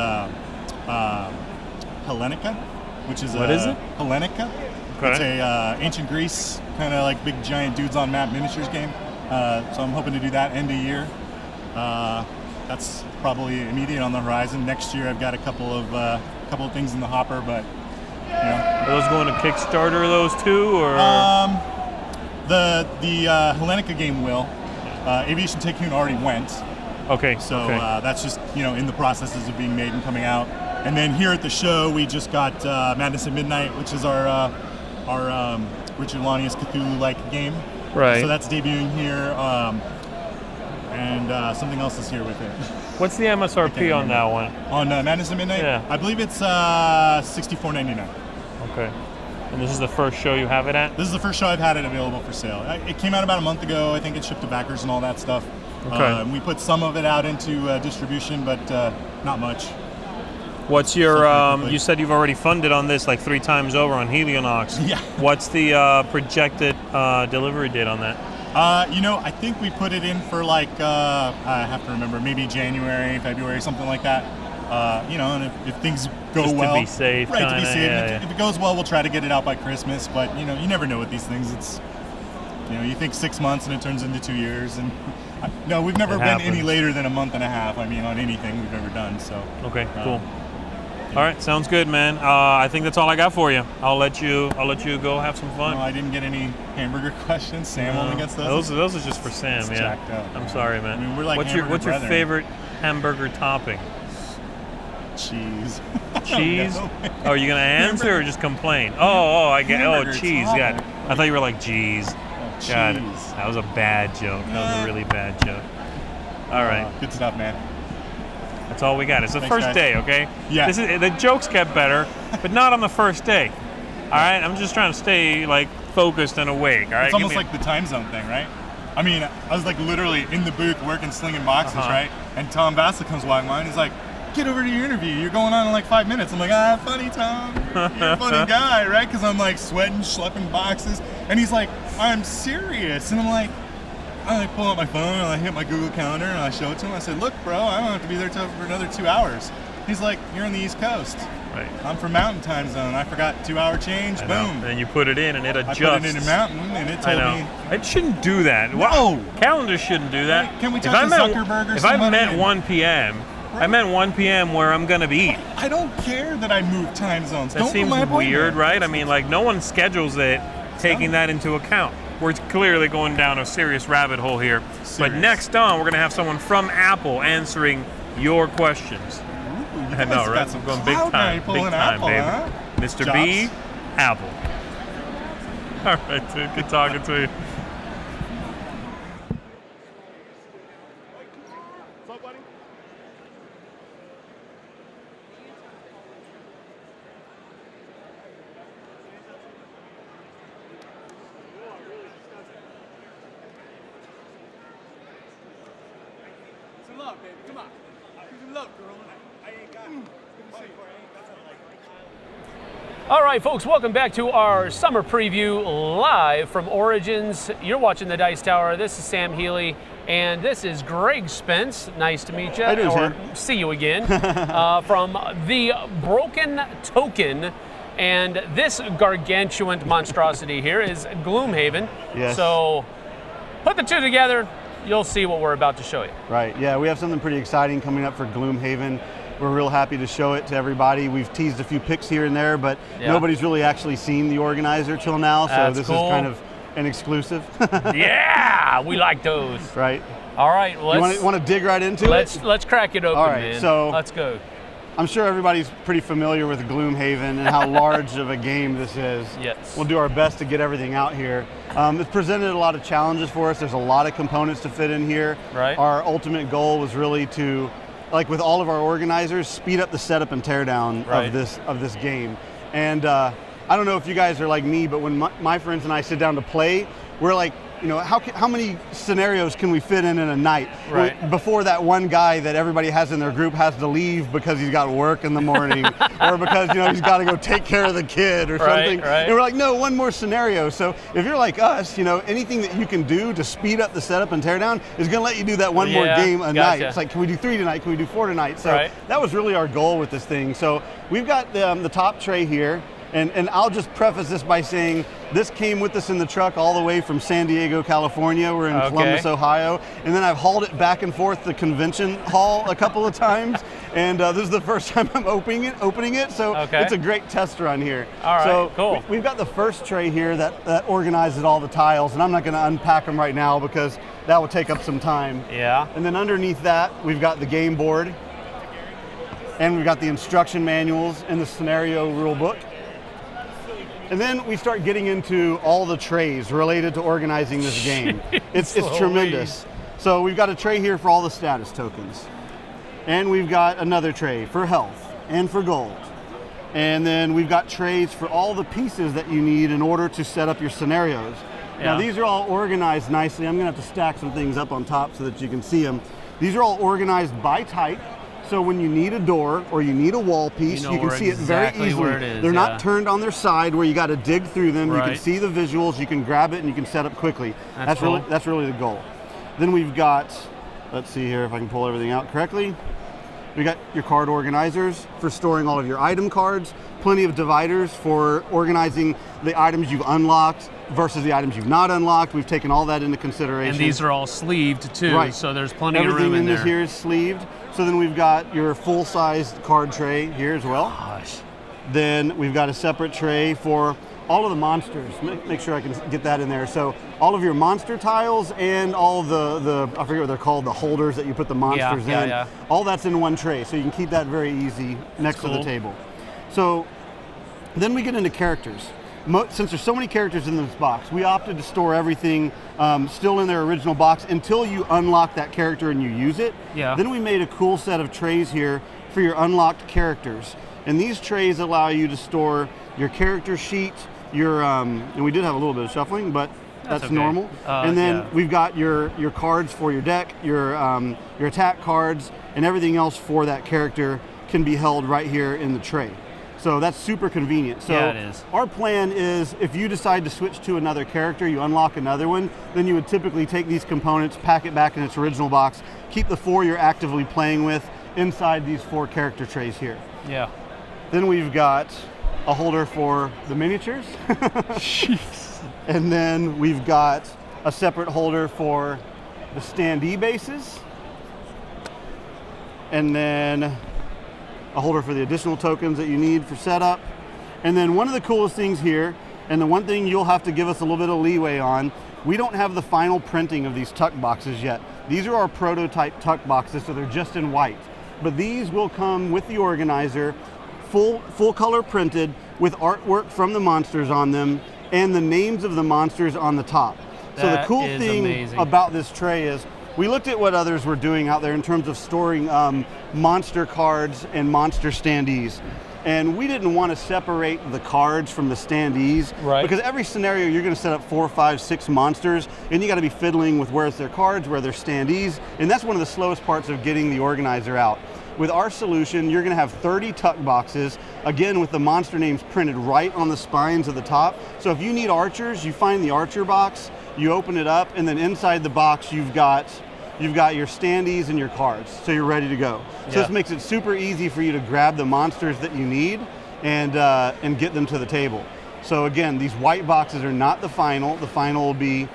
Hellenica, which is what is it? Hellenica. Okay. It's a ancient Greece kind of like big giant dudes on map miniatures game. So I'm hoping to do that end of year. That's probably immediate on the horizon. Next year I've got a couple of things in the hopper, but you know. Are those going to Kickstarter, those two, or? The Hellenica game will. Aviation Tycoon already went. Okay. So that's just in the processes of being made and coming out. And then here at the show we just got Madness at Midnight, which is our Richard Lanius Cthulhu-like game. Right. So that's debuting here. And something else is here with it. What's the MSRP on that one? On Madness at Midnight? Yeah. I believe it's $64.99. Okay. And this is the first show you have it at? This is the first show I've had it available for sale. It came out about a month ago. I think it shipped to backers and all that stuff. Okay. We put some of it out into distribution, but not much. What's your, you said you've already funded on this like 3 times over on Helionox. Yeah. What's the projected delivery date on that? I think we put it in for like, I have to remember, maybe January, February, something like that. And if things go just well. To be safe. Right, kinda, to be safe. Yeah. If it goes well, we'll try to get it out by Christmas. But, you never know with these things. It's, you think 6 months and it turns into 2 years. And no, we've never been any later than a month and a half, on anything we've ever done. So. Okay, cool. All right, sounds good, man. I think that's all I got for you. I'll let you go have some fun. No, I didn't get any hamburger questions. Sam only gets those. Those are just for Sam. It's yeah. jacked up, I'm sorry, man. We're like what's your favorite hamburger topping? Cheese. Cheese? Oh, are you gonna answer or just complain? I get. Oh, cheese. Got it. I thought you were like, geez. God, that was a bad joke. That was a really bad joke. All right. Good stuff, man. That's all we got. It's the Thanks, first guys. day, okay? Yeah. The jokes get better, but not on the first day. All right? I'm just trying to stay focused and awake. All right? It's almost like the time zone thing, right? I was literally in the booth working, slinging boxes, right? And Tom Bassett comes walking by and he's like, get over to your interview. You're going on in like 5 minutes. I'm like, funny, Tom. You're a funny guy, right? Because I'm like sweating, schlepping boxes. And he's like, I'm serious. And I'm like, I like pull out my phone and I hit my Google Calendar and I show it to him. I said, look, bro, I don't have to be there for another 2 hours. He's like, you're on the East Coast. Right. I'm from Mountain Time Zone. I forgot 2-hour change. Boom. And you put it in, and it adjusts. I put it in Mountain, and it told me. It shouldn't do that. No. Calendars shouldn't do that. Can we talk to Zuckerberg or If I somebody? meant 1 p.m., I meant 1 p.m. where I'm going to be eating. I don't care that I moved time zones. That Don't seems put my appointment. weird, right? I mean, like, no one schedules it taking that into account. We're clearly going down a serious rabbit hole here. But next on, we're going to have someone from Apple answering your questions. I know, right? We're going big time, Apple, baby. huh? Mr. Jobs. B, Apple. All right, dude. Good talking to you. Some love, baby. Come on. Give some love, girl. I ain't got it. All right, folks, welcome back to our summer preview live from Origins. You're watching the Dice Tower. This is Sam Healy, and this is Greg Spence. Nice to meet you. How you doing, or Sam? see you again. From the Broken Token. And this gargantuan monstrosity here is Gloomhaven. Yes. So put the two together, you'll see what we're about to show you. Right, yeah, we have something pretty exciting coming up for Gloomhaven. We're real happy to show it to everybody. We've teased a few pics here and there, but nobody's really actually seen the organizer till now, so That's this cool. is kind of an exclusive. Yeah, we like those. Right. All right, well, you want to dig right into it? Let's crack it open, All right, man. so let's go. I'm sure everybody's pretty familiar with Gloomhaven and how large of a game this is. Yes. We'll do our best to get everything out here. It's presented a lot of challenges for us. There's a lot of components to fit in here. Right. Our ultimate goal was really to, like with all of our organizers, speed up the setup and teardown of this game. And I don't know if you guys are like me, but when my friends and I sit down to play, we're like, you know, how many scenarios can we fit in a night? Right. Before that one guy that everybody has in their group has to leave because he's got work in the morning or because, you know, he's got to go take care of the kid or something. Right. And we're like, no, one more scenario. So if you're like us, you know, anything that you can do to speed up the setup and teardown is going to let you do that one more game a night. It's like, can we do 3 tonight? Can we do 4 tonight? So that was really our goal with this thing. So we've got the top tray here. And I'll just preface this by saying this came with us in the truck all the way from San Diego, California. We're in Columbus, Ohio. And then I've hauled it back and forth to convention hall a couple of times. And this is the first time I'm opening it. So it's a great test run here. All right, so cool. We've got the first tray here that organizes all the tiles. And I'm not going to unpack them right now because that will take up some time. Yeah. And then underneath that, we've got the game board. And we've got the instruction manuals and the scenario rule book. And then we start getting into all the trays related to organizing this game. It's tremendous. So we've got a tray here for all the status tokens. And we've got another tray for health and for gold. And then we've got trays for all the pieces that you need in order to set up your scenarios. Now these are all organized nicely. I'm gonna have to stack some things up on top so that you can see them. These are all organized by type. So when you need a door or you need a wall piece, you can see it very easily. Where it is, They're not turned on their side where you got to dig through them. You Right. can see the visuals, you can grab it, and you can set up quickly. That's cool. That's really the goal. Then we've got, let's see here if I can pull everything out correctly. We got your card organizers for storing all of your item cards, plenty of dividers for organizing the items you've unlocked versus the items you've not unlocked. We've taken all that into consideration. And these are all sleeved too, Right. so there's plenty of Everything room in there. this here is sleeved. So then we've got your full-sized card tray here as well. Gosh. Then we've got a separate tray for all of the monsters. Make sure I can get that in there. So all of your monster tiles and all the I forget what they're called, the holders that you put the monsters in. All that's in one tray, so you can keep that very easy next to the table. So then we get into characters. Since there's so many characters in this box, we opted to store everything still in their original box until you unlock that character and you use it. Yeah. Then we made a cool set of trays here for your unlocked characters. And these trays allow you to store your character sheet, your, and we did have a little bit of shuffling, but That's okay. normal. And then yeah. we've got your cards for your deck, your attack cards, and everything else for that character can be held right here in the tray. So that's super convenient. So Yeah, it is. our plan is if you decide to switch to another character, you unlock another one, then you would typically take these components, pack it back in its original box, keep the 4 you're actively playing with inside these 4 character trays here. Yeah. Then we've got a holder for the miniatures. And then we've got a separate holder for the standee bases. And then a holder for the additional tokens that you need for setup. And then one of the coolest things here, and the one thing you'll have to give us a little bit of leeway on, we don't have the final printing of these tuck boxes yet. These are our prototype tuck boxes, so they're just in white. But these will come with the organizer, full color printed with artwork from the monsters on them and the names of the monsters on the top. So the cool thing about this tray is we looked at what others were doing out there in terms of storing monster cards and monster standees. And we didn't want to separate the cards from the standees, right? Because every scenario you're going to set up 4, 5, 6 monsters, and you got to be fiddling with where's their cards, where their standees, and that's one of the slowest parts of getting the organizer out. With our solution, you're going to have 30 tuck boxes, again with the monster names printed right on the spines of the top. So if you need archers, you find the archer box, you open it up, and then inside the box you've got your standees and your cards, so you're ready to go. So this makes it super easy for you to grab the monsters that you need and get them to the table. So again, these white boxes are not the final. The final will be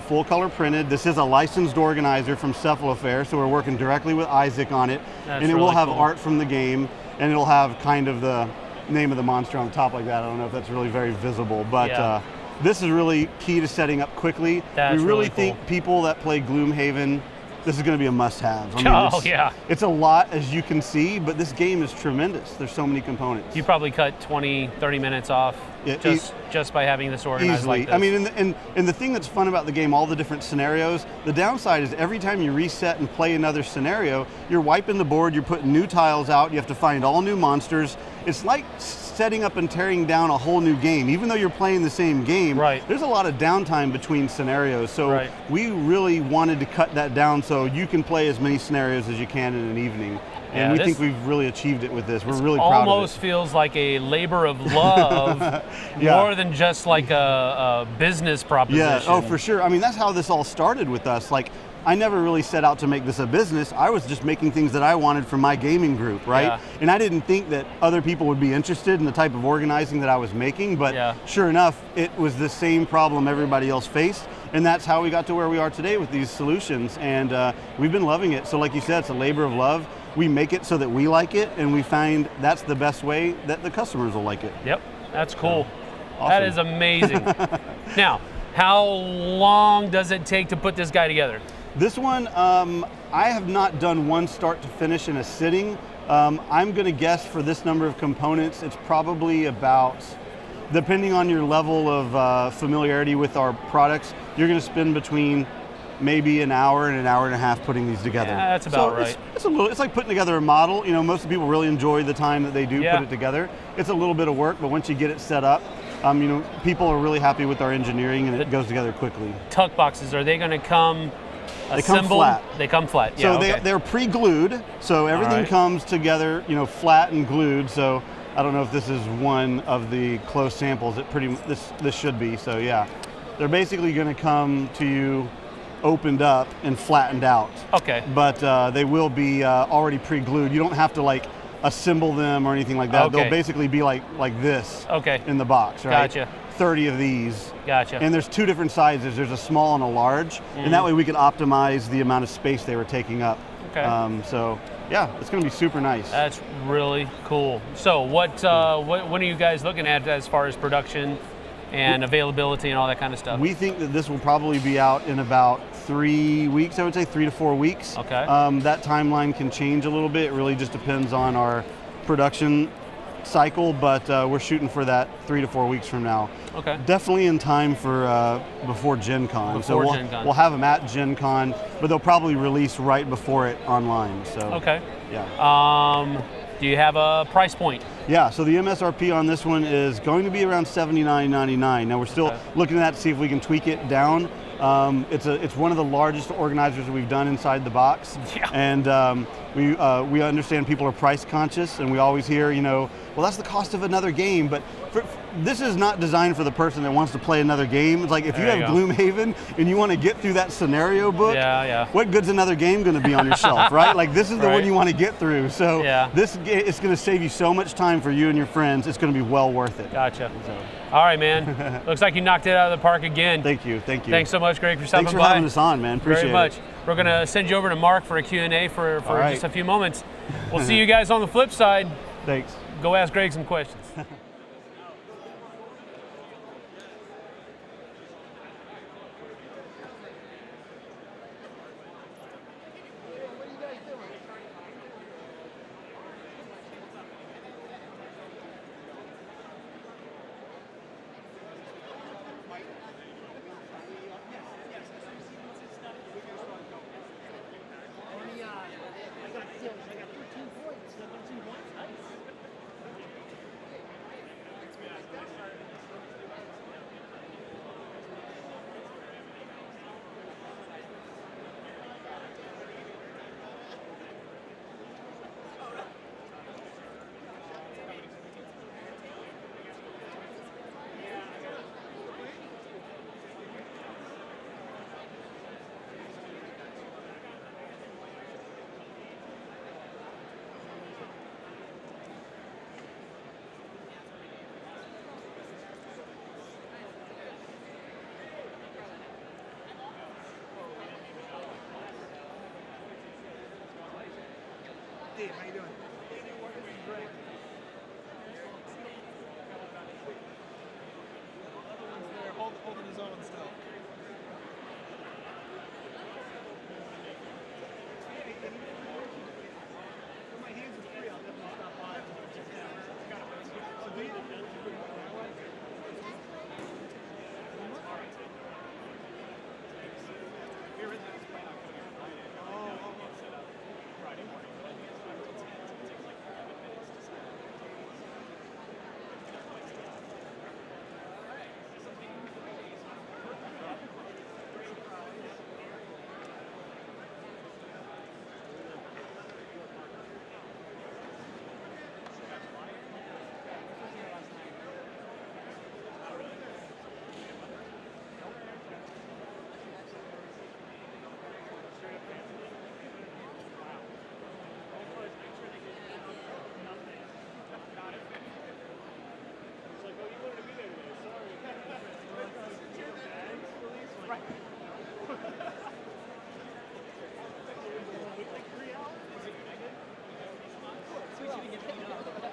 full color printed. This is a licensed organizer from Cephalofair, so we're working directly with Isaac on it. That's and it really will have cool. art from the game, and it'll have kind of the name of the monster on top like that. I don't know if that's really very visible, but this is really key to setting up quickly. That's we really really think cool. people that play Gloomhaven, this is going to be a must-have. I mean, it's a lot, as you can see, but this game is tremendous. There's so many components. You probably cut 20, 30 minutes off just by having this organized Easily. like this. I mean, and the thing that's fun about the game, all the different scenarios, the downside is every time you reset and play another scenario, you're wiping the board, you're putting new tiles out, you have to find all new monsters. It's like setting up and tearing down a whole new game. Even though you're playing the same game, there's a lot of downtime between scenarios. So we really wanted to cut that down so you can play as many scenarios as you can in an evening. And we think we've really achieved it with this. We're really proud of it. Almost feels like a labor of love more than just like a business proposition. Yeah, oh, for sure. I mean, that's how this all started with us. Like, I never really set out to make this a business. I was just making things that I wanted for my gaming group, right? Yeah. And I didn't think that other people would be interested in the type of organizing that I was making, but sure enough, it was the same problem everybody else faced. And that's how we got to where we are today with these solutions. And we've been loving it. So like you said, it's a labor of love. We make it so that we like it, and we find that's the best way that the customers will like it. Yep, that's cool. Awesome. That is amazing. Now, how long does it take to put this guy together? This one, I have not done one start to finish in a sitting. I'm going to guess for this number of components, it's probably about, depending on your level of familiarity with our products, you're going to spend between maybe an hour and a half putting these together. Yeah, that's about right. It's like putting together a model. You know, most of the people really enjoy the time that they do put it together. It's a little bit of work, but once you get it set up, you know, people are really happy with our engineering, and it goes together quickly. Tuck boxes, are they going to come They assembled? come flat. They come flat. Yeah, So they're pre-glued, so everything comes together, you know, flat and glued. So I don't know if this is one of the close samples. This should be. So yeah, they're basically going to come to you opened up and flattened out. Okay. But they will be already pre-glued. You don't have to like assemble them or anything like that. Okay. They'll basically be like this. Okay. In the box, right? Gotcha. 30 of these. Gotcha. And there's 2 different sizes. There's a small and a large, and that way we can optimize the amount of space they were taking up. Okay. So yeah, it's going to be super nice. That's really cool. So when are you guys looking at as far as production and availability and all that kind of stuff? We think that this will probably be out in about 3 weeks, I would say 3 to 4 weeks. Okay. That timeline can change a little bit. It really just depends on our production cycle, but we're shooting for that 3 to 4 weeks from now. Okay. Definitely in time for before Gen Con. Before Gen Con. We'll have them at Gen Con, but they'll probably release right before it online. So okay. Yeah. Do you have a price point? Yeah, so the MSRP on this one is going to be around $79.99. Now we're still looking at that to see if we can tweak it down. It's one of the largest organizers that we've done inside the box, and we understand people are price conscious, and we always hear, well, that's the cost of another game, but this is not designed for the person that wants to play another game. It's like if you have Gloomhaven and you want to get through that scenario book, what good's another game going to be on your shelf, right? Like this is the one you want to get through. So this it's going to save you so much time for you and your friends. It's going to be well worth it. Gotcha. All right, man. Looks like you knocked it out of the park again. Thank you. Thank you. Thanks so much, Greg, for stopping by. Thanks for having us on, man. Appreciate Very much. it. We're going to send you over to Mark for a Q&A for just a few moments. We'll see you guys on the flip side. Thanks. Go ask Greg some questions. Dave, how you doing? Great. Other one's there, holding his own still. When my hands are free, I'll definitely stop by. So do you?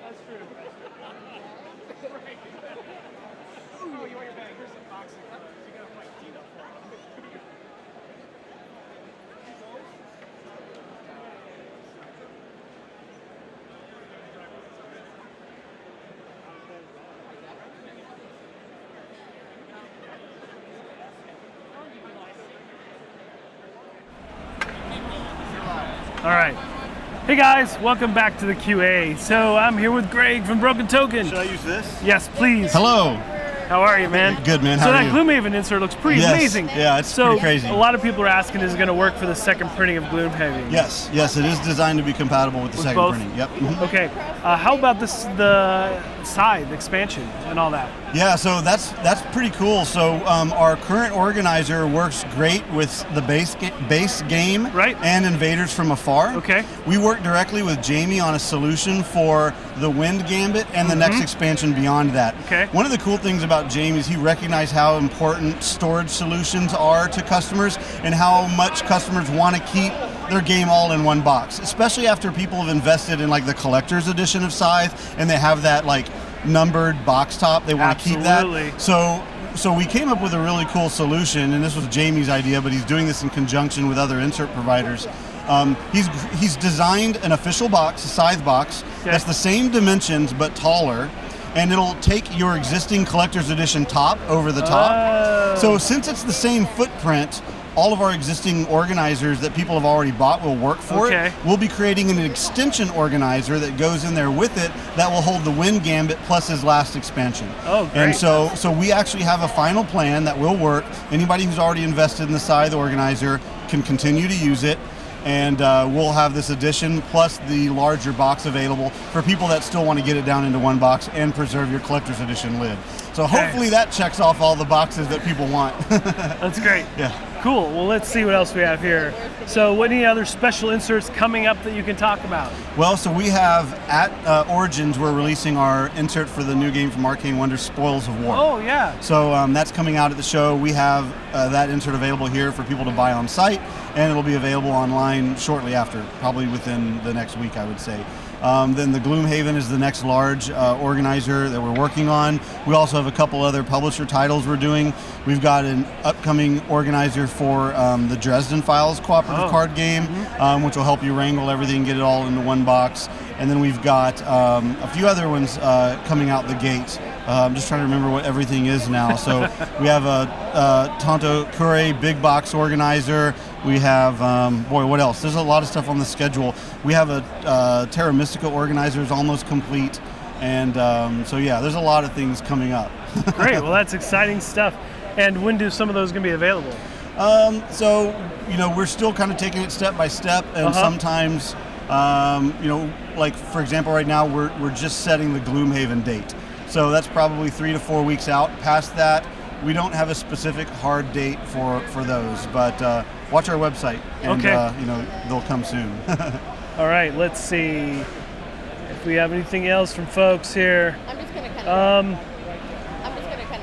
That's true. Oh, you want your bag? Here's some boxing. You gotta fight Dino for it. All right. Hey guys, welcome back to the QA. So I'm here with Greg from Broken Token. Should I use this? Yes, please. Hello. How are you, man? Good, man. How so are that you? Gloomhaven insert looks pretty amazing. Yeah, it's pretty crazy. A lot of people are asking, is it going to work for the second printing of Gloomhaven? Yes, it is designed to be compatible with the second both? printing. Yep. Okay. How about the side expansion and all that? Yeah, so that's pretty cool. So our current organizer works great with the base game and invaders from afar. Okay. We work directly with Jamie on a solution for the Wind Gambit and the next expansion beyond that. Okay. One of the cool things about Jamie is he recognized how important storage solutions are to customers and how much customers want to keep their game all in one box, especially after people have invested in like the collector's edition of Scythe and they have that like numbered box top. They want to keep that. So we came up with a really cool solution, and this was Jamie's idea, but he's doing this in conjunction with other insert providers. He's designed an official box, a Scythe box, that's the same dimensions but taller, and it'll take your existing collector's edition top over the top. So since it's the same footprint, all of our existing organizers that people have already bought will work for it. We'll be creating an extension organizer that goes in there with it that will hold the Wind Gambit plus his last expansion. Oh, great. And so we actually have a final plan that will work. Anybody who's already invested in the Scythe organizer can continue to use it. And we'll have this edition plus the larger box available for people that still want to get it down into one box and preserve your collector's edition lid. So hopefully that checks off all the boxes that people want. That's great. Yeah. Cool. Well, let's see what else we have here. So what any other special inserts coming up that you can talk about? Well, so we have at Origins, we're releasing our insert for the new game from Arcane Wonders, Spoils of War. Oh, yeah. So that's coming out at the show. We have that insert available here for people to buy on site, and it'll be available online shortly after, probably within the next week, I would say. Then the Gloomhaven is the next large organizer that we're working on. We also have a couple other publisher titles we're doing. We've got an upcoming organizer for the Dresden Files cooperative card game, which will help you wrangle everything, get it all into one box. And then we've got a few other ones coming out the gate. I'm just trying to remember what everything is now. So we have a Tonto Kure big box organizer. We have, boy, what else? There's a lot of stuff on the schedule. We have a Terra Mystica organizer is almost complete. And so, yeah, there's a lot of things coming up. Great. Well, that's exciting stuff. And when do some of those going to be available? So, we're still kind of taking it step by step. And sometimes, like, for example, right now, we're just setting the Gloomhaven date. So that's probably 3 to 4 weeks out. Past that, we don't have a specific hard date for those, but watch our website, and they'll come soon. All right, let's see if we have anything else from folks here. I'm just gonna kind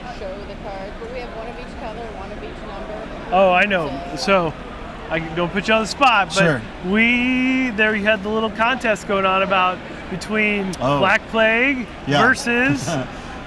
of show the cards, but we have one of each color, one of each number. Oh, I know. So I don't put you on the spot, but Sure. there you had the little contest going on about between Black Plague versus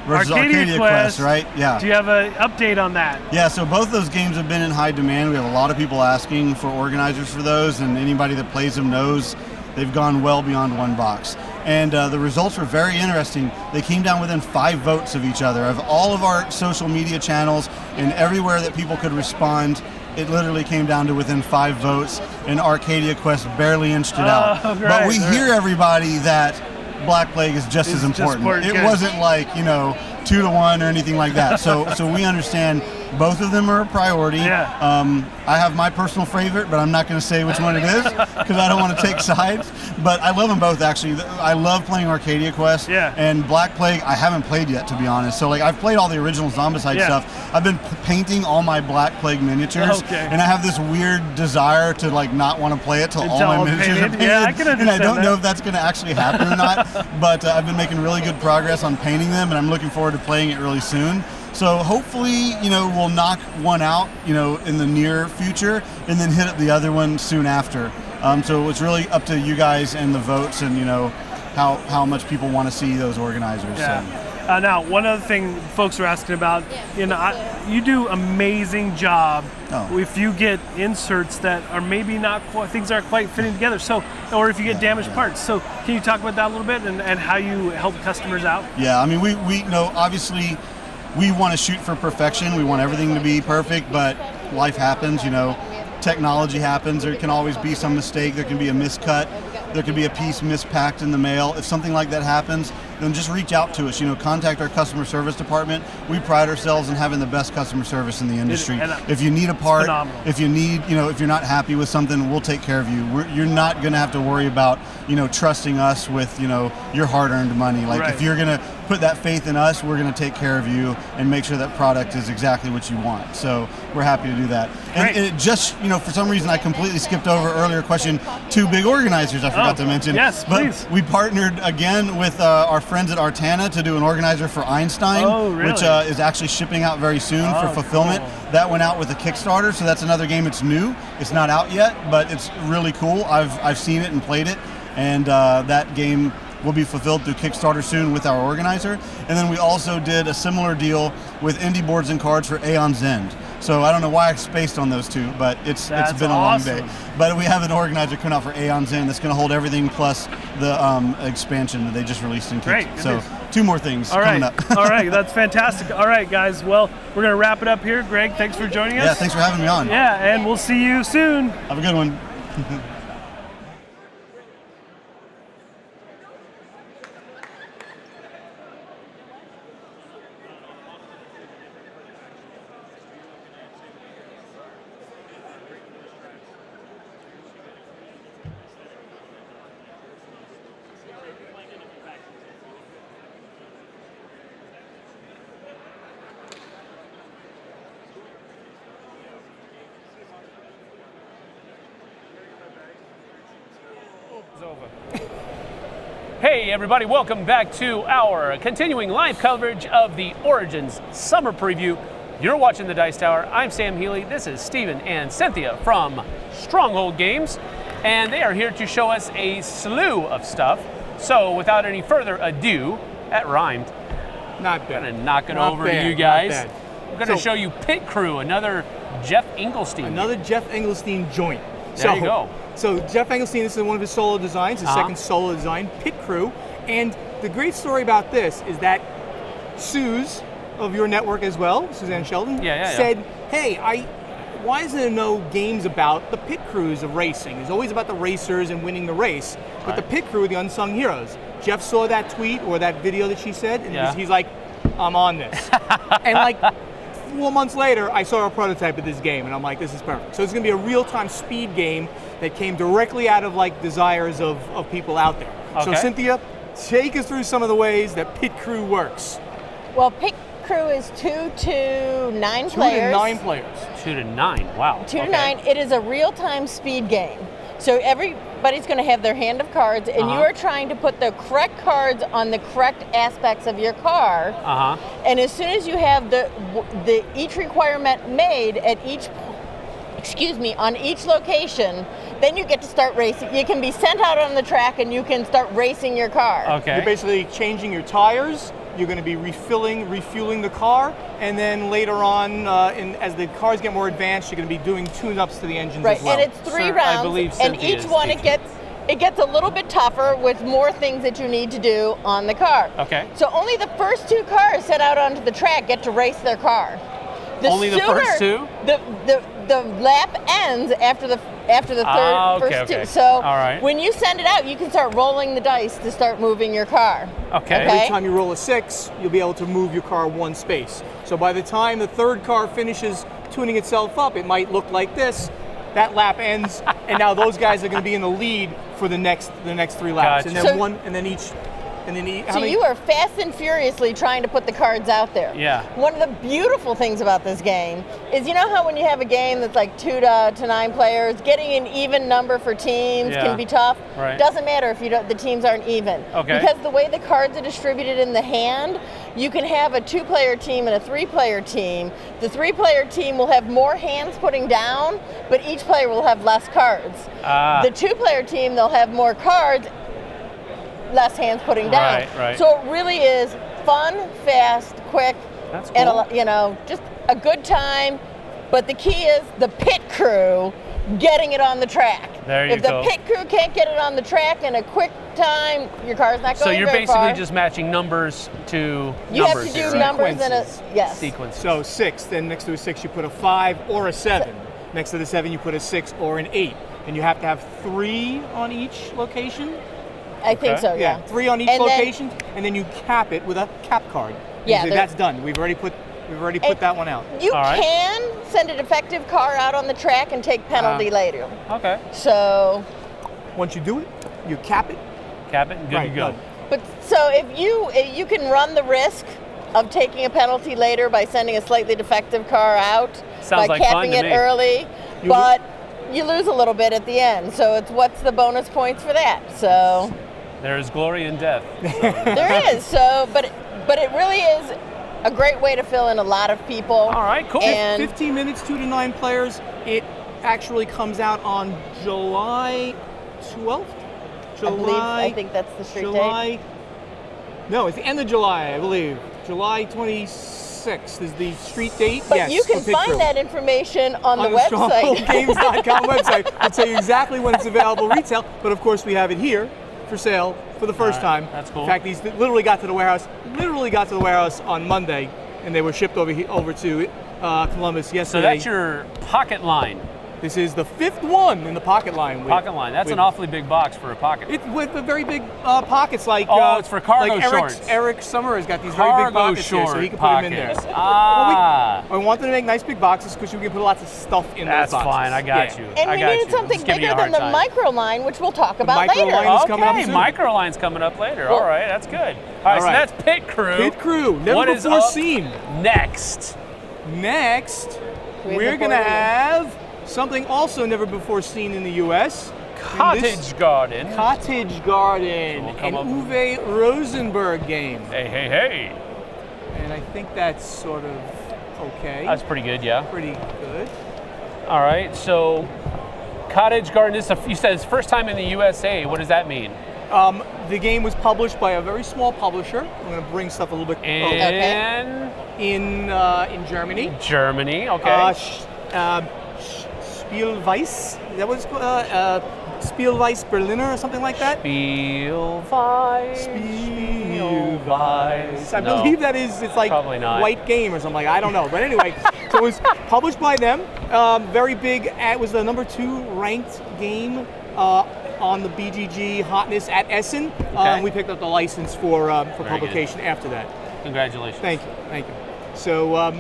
Arcadia Quest, right? Yeah. Do you have an update on that? Yeah, so both those games have been in high demand. We have a lot of people asking for organizers for those, and anybody that plays them knows they've gone well beyond one box. And the results were very interesting. They came down within 5 votes of each other. Of all of our social media channels and everywhere that people could respond, it literally came down to within 5 votes, and Arcadia Quest barely inched it out. Right, but we hear everybody that Black Plague is just as important. It wasn't like, 2 to 1 or anything like that. So we understand both of them are a priority. Yeah. I have my personal favorite, but I'm not going to say which one it is because I don't want to take sides. But I love them both, actually. I love playing Arcadia Quest. Yeah. And Black Plague, I haven't played yet, to be honest. So, I've played all the original Zombicide stuff. I've been painting all my Black Plague miniatures. Okay. And I have this weird desire to, not want to play it till all my miniatures are painted. Yeah, I can understand and I don't that. know if that's going to actually happen or not. But I've been making really good progress on painting them, and I'm looking forward to playing it really soon. So hopefully, we'll knock one out, in the near future, and then hit the other one soon after. So it's really up to you guys and the votes, and how much people want to see those organizers. Yeah. So. Now, one other thing folks are asking about, you do amazing job if you get inserts that are maybe not quite, things aren't quite fitting together. So, or if you get damaged parts. So, can you talk about that a little bit and how you help customers out? Yeah, I mean, we know obviously we want to shoot for perfection. We want everything to be perfect, but life happens. Technology happens. There can always be some mistake. There can be a miscut. There could be a piece mispacked in the mail. If something like that happens, then just reach out to us. Contact our customer service department. We pride ourselves in having the best customer service in the industry. If you need a part, if you need, if you're not happy with something, we'll take care of you. You're not going to have to worry about, trusting us with, your hard-earned money. If you're going to put that faith in us, we're going to take care of you and make sure that product is exactly what you want. So we're happy to do that. And it just, for some reason I completely skipped over earlier question, 2 big organizers I forgot to mention. Yes, please. But we partnered again with our friends at Artana to do an organizer for Einstein, which is actually shipping out very soon for fulfillment. Cool. That went out with a Kickstarter, so that's another game. It's new. It's not out yet, but it's really cool. I've seen it and played it, and that game will be fulfilled through Kickstarter soon with our organizer. And then we also did a similar deal with indie boards and cards for Aeon's End. So I don't know why I spaced on those two, but it's been a long day. But we have an organizer coming out for Aeon's End that's going to hold everything plus the expansion that they just released in Kickstarter. So 2 more things All coming right. up. All right, that's fantastic. All right, guys. Well, we're going to wrap it up here. Greg, thanks for joining us. Yeah, thanks for having me on. Yeah, and we'll see you soon. Have a good one. Hey everybody, welcome back to our continuing live coverage of the Origins Summer Preview. You're watching the Dice Tower. I'm Sam Healy. This is Steven and Cynthia from Stronghold Games, and they are here to show us a slew of stuff. So without any further ado, that rhymed. Not bad. I'm gonna knock it Not over bad, to you guys. not bad. I'm gonna show you Pit Crew, another Jeff Engelstein. Another Jeff Engelstein joint. There you go. So Jeff Engelstein, this is one of his solo designs, his second solo design, Pit Crew. And the great story about this is that Suze of your network as well, Suzanne Sheldon, said, hey, why isn't there no games about the pit crews of racing? It's always about the racers and winning the race. But the pit crew are the unsung heroes. Jeff saw that tweet or that video that she said, and he's like, I'm on this. And like 4 months later, I saw a prototype of this game, and I'm like, this is perfect. So it's going to be a real-time speed game that came directly out of like desires of people out there. So Cynthia, take us through some of the ways that Pit Crew works. Well, Pit Crew is 2 to 9 players. 2 to 9 players. 2 to 9, wow. 2 to 9. It is a real-time speed game. So everybody's going to have their hand of cards, and you are trying to put the correct cards on the correct aspects of your car. And as soon as you have each requirement made at on each location, then you get to start racing. You can be sent out on the track and you can start racing your car. You're basically changing your tires. You're going to be refueling the car, and then later on, as the cars get more advanced, you're going to be doing tune-ups to the engines as well. And it's 3 rounds, and each one it gets a little bit tougher with more things that you need to do on the car. So only the first 2 cars set out onto the track get to race their car. Only the first 2? The lap ends after the first 2. So when you send it out, you can start rolling the dice to start moving your car. Every time you roll a 6, you'll be able to move your car 1 space. So by the time the 3rd car finishes tuning itself up, it might look like this. That lap ends, and now those guys are going to be in the lead for the next 3 laps, and then So you are fast and furiously trying to put the cards out there. One of the beautiful things about this game is, you know how when you have a game that's like 2 to 9 players, getting an even number for teams can be tough. Doesn't matter if the teams aren't even. Because the way the cards are distributed in the hand, you can have a 2-player team and a 3-player team. The 3-player team will have more hands putting down, but each player will have less cards. The 2-player team, they'll have more cards, less hands putting down. So it really is fun, fast, quick, and just a good time. But the key is the pit crew getting it on the track. If the pit crew can't get it on the track in a quick time, your car's not going very far. So you're basically just matching numbers to numbers. You have to do numbers in a sequence. So 6, then next to a 6 you put a 5 or a 7. Next to the 7 you put a 6 or an 8. And you have to have 3 on each location. I think so, yeah. 3 on each location, and then you cap it with a cap card. That's done. We've already put that one out. You can send a defective car out on the track and take penalty later. So once you do it, you cap it. Cap it, and good to go. But so if you can run the risk of taking a penalty later by sending a slightly defective car out, by capping it early, but you lose a little bit at the end. So it's what's the bonus points for that? So there's glory in death. There is. So, but it really is a great way to fill in a lot of people. All right, cool. And 15 minutes, 2 to 9 players. It actually comes out on July 12th. I think that's the street date. No, it's the end of July, I believe. July 26th is the street date. But you can find that information on the website. StrongholdGames.com website. I'll tell you exactly when it's available retail, but of course we have it here for sale for the first time. That's cool. In fact, these literally got to the warehouse on Monday, and they were shipped over to Columbus yesterday. So that's your pocket line. This is the 5th one in the pocket line. Pocket line. That's an awfully big box for a pocket. With the very big pockets, like it's for cargo like shorts. Eric Summer has got these very big pockets here, so he can put them in there. Ah. Well, we want them to make nice big boxes because you can put lots of stuff in That's those boxes. fine. I got you. And we needed something bigger than the micro line, which we'll talk about later. Micro line's coming up later. All right, that's good. All right, so that's Pit Crew. Pit Crew, never before seen. Next, we're going to have something also never before seen in the U.S. Cottage Garden. Cottage Garden, an Uwe Rosenberg game. Hey. And I think that's sort of okay. That's pretty good, yeah. Pretty good. All right, so Cottage Garden, you said it's first time in the USA. What does that mean? The game was published by a very small publisher. I'm going to bring stuff a little bit in Germany. Germany, okay. Spielweiss, is that what it's called? Spielweiss Berliner or something like that? Spielweiss. I believe it's like White Game or something like that. I don't know. But anyway, so it was published by them. Very big. It was the number 2 ranked game on the BGG hotness at Essen. We picked up the license for publication after that. Congratulations. Thank you. So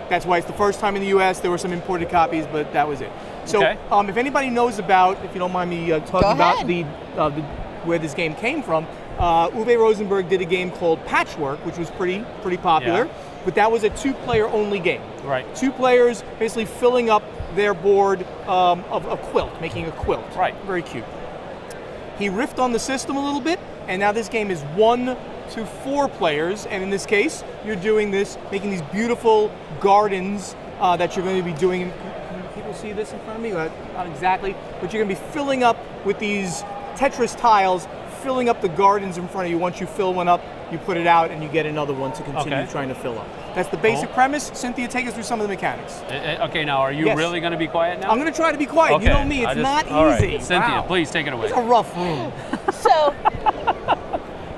that's why it's the first time in the U.S. There were some imported copies, but that was it. So if anybody knows about, if you don't mind me talking about where this game came from, Uwe Rosenberg did a game called Patchwork, which was pretty popular, but that was a 2-player only game. Right. 2 players basically filling up their board of a quilt, making a quilt. Right. Very cute. He riffed on the system a little bit, and now this game is 1 to 4 players, and in this case, you're doing this, making these beautiful gardens that you're going to be doing. Can people see this in front of me? Not exactly, but you're going to be filling up with these Tetris tiles, filling up the gardens in front of you. Once you fill one up, you put it out, and you get another one to continue trying to fill up. That's the basic premise. Cynthia, take us through some of the mechanics. Okay, now are you really going to be quiet now? I'm going to try to be quiet. Okay. You know me, it's not easy. All right. Cynthia, please take it away. It's a rough room. So,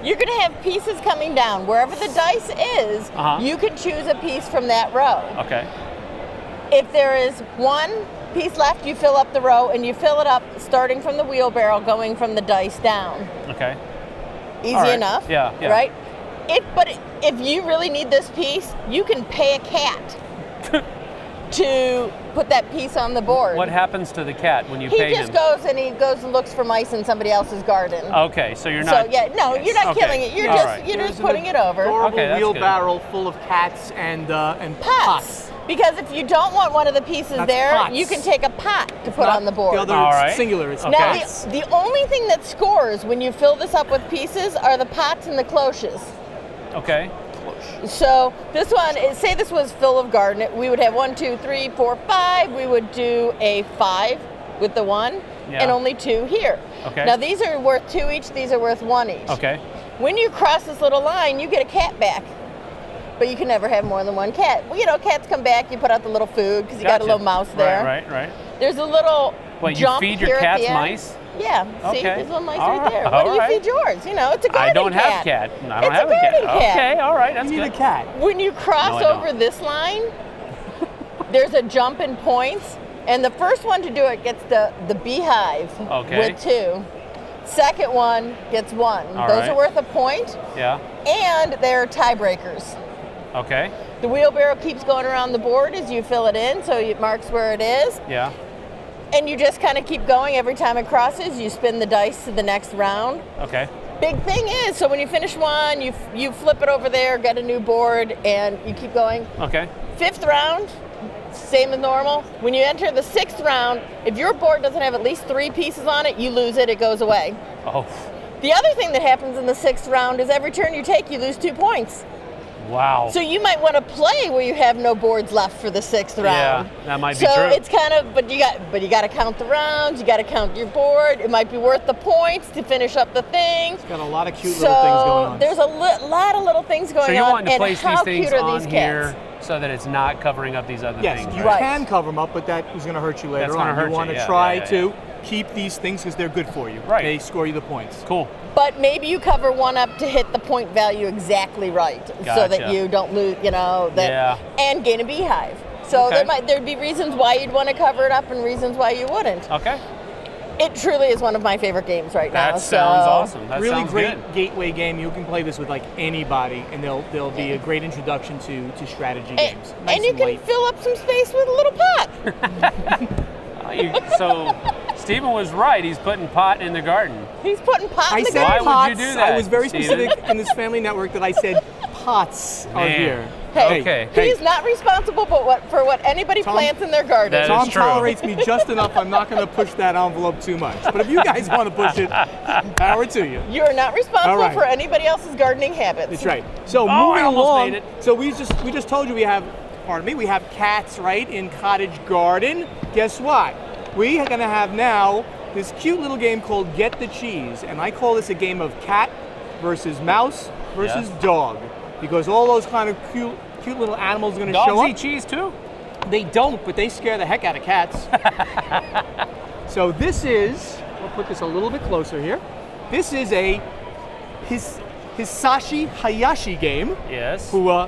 you're going to have pieces coming down. Wherever the dice is, you can choose a piece from that row. Okay. If there is one piece left, you fill up the row, and you fill it up starting from the wheelbarrow, going from the dice down. Okay. Easy enough. Yeah. Right? But if you really need this piece, you can pay a cat to put that piece on the board. What happens to the cat when you pay him? He just goes and looks for mice in somebody else's garden. Okay, so you're not. So you're not killing it. You're just putting it over. Adorable wheelbarrow full of cats and pots. Because if you don't want one of the pieces you can take a pot to put on the board. The other singular. It's now, the only thing that scores when you fill this up with pieces are the pots and the cloches. Okay. So this one, say this was full of garden, we would have 1, 2, 3, 4, 5. We would do a 5 with the 1 and only 2 here. Okay. Now these are worth 2 each, these are worth 1 each. Okay. When you cross this little line, you get a cat back. But you can never have more than 1 cat. Well, cats come back, you put out the little food because you got a little mouse there. Right. There's a little jump you feed here your at cats the end. mice? Yeah, see, there's little mice right there. What do you feed yours? It's a garden cat. I don't have a cat. I don't have a cat. Okay, all right, that's good. You need a cat. When you cross over this line, there's a jump in points, and the first one to do it gets the beehive with 2. Second one gets 1. Those are worth a point. Yeah. And they're tiebreakers. Okay. The wheelbarrow keeps going around the board as you fill it in, so it marks where it is. Yeah. And you just kind of keep going. Every time it crosses, you spin the dice to the next round. Okay. Big thing is, so when you finish one, you flip it over there, get a new board, and you keep going. Okay. 5th round, same as normal. When you enter the 6th round, if your board doesn't have at least 3 pieces on it, you lose it, it goes away. Oh. The other thing that happens in the 6th round is every turn you take, you lose 2 points. Wow. So you might want to play where you have no boards left for the 6th round. Yeah, that might be true. true. So it's kind of, but you got to count the rounds. You got to count your board. It might be worth the points to finish up the thing. It's got a lot of cute little things going on. There's a lot of little things going on. So you want to place these things on these here so that it's not covering up these other things. Yes, you can cover them up, but that is going to hurt you later on. That's going to hurt you want to try to keep these things because they're good for you. Right. They score you the points. Cool. But maybe you cover one up to hit the point value exactly right, so Gotcha. that you don't lose, and gain a beehive. So there'd be reasons why you'd want to cover it up and reasons why you wouldn't. Okay. It truly is one of my favorite games right now. That sounds awesome. That really sounds great good. gateway game. You can play this with like anybody, and they'll be a great introduction to strategy games. Nice And you can fill up some space with a little pot. So Stephen was right. He's putting pot in the garden. He's putting pot I in the said garden. Why pots. would you do that, I was very Steven? specific in this family network that I said pots are Man. here. Hey, Okay. he's not responsible for what anybody plants in their garden. That is Tom true. tolerates me just enough. I'm not going to push that envelope too much. But if you guys want to push it, power to you. You're not responsible All right. for anybody else's gardening habits. That's right. So I moving almost along. made it. So we just told you we have cats, right, in Cottage Garden. Guess what? We are going to have now this cute little game called Get the Cheese, and I call this a game of cat versus mouse versus dog, because all those kind of cute little animals are going to show up. Dogs eat cheese too? They don't, but they scare the heck out of cats. So this is, we'll put this a little bit closer here. This is a Hisashi Hayashi game. Yes. Who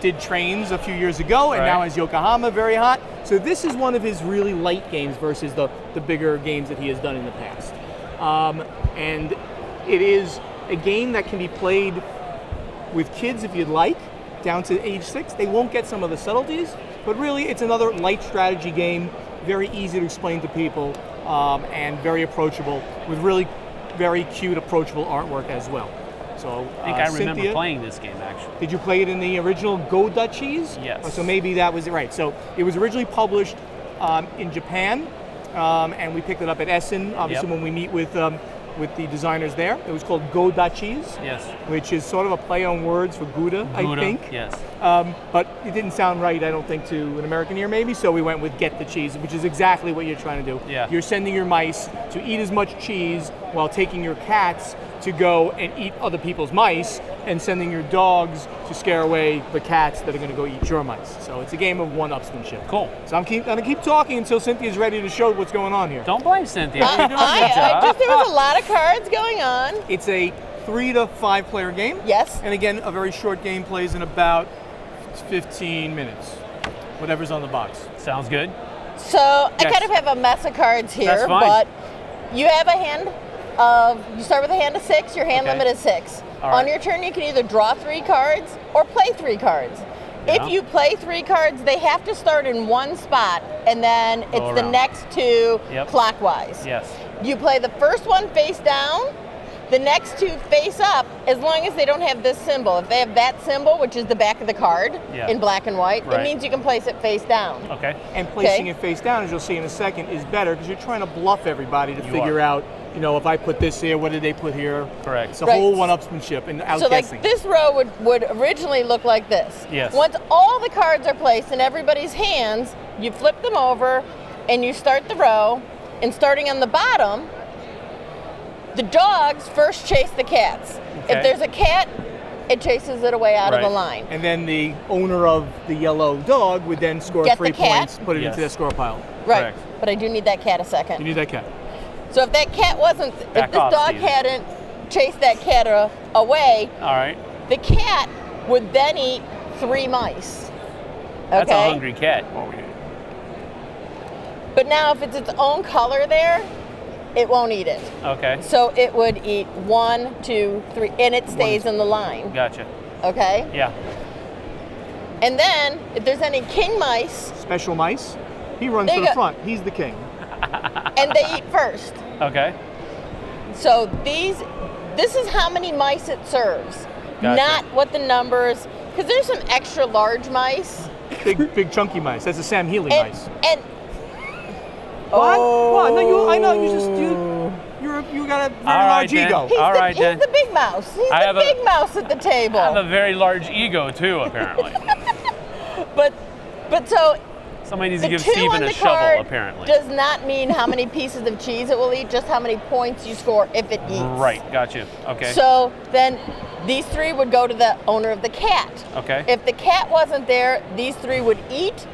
did Trains a few years ago and now has Yokohama very hot. So this is one of his really light games versus the bigger games that he has done in the past. And it is a game that can be played with kids if you'd like, down to age 6. They won't get some of the subtleties, but really it's another light strategy game, very easy to explain to people, and very approachable, with really very cute, approachable artwork as well. So I think I remember Cynthia, playing this game actually. did you play it in the original Go Dutchies? Yes. Oh, so maybe that was it, right. So it was originally published in Japan, and we picked it up at Essen, obviously when we meet with the designers there. It was called Go Dutchies. Yes. Which is sort of a play on words for Gouda, I think. Yes. But it didn't sound right, I don't think, to an American ear maybe, so we went with Get the Cheese, which is exactly what you're trying to do. Yeah. You're sending your mice to eat as much cheese while taking your cats to go and eat other people's mice, and sending your dogs to scare away the cats that are going to go eat your mice. So it's a game of one-upsmanship. Cool. So I'm going to keep talking until Cynthia's ready to show what's going on here. Don't blame Cynthia. You're doing a good job. Just, there was a lot of cards going on. It's a 3 to 5 player game. Yes. And again, a very short game, plays in about 15 minutes. Whatever's on the box. Sounds good. So I kind of have a mess of cards here, That's fine. but you have a hand of, you start with a hand of 6, your hand limit is 6. All right. On your turn, you can either draw 3 cards or play 3 cards. Yeah. If you play 3 cards, they have to start in one spot, and then it's the around. next 2 Yep. clockwise. Yes. You play the first one face down, the next 2 face up, as long as they don't have this symbol. If they have that symbol, which is the back of the card in black and white, Right. it means you can place it face down. Okay. And placing it face down, as you'll see in a second, is better because you're trying to bluff everybody to figure out, if I put this here, what did they put here? Correct. It's a whole one-upsmanship and outguessing. So like this row would originally look like this. Yes. Once all the cards are placed in everybody's hands, you flip them over and you start the row, and starting on the bottom, the dogs first chase the cats. Okay. If there's a cat, it chases it away out of the line. And then the owner of the yellow dog would then score Get 3 the cat. points, put it into their score pile. Right. But I do need that cat a second. You need that cat. So if that cat wasn't, Back if this off, dog Steven. hadn't chased that cat away, All right. the cat would then eat 3 mice. That's a Okay? hungry cat. But now if it's its own color there, it won't eat it. Okay. So it would eat 1, 2, 3, and it stays in the line. Gotcha. Okay? Yeah. And then if there's any king mice, Special mice. He runs There to you the go. front. He's the king. and they eat first. Okay. So this is how many mice it serves, Gotcha. not what the numbers, because there's some extra large mice. Big chunky mice. That's a Sam Healy And, mice. and What? Oh. What? No, I know. You got a very large then. ego. All right, he's then. the big mouse. He's I the have a- big mouse at the table. I have a very large ego too, apparently. But so Somebody needs the to give 2 on Steven the a shovel, card apparently. does not mean how many pieces of cheese it will eat, just how many points you score if it eats. Right, got you. Okay. So then these 3 would go to the owner of the cat. Okay. If the cat wasn't there, these 3 would eat,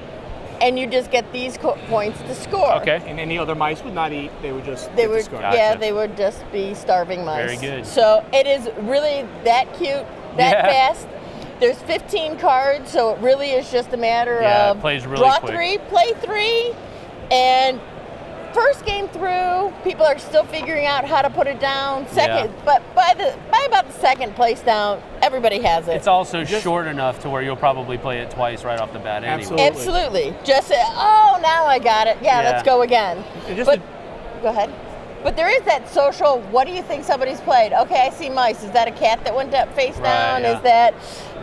and you just get these points to score. Okay. And any other mice would not eat. They would just They would, discard. yeah, they would just be starving mice. Very good. So it is really that cute, that fast. There's 15 cards, so it really is just a matter of it plays really draw quick. 3, play 3, and first game through, people are still figuring out how to put it down. Second, but by about the second place down, everybody has it. It's also short enough to where you'll probably play it twice right off the bat anyway. Absolutely. Just say, oh, now I got it. Yeah, let's go again. Go ahead. But there is that social, what do you think somebody's played? Okay, I see mice. Is that a cat that went up face down? yeah. Is that,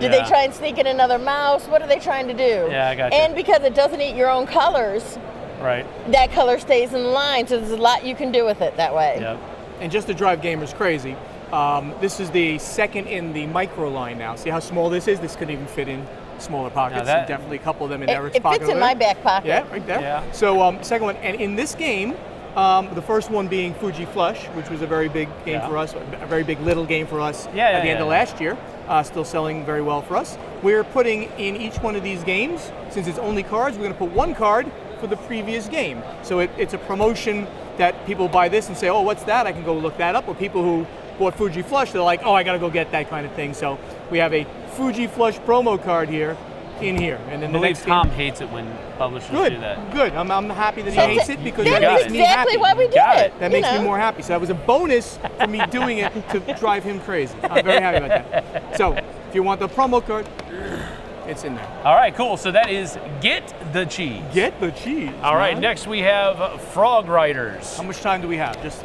did they try and sneak in another mouse? What are they trying to do? Yeah, I got you. And because it doesn't eat your own colors, Right. that color stays in line, so there's a lot you can do with it that way. Yep. And just to drive gamers crazy, this is the second in the micro line now. See how small this is? This could even fit in smaller pockets. that- Definitely a couple of them in It- Eric's it pocket. fits in over my there. back pocket. Yeah, right there. Yeah. So second one, and in this game, the first one being Fuji Flush, which was a very big game for us, a very big little game for us at the end of last year, still selling very well for us. We're putting in each one of these games, since it's only cards, we're going to put one card for the previous game. So it's a promotion that people buy this and say, oh, what's that? I can go look that up. Or people who bought Fuji Flush, they're like, oh, I got to go get that kind of thing. So we have a Fuji Flush promo card here in here. And I then the believe next Tom game, hates it when publishers Good, do that. good. I'm happy that he That's hates it. it because That's that makes me exactly happy. why we did it. That you makes me know. more happy. So that was a bonus for me doing it to drive him crazy. I'm very happy about that. So if you want the promo card, it's in there. All right, cool. So that is Get the Cheese. Get the cheese. All right, man. next we have Frog Riders. How much time do we have? Just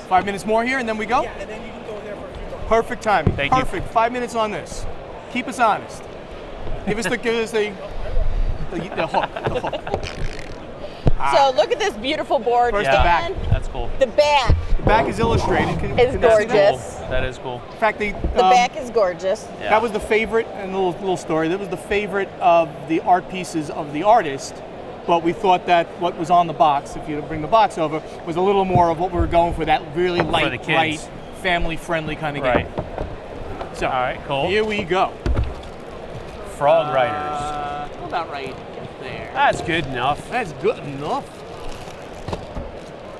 5 minutes more here and then we go? Yeah, and then you can go there for a few more. Perfect timing. Thank you. Perfect. 5 minutes on this. Keep us honest. Give us the hook. The hook. So look at this beautiful board. First the back. That's cool. The back The back is illustrated. is Can you see that? gorgeous. That is cool. In fact, The back is gorgeous. That was the favorite, and a little story, that was the favorite of the art pieces of the artist, but we thought that what was on the box, if you bring the box over, was a little more of what we were going for, that really For the light, kids. bright, family-friendly kind of Right. game. So, All right, cool. here we go. Frog Riders. About right there. That's good enough. That's good enough.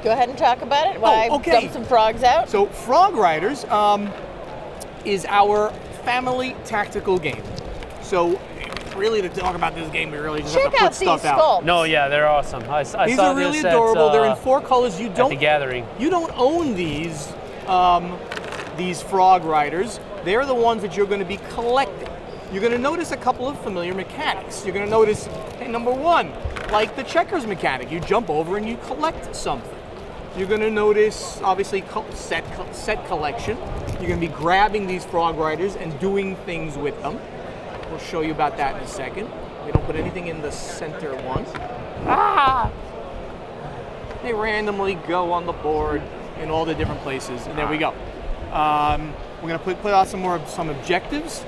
Go ahead and talk about it while I dump some frogs out. So Frog Riders is our family tactical game. So really to talk about this game, we really just have Check to put out these stuff out. sculpts. No, yeah, they're awesome. I These saw are really this adorable. At, They're in 4 colors. You at don't the gathering. You don't own these Frog Riders. They're the ones that you're going to be collecting. You're going to notice a couple of familiar mechanics. You're going to notice, hey, number one, like the checkers mechanic, you jump over and you collect something. You're going to notice, obviously, set collection. You're going to be grabbing these Frog Riders and doing things with them. We'll show you about that in a second. We don't put anything in the center one. They randomly go on the board in all the different places, and there we go. We're going to put out some objectives.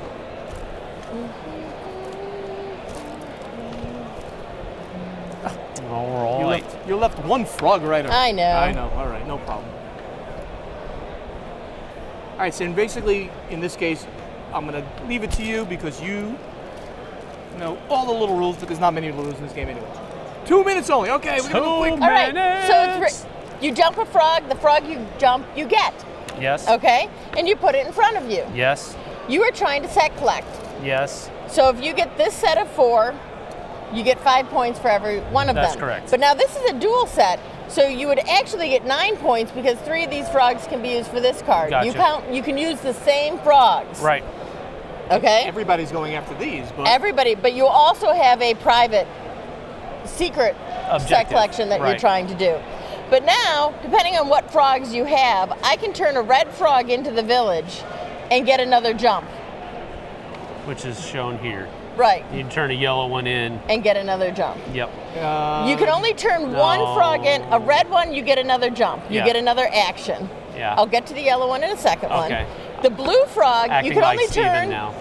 All right. You left one Frog Rider. I know. I know. All right, no problem. All right, so basically, in this case, I'm going to leave it to you because you know all the little rules, but there's not many rules in this game anyway. 2 minutes only. Okay, we're going to go quick. All right, so it's you jump a frog, the frog you jump, you get. Yes. Okay? And you put it in front of you. Yes. You are trying to set collect. Yes. So if you get this set of 4, you get 5 points for every one of them. That's correct. But now this is a dual set, so you would actually get 9 points because 3 of these frogs can be used for this card. Gotcha. You can use the same frogs. Right. Okay? Everybody's going after these, but Everybody, but you also have a private, secret set Objective. collection that you're Right. trying to do. But now, depending on what frogs you have, I can turn a red frog into the village and get another jump. Which is shown here. Right. You can turn a yellow one in. And get another jump. Yep. You can only turn one frog in. A red one, you get another jump. You Yeah. get another action. Yeah. I'll get to the yellow one in a second Okay. one. The blue frog, Acting you can like only Steven turn. now.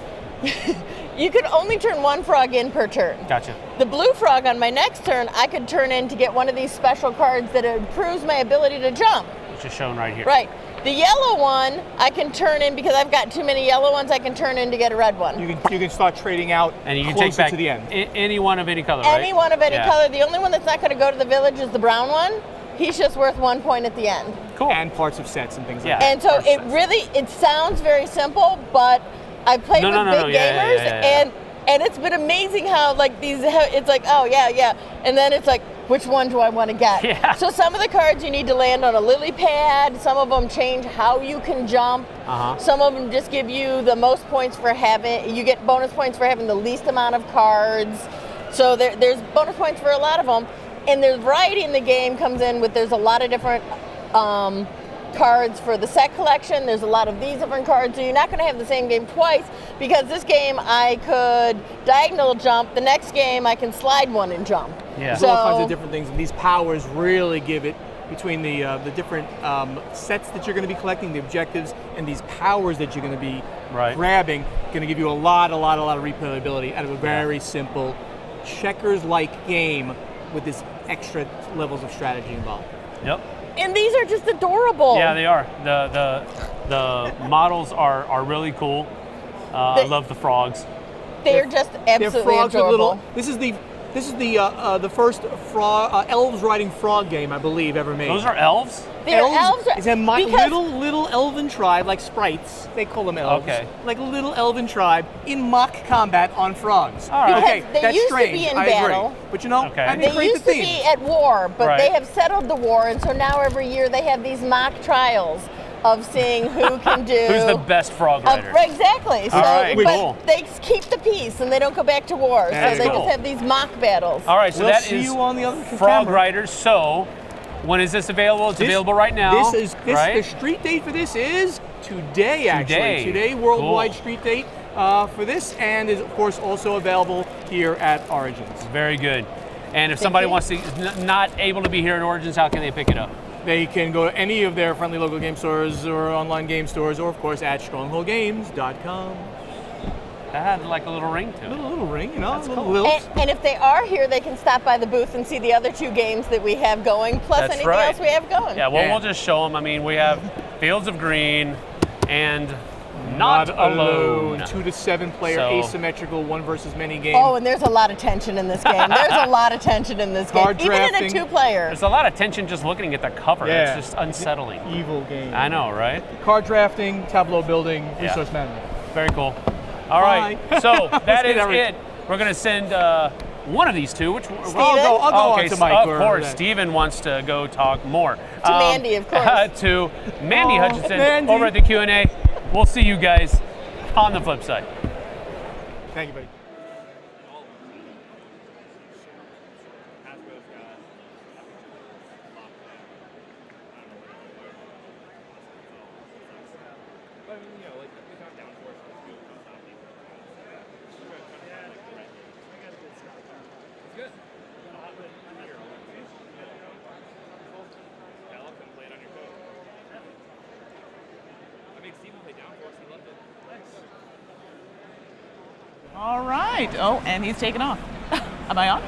You can only turn one frog in per turn. Gotcha. The blue frog on my next turn, I could turn in to get one of these special cards that improves my ability to jump. Which is shown right here. Right. The yellow one, I can turn in, because I've got too many yellow ones, I can turn in to get a red one. You can start trading out and you can closer take back to the end. Any one of any color, right? Any one of any color. The only one that's not going to go to the village is the brown one. He's just worth 1 point at the end. Cool. And parts of sets and things like that. And so it sounds very simple, but I've played with big gamers, and it's been amazing how like these, it's like, oh yeah, and then it's like, which one do I want to get? Yeah. So some of the cards you need to land on a lily pad, some of them change how you can jump, some of them just give you the most points for having, you get bonus points for having the least amount of cards. So there's bonus points for a lot of them, and there's variety in the game comes in with, there's a lot of different cards for the set collection. There's a lot of these different cards, so you're not going to have the same game twice, because this game I could diagonal jump, the next game I can slide one and jump. Yeah. There's all kinds of different things, and these powers really give it, between the different sets that you're going to be collecting, the objectives, and these powers that you're going to be grabbing, going to give you a lot of replayability out of a very simple checkers-like game with this extra levels of strategy involved. Yep. And these are just adorable. Yeah, they are. The models are really cool. I love the frogs. They're just absolutely they're frogs adorable. With little, this is the first elves riding frog game, I believe, ever made. Those are elves? They're elves. It's a little elven tribe, like sprites. They call them elves. Okay. Like a little elven tribe in mock combat on frogs. All right. Okay, Because they that's used strange. to be in I battle. agree. But you know, They used to be at war, but they have settled the war, and so now every year they have these mock trials of seeing who can do. Who's the best frog rider? Exactly. So, All right, but cool. they keep the peace and they don't go back to war. That's so they cool. just have these mock battles. All right, so We'll that see is you on the other Frog camera. Riders. So, when is this available? It's available right now. right? The street date for this is today, actually. Today. Worldwide Cool. street date for this, and is of course also available here at Origins. Very good. And if somebody wants to, not able to be here at Origins, how can they pick it up? They can go to any of their friendly local game stores or online game stores, or of course at strongholdgames.com. That had like a little ring to it. A little ring, you know. That's little cool. lilt. And if they are here, they can stop by the booth and see the other 2 games that we have going, plus That's anything right. else we have going. Yeah, well, we'll just show them. I mean, we have Fields of Green and Not Alone. 2 to 7 player So- asymmetrical 1 versus many game. Oh, and there's a lot of tension in this game. There's a lot of tension in this game, Card even in a drafting. 2-player. There's a lot of tension just looking at the cover. Yeah. It's just unsettling. Evil game. I know, right? Card drafting, tableau building, Yeah. resource management. Very cool. All right, Bye. so Let's that get is everything. it. We're going to send one of these two. Which Steven? I'll go on to Mike. Of course, Steven wants to go talk more. To Mandy, of course. To Mandy Hutchinson Mandy. over at the Q&A. We'll see you guys on the flip side. Thank you, buddy. All right. Oh, and he's taken off. Am I on?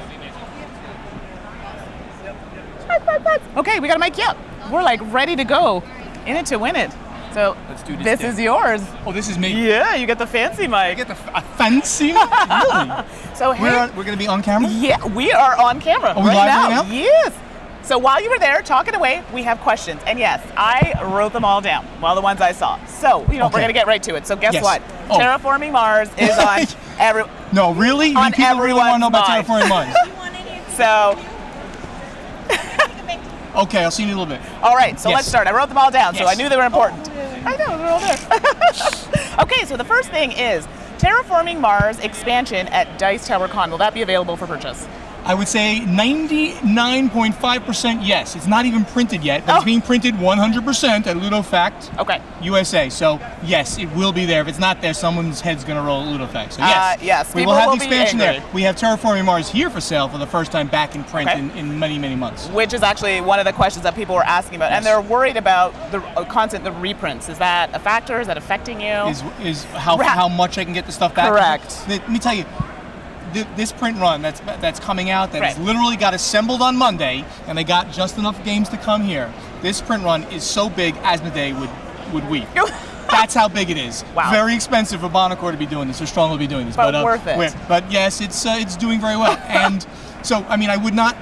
Okay, we got to mic you up. We're like ready to go. In it to win it. So Let's do this is yours. Oh, this is me. Yeah, you get the fancy mic. I get the fancy mic? Really? So We're going to be on camera? Yeah, we are on camera Are we live right now? Yes. So while you were there talking away, we have questions. And yes, I wrote them all down. Well, the ones I saw. So, we're going to get right to it. So guess Yes. what? Oh. Terraforming Mars is on every. No, really? On People really want to know about everyone's Terraforming mind. Mars. So, Okay, I'll see you in a little bit. all right, so Yes. let's start. I wrote them all down, so Yes. I knew they were important. I know, they're all there. Okay, so the first thing is Terraforming Mars expansion at Dice Tower Con. Will that be available for purchase? I would say 99.5% yes. It's not even printed yet, but it's being printed 100% at LudoFact USA. So yes, it will be there. If it's not there, someone's head's going to roll at LudoFact. So yes, yes, we people will have will the be expansion there. angry. We have Terraforming Mars here for sale for the first time back in print Okay. in many, many months. Which is actually one of the questions that people were asking about. And they're worried about the content, the reprints. Is that a factor? Is that affecting you? Is how much I can get the stuff back. Correct. Let me tell you, this print run that's coming out that Right. literally got assembled on Monday, and they got just enough games to come here. This print run is so big, Asmodee would would weep. That's how big it is. Wow. Very expensive for Bonacor to be doing this, or Stronghold to be doing this. But worth it. But yes, it's doing very well. And so, I mean, I would not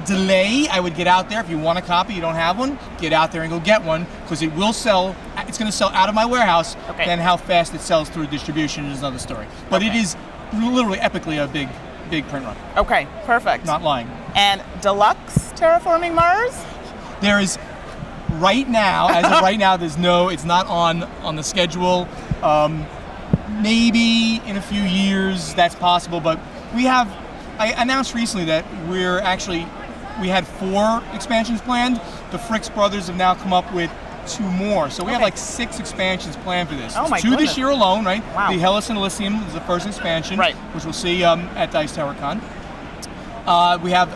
delay. I would get out there. If you want a copy, you don't have one, get out there and go get one, because it will sell. It's going to sell out of my warehouse. Okay. Then how fast it sells through distribution is another story. But it is literally epically a big print run. Okay, perfect. Not lying. And Deluxe Terraforming Mars? There is, right now, as of right now, it's not on the schedule. Maybe in a few years that's possible, but I announced recently that we had 4 expansions planned. The Fricks brothers have now come up with 2 more. So we have like 6 expansions planned for this. Oh my 2 goodness. this year alone, right? Wow. The Hellas and Elysium is the first expansion, right, which we'll see at Dice Tower Con. We have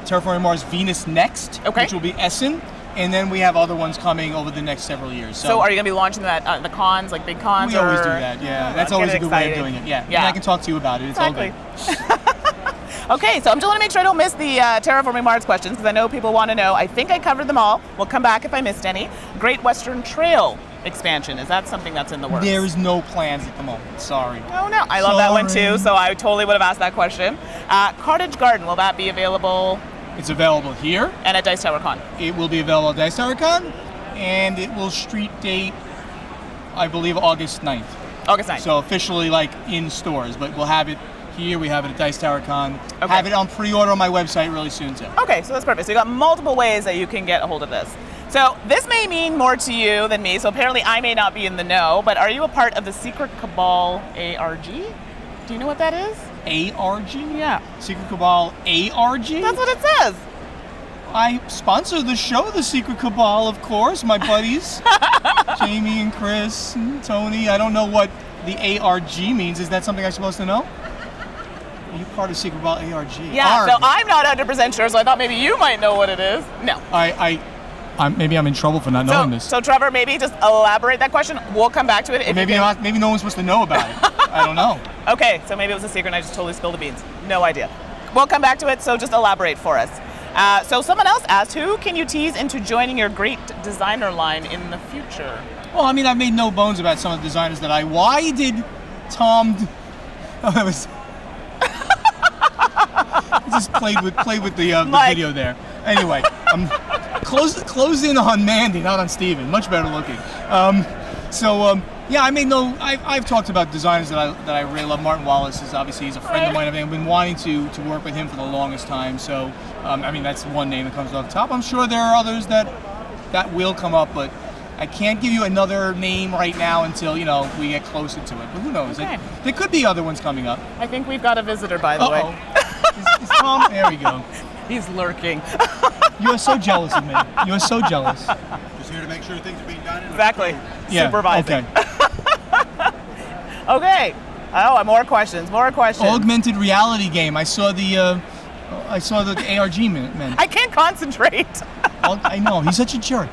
Terraforming Mars Venus next, which will be Essen. And then we have other ones coming over the next several years. So are you going to be launching that at the cons, like big cons? We always do that, yeah. That's always a good way of doing it, yeah. And I can talk to you about it. It's all good. Okay, so I'm just want to make sure I don't miss the Terraforming Mars questions, because I know people want to know. I think I covered them all. We'll come back if I missed any. Great Western Trail expansion. Is that something that's in the works? There is no plans at the moment. Sorry. Oh, no. I love that one, too, so I totally would have asked that question. Cottage Garden, will that be available? It's available here. And at Dice Tower Con? It will be available at Dice Tower Con, and it will street date, I believe, August 9th. August 9th. So officially, like, in stores, but we'll have it here, we have it at Dice Tower Con. Have it on pre-order on my website really soon, too. Okay, so that's perfect. So you got multiple ways that you can get a hold of this. So this may mean more to you than me, so apparently I may not be in the know, but are you a part of the Secret Cabal ARG? Do you know what that is? ARG? Yeah. Secret Cabal ARG? That's what it says. I sponsor the show, The Secret Cabal, of course. My buddies, Jamie and Chris and Tony. I don't know what the ARG means. Is that something I'm supposed to know? Are you part of Secret Cabal ARG? Yeah, so I'm not 100% sure, so I thought maybe you might know what it is. No. Maybe I'm in trouble for not knowing this. So Trevor, maybe just elaborate that question. We'll come back to it. Maybe no one's supposed to know about it. I don't know. Okay, so maybe it was a secret and I just totally spilled the beans. No idea. We'll come back to it, so just elaborate for us. So someone else asked, who can you tease into joining your great designer line in the future? Well, I mean, I've made no bones about some of the designers that why did Tom... Oh, that was... I just played with the video there. Anyway, close in on Mandy, not on Steven. Much better looking. Yeah, I've talked about designers that I really love. Martin Wallace is obviously he's a friend of mine. I've been wanting to work with him for the longest time. So I mean that's one name that comes off the top. I'm sure there are others that will come up, but I can't give you another name right now until we get closer to it. But who knows? Okay. There could be other ones coming up. I think we've got a visitor, by the way. Is Tom? There we go. He's lurking. You are so jealous of me. You are so jealous. Just here to make sure things are being done. Exactly. Yeah. Supervising. Okay. Okay. Oh, more questions. Augmented reality game. I saw the ARG men. I can't concentrate. I know. He's such a jerk.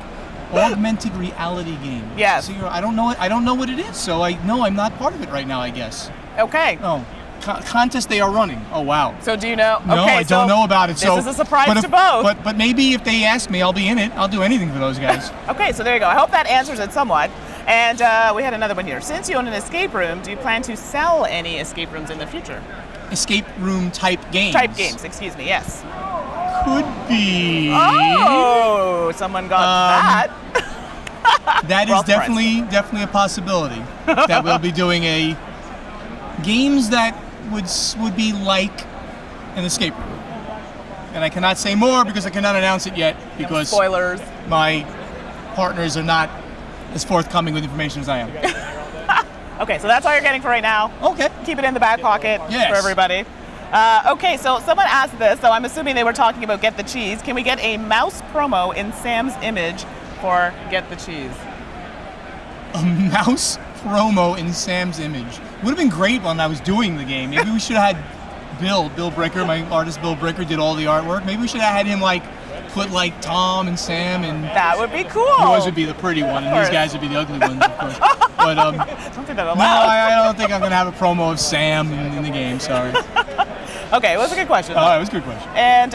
Augmented reality game. Yes. So I don't know what it is. So I know I'm not part of it right now, I guess. Okay. Oh. Contest they are running. Oh wow. So do you know? No, okay, I don't know about it. This is a surprise to both. But maybe if they ask me, I'll be in it. I'll do anything for those guys. Okay, so there you go. I hope that answers it somewhat. And we had another one here. Since you own an escape room, do you plan to sell any escape rooms in the future? Escape room type games. Excuse me. Yes. Could be. Oh, someone got that. That is definitely a possibility. That we'll be doing games that would be like an escape room. And I cannot say more because I cannot announce it yet because spoilers. My partners are not as forthcoming with information as I am. Okay, so that's all you're getting for right now. Okay. Keep it in the back pocket for everybody. Okay, so someone asked this, so I'm assuming they were talking about Get the Cheese. Can we get a mouse promo in Sam's image for Get the Cheese? A mouse promo in Sam's image. Would have been great when I was doing the game. Maybe we should have had Bill Bricker, my artist Bill Bricker did all the artwork. Maybe we should have had him put Tom and Sam and... That would be cool. Yours would be the pretty one and these guys would be the ugly ones, of course. But don't think that allowed. No, I don't think I'm going to have a promo of Sam in the game, sorry. Okay, it was a good question. It was a good question. And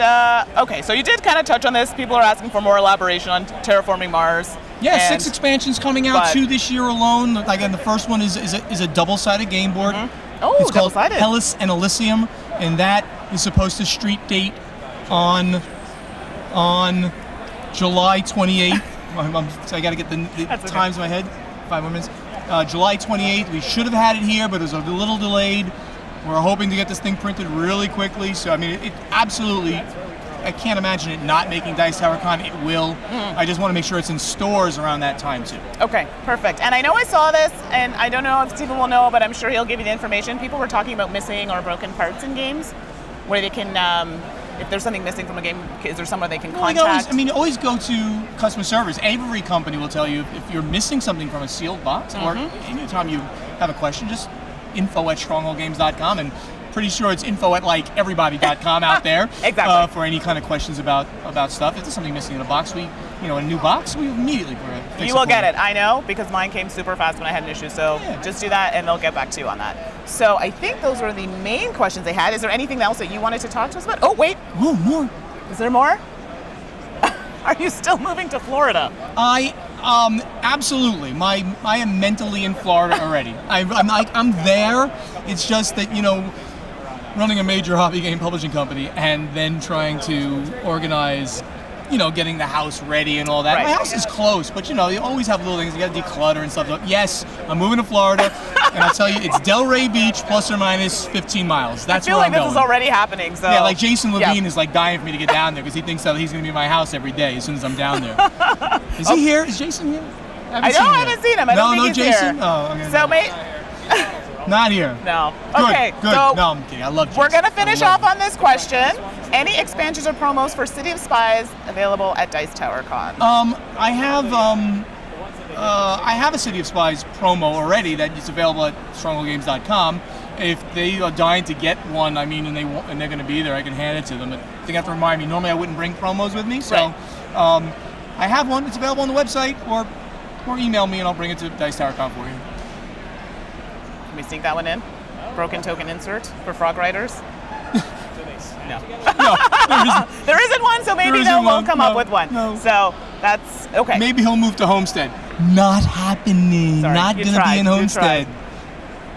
okay, so you did kind of touch on this. People are asking for more elaboration on terraforming Mars. Yeah, 6 expansions coming out, 2 this year alone. Again, the first one is a double-sided game board. Oh, it's called double-sided. Hellas and Elysium, and that is supposed to street date on July 28th. So I got to get the times in my head. 5 more minutes. July 28th. We should have had it here, but it was a little delayed. We're hoping to get this thing printed really quickly. So I mean, it absolutely. I can't imagine it not making Dice Tower Con. It will. I just want to make sure it's in stores around that time too. Okay, perfect. And I know I saw this, and I don't know if Stephen will know, but I'm sure he'll give you the information. People were talking about missing or broken parts in games, where they can, if there's something missing from a game, is there somewhere they can contact? Always go to customer service. Every company will tell you if you're missing something from a sealed box, or anytime you have a question, just info@strongholdgames.com, and pretty sure it's info@everybody.com out there. Exactly. For any kind of questions about stuff. If there's something missing in a box, in a new box, we immediately fix You will get it. I know, because mine came super fast when I had an issue. So just do that, and they'll get back to you on that. So I think those were the main questions they had. Is there anything else that you wanted to talk to us about? Oh, wait. Oh, more. Is there more? Are you still moving to Florida? Absolutely. I am mentally in Florida already. I'm there. It's just that, running a major hobby game publishing company and then trying to organize, getting the house ready and all that. Right. My house is close, but you always have little things. You got to declutter and stuff. Yes, I'm moving to Florida, and I'll tell you, it's Delray Beach plus or minus 15 miles. That's I feel where like I'm this going. is already happening. So Yeah, like Jason Levine is like dying for me to get down there because he thinks that he's going to be in my house every day as soon as I'm down there. Is he here? Is Jason here? I haven't seen him. I don't think he's Jason? here. Oh, okay. So, not here. No. Good, Okay. good. So No, I'm kidding. I love Jason. we're gonna finish off on this question. Any expansions or promos for City of Spies available at Dice Tower Con? I have a City of Spies promo already that is available at strongholdgames.com. If they are dying to get one, and they're going to be there, I can hand it to them. But they have to remind me. Normally, I wouldn't bring promos with me, so I have one. It's available on the website, or email me and I'll bring it to Dice Tower Con for you. Can we sneak that one in? Broken token insert for Frog Riders? No. There isn't one, so maybe we'll come up with one. No. So that's okay. Maybe he'll move to Homestead. Not happening. Sorry, Not you going to tried, be in you Homestead.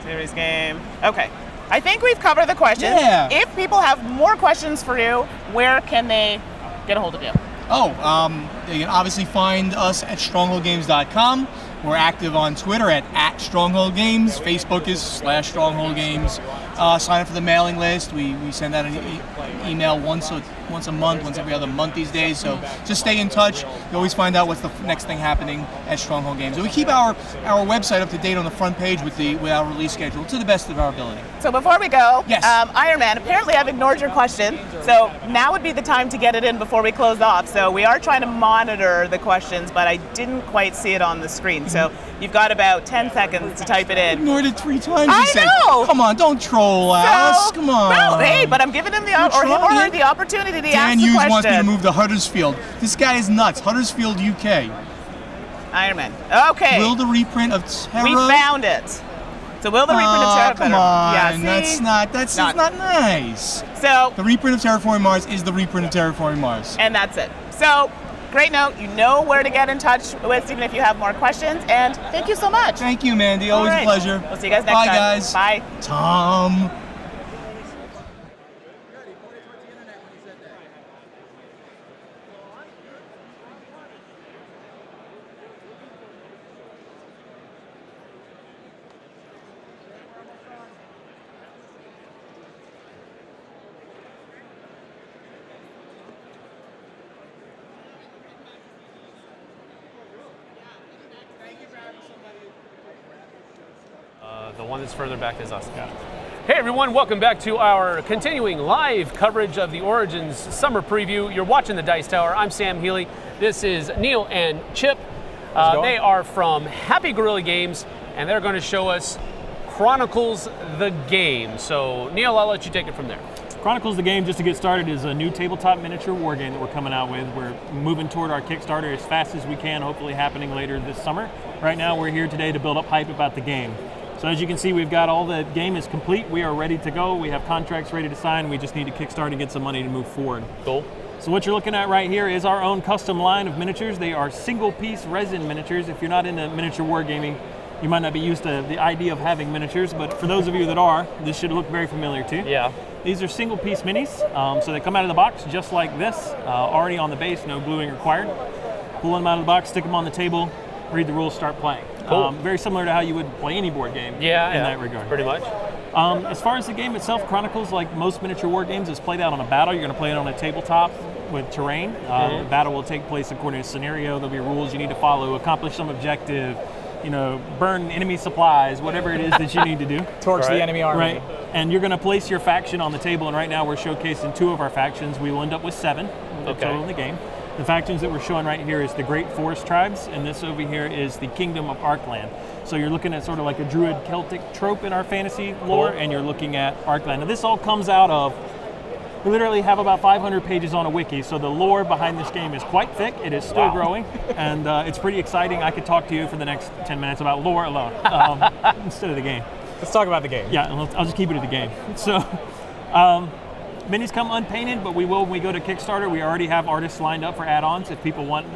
Series game. Okay. I think we've covered the questions. Yeah. If people have more questions for you, where can they get a hold of you? They can obviously find us at strongholdgames.com. We're active on Twitter at Stronghold Games. Facebook is /Stronghold Games. Sign up for the mailing list. We send out an email once a month, once every other month these days. So just stay in touch. You always find out what's the next thing happening at Stronghold Games. And we keep our website up to date on the front page with our release schedule to the best of our ability. So before we go, yes. Iron Man, apparently I've ignored your question. So now would be the time to get it in before we close off. So we are trying to monitor the questions, but I didn't quite see it on the screen. So you've got about 10 seconds to type it in. Ignored it 3 times. I know. Come on, don't troll us. Come on. Well, hey, but I'm giving him the opportunity to ask Dan the Hughes question. wants me to move to Huddersfield. This guy is nuts. Huddersfield, UK. Iron Man. Okay. Will the reprint of Terra? We found it. So will the reprint of Terra? Come on. Yeah, see? That's not nice. So the reprint of Terraforming Mars is the reprint of Terraforming Mars. And that's it. So great note. You know where to get in touch with Stephen if you have more questions. And thank you so much. Thank you, Mandy. Always a pleasure. We'll see you guys next Bye, time. guys. Bye. Tom. The one that's further back is us. Got it. Hey everyone, welcome back to our continuing live coverage of the Origins Summer Preview. You're watching the Dice Tower. I'm Sam Healy. This is Neil and Chip. They are from Happy Gorilla Games, and they're going to show us Chronicles the Game. So Neil, I'll let you take it from there. Chronicles the Game, just to get started, is a new tabletop miniature war game that we're coming out with. We're moving toward our Kickstarter as fast as we can, hopefully happening later this summer. Right now we're here today to build up hype about the game. So as you can see, we've got all the game is complete. We are ready to go. We have contracts ready to sign. We just need to kickstart and get some money to move forward. Cool. So what you're looking at right here is our own custom line of miniatures. They are single-piece resin miniatures. If you're not into miniature wargaming, you might not be used to the idea of having miniatures, but for those of you that are, this should look very familiar to you. Yeah. These are single-piece minis, so they come out of the box just like this, already on the base, no gluing required. Pull them out of the box, stick them on the table, read the rules, start playing. Cool. Very similar to how you would play any board game in that regard. Pretty much. As far as the game itself, Chronicles, like most miniature war games, is played out on a battle. You're going to play it on a tabletop with terrain. The battle will take place according to scenario. There'll be rules you need to follow, accomplish some objective, burn enemy supplies, whatever it is that you need to do. Torch the enemy army. Right. And you're going to place your faction on the table, and right now we're showcasing 2 of our factions. We will end up with 7 total in the game. The factions that we're showing right here is the Great Forest Tribes, and this over here is the Kingdom of Arkland. So you're looking at sort of like a Druid Celtic trope in our fantasy lore, and you're looking at Arkland. Now this all comes out of, we literally have about 500 pages on a wiki, so the lore behind this game is quite thick. It is still growing, and it's pretty exciting. I could talk to you for the next 10 minutes about lore alone, instead of the game. Let's talk about the game. Yeah, I'll just keep it to the game. So, minis come unpainted, but we will when we go to Kickstarter. We already have artists lined up for add-ons if people want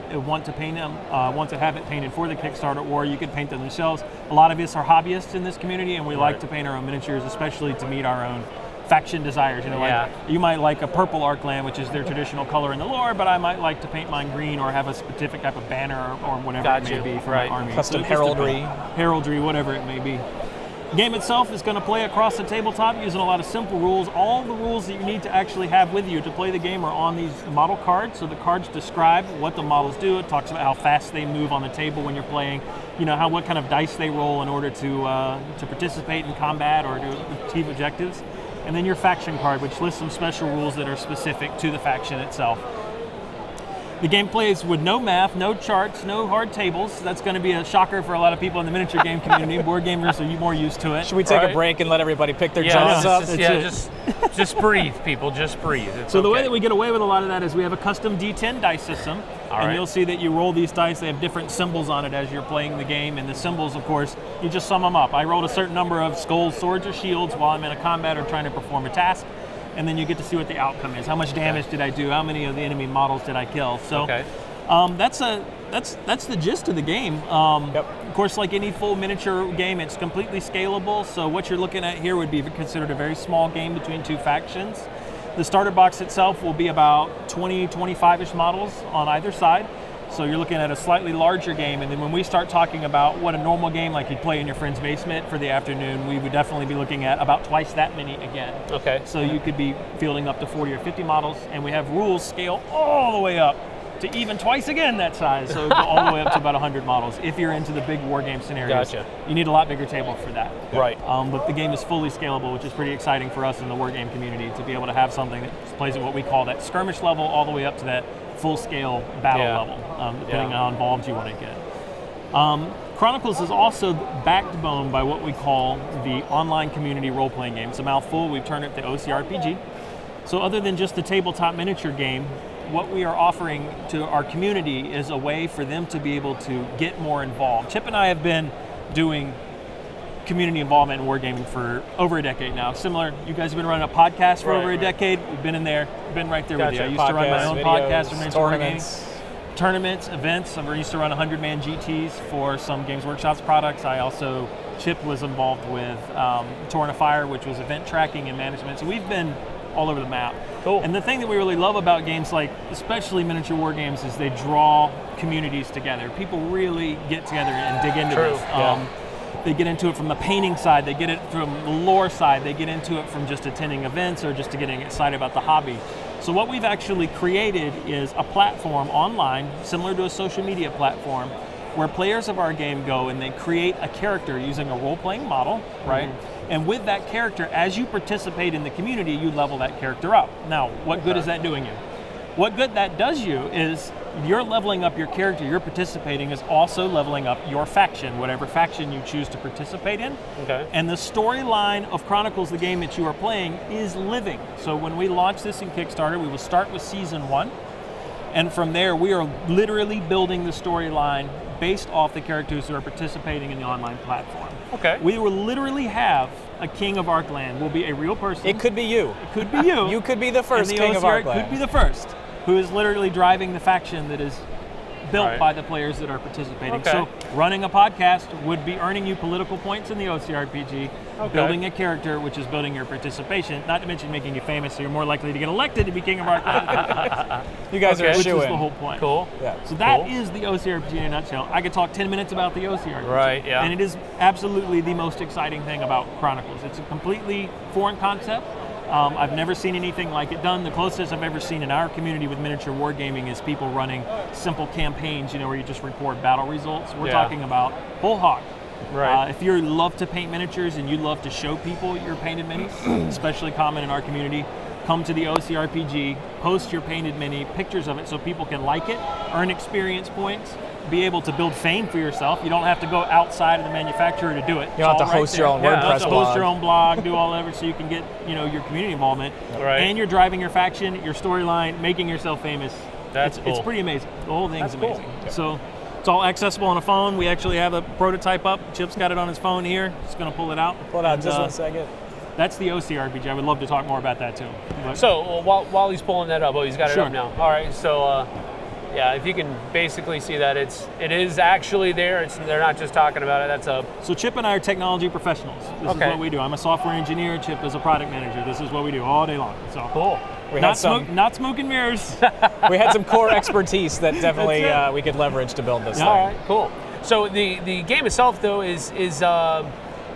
to paint them, want to have it painted for the Kickstarter, or you could paint them themselves. A lot of us are hobbyists in this community, and we like to paint our own miniatures, especially to meet our own faction desires. Like you might like a purple Arkland, which is their traditional color in the lore, but I might like to paint mine green or have a specific type of banner or whatever it may be for my army. Custom heraldry. Heraldry, whatever it may be. The game itself is going to play across the tabletop using a lot of simple rules. All the rules that you need to actually have with you to play the game are on these model cards. So the cards describe what the models do. It talks about how fast they move on the table when you're playing, what kind of dice they roll in order to participate in combat or to achieve objectives. And then your faction card, which lists some special rules that are specific to the faction itself. The game plays with no math, no charts, no hard tables. That's going to be a shocker for a lot of people in the miniature game community. Board gamers are more used to it. Should we take a break and let everybody pick their jaws up? Just breathe, people. Just breathe. So the way that we get away with a lot of that is we have a custom D10 dice system. And you'll see that you roll these dice. They have different symbols on it as you're playing the game. And the symbols, of course, you just sum them up. I rolled a certain number of skulls, swords, or shields while I'm in a combat or trying to perform a task. And then you get to see what the outcome is. How much damage did I do? How many of the enemy models did I kill? So that's the gist of the game. Of course, like any full miniature game, it's completely scalable. So what you're looking at here would be considered a very small game between 2 factions. The starter box itself will be about 20, 25-ish models on either side. So you're looking at a slightly larger game, and then when we start talking about what a normal game like you'd play in your friend's basement for the afternoon, we would definitely be looking at about twice that many again. So you could be fielding up to 40 or 50 models, and we have rules scale all the way up to even twice again that size, so go all the way up to about 100 models if you're into the big war game scenarios. You need a lot bigger table for that. But the game is fully scalable, which is pretty exciting for us in the war game community to be able to have something that plays at what we call that skirmish level all the way up to that full-scale battle level, depending on how involved you want to get. Chronicles is also backbone by what we call the online community role-playing game. It's a mouthful. We've turned it to OCRPG. So other than just the tabletop miniature game, what we are offering to our community is a way for them to be able to get more involved. Chip and I have been doing community involvement in wargaming for over a decade now. Similar, you guys have been running a podcast for over a decade. We've been in there, been right there with you. I used to run my own podcast for miniature wargaming. Tournaments, events. I used to run 100-man GTs for some Games Workshop's products. Chip was involved with Torn of Fire, which was event tracking and management. So we've been all over the map. And the thing that we really love about games like, especially miniature war games, is they draw communities together. People really get together and dig into this. They get into it from the painting side, they get it from the lore side, they get into it from just attending events or just to getting excited about the hobby. So what we've actually created is a platform online, similar to a social media platform, where players of our game go and they create a character using a role-playing model, right? And with that character, as you participate in the community, you level that character up. Now, what good is that doing you? What good that does you is you're leveling up your character, you're participating is also leveling up your faction, whatever faction you choose to participate in. And the storyline of Chronicles, the game that you are playing, is living. So when we launch this in Kickstarter, we will start with Season 1. And from there, we are literally building the storyline based off the characters who are participating in the online platform. Okay. We will literally have a king of Arkland. Will be a real person. It could be you. It could be you. You could be the first and king of OCR Arkland. could be the first, who is literally driving the faction that is built Right. by the players that are participating. Okay. So running a podcast would be earning you political points in the OCRPG, Okay. building a character, which is building your participation, not to mention making you famous, so you're more likely to get elected to be king of Arkland. You guys are a which is shoo-in. the whole point. Cool. Yeah. So that Cool. is the OCRPG in a nutshell. I could talk 10 minutes about the OCRPG. Right, yeah. And it is absolutely the most exciting thing about Chronicles. It's a completely foreign concept. I've never seen anything like it done. The closest I've ever seen in our community with miniature wargaming is people running simple campaigns, where you just record battle results. We're Yeah. talking about whole hog. Right. If you love to paint miniatures and you love to show people your painted minis, especially common in our community, come to the OCRPG, post your painted mini, pictures of it so people can like it, earn experience points, be able to build fame for yourself. You don't have to go outside of the manufacturer to do it. You don't have to host your own WordPress Host blog. your own blog, do all that so you can get your community involvement. Right. And you're driving your faction, your storyline, making yourself famous. That's It's cool. pretty amazing. The whole thing's That's cool. amazing. So it's all accessible on a phone. We actually have a prototype up. Chip's got it on his phone here. Just going to pull it out. Pull it out And, just 1 second. That's the OCRPG. I would love to talk more about that too. But So while he's pulling that up, he's got it Sure. up now. All right, so yeah, if you can basically see that it is actually there. They're not just talking about it. That's a So Chip and I are technology professionals. This Okay. is what we do. I'm a software engineer. Chip is a product manager. This is what we do all day long. So cool. We not had some- not smoke and mirrors. We had some core expertise that definitely That's it. we could leverage to build this all thing. right, cool. So the game itself though is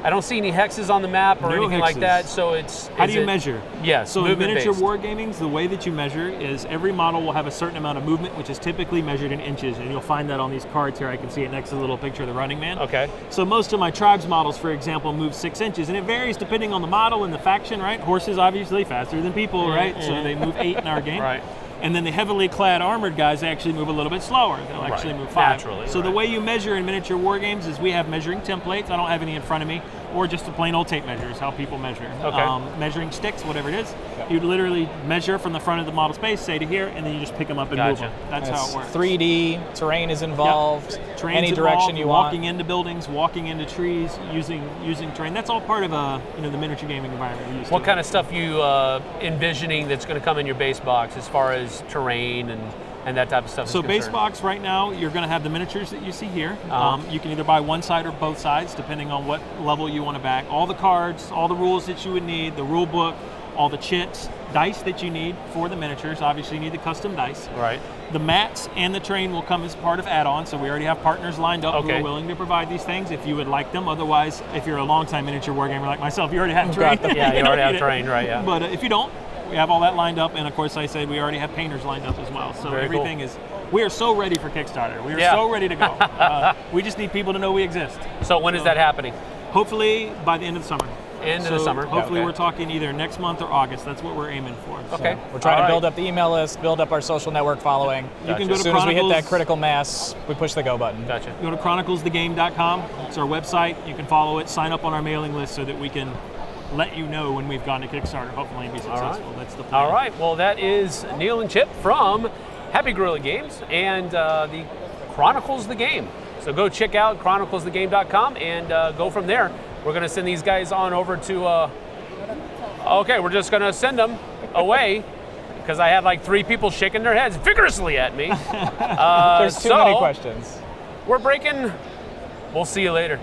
I don't see any hexes on the map or No anything like hexes. that. So it's How is do you it- measure? Yes, So in miniature movement-based. wargaming, the way that you measure is every model will have a certain amount of movement, which is typically measured in inches, and you'll find that on these cards here. I can see it next to the little picture of the running man. Okay. So most of my tribes models, for example, move 6 inches, and it varies depending on the model and the faction, right? Horses obviously faster than people, right? So they move 8 in our game. Right. And then the heavily clad armored guys actually move a little bit slower. They'll actually Right. move 5. Naturally, So the right. way you measure in miniature war games is we have measuring templates. I don't have any in front of me, or just a plain old tape measure is how people measure. Okay. Measuring sticks, whatever it is. You literally measure from the front of the model space, say to here, and then you just pick them up and move Gotcha. them. That's how it works. 3D, terrain is involved, Terrain's any direction involved, you walking want. into buildings, walking into trees, using terrain. That's all part of the miniature gaming environment we're used to. What kind of stuff you envisioning that's going to come in your base box as far as terrain and that type of stuff? So is base concerned? box right now, you're going to have the miniatures that you see here. Uh-huh. You can either buy one side or both sides, depending on what level you want to back. All the cards, all the rules that you would need, the rule book, all the chits, dice that you need for the miniatures. Obviously, you need the custom dice. Right. The mats and the terrain will come as part of add-ons, so we already have partners lined up who Okay. are willing to provide these things if you would like them. Otherwise, if you're a long-time miniature wargamer like myself, you already have terrain. Yeah, you don't already have need it. terrain, right, yeah. But if you don't, we have all that lined up, and of course, I said we already have painters lined up as well. So Very everything is. We are so ready for Kickstarter. We are Yeah. so ready to go. We just need people to know we exist. So when is that happening? Hopefully by the end of the summer. End of the summer. Hopefully Okay. we're talking either next month or August. That's what we're aiming for. Okay. We're trying All to build right. up the email list, build up our social network following. You can go As to soon as we hit that Chronicles- critical mass, we push the go button. Gotcha. Go to chroniclesthegame.com. It's our website. You can follow it, sign up on our mailing list so that we can let you know when we've gone to Kickstarter, hopefully, and be successful. That's the plan. All right. Well, that is Neil and Chip from Happy Gorilla Games and the Chronicles the Game. So go check out chroniclesthegame.com and go from there. We're going to send these guys on over to. Okay, we're just going to send them away because I had like 3 people shaking their heads vigorously at me. There's too many questions. We're breaking. We'll see you later.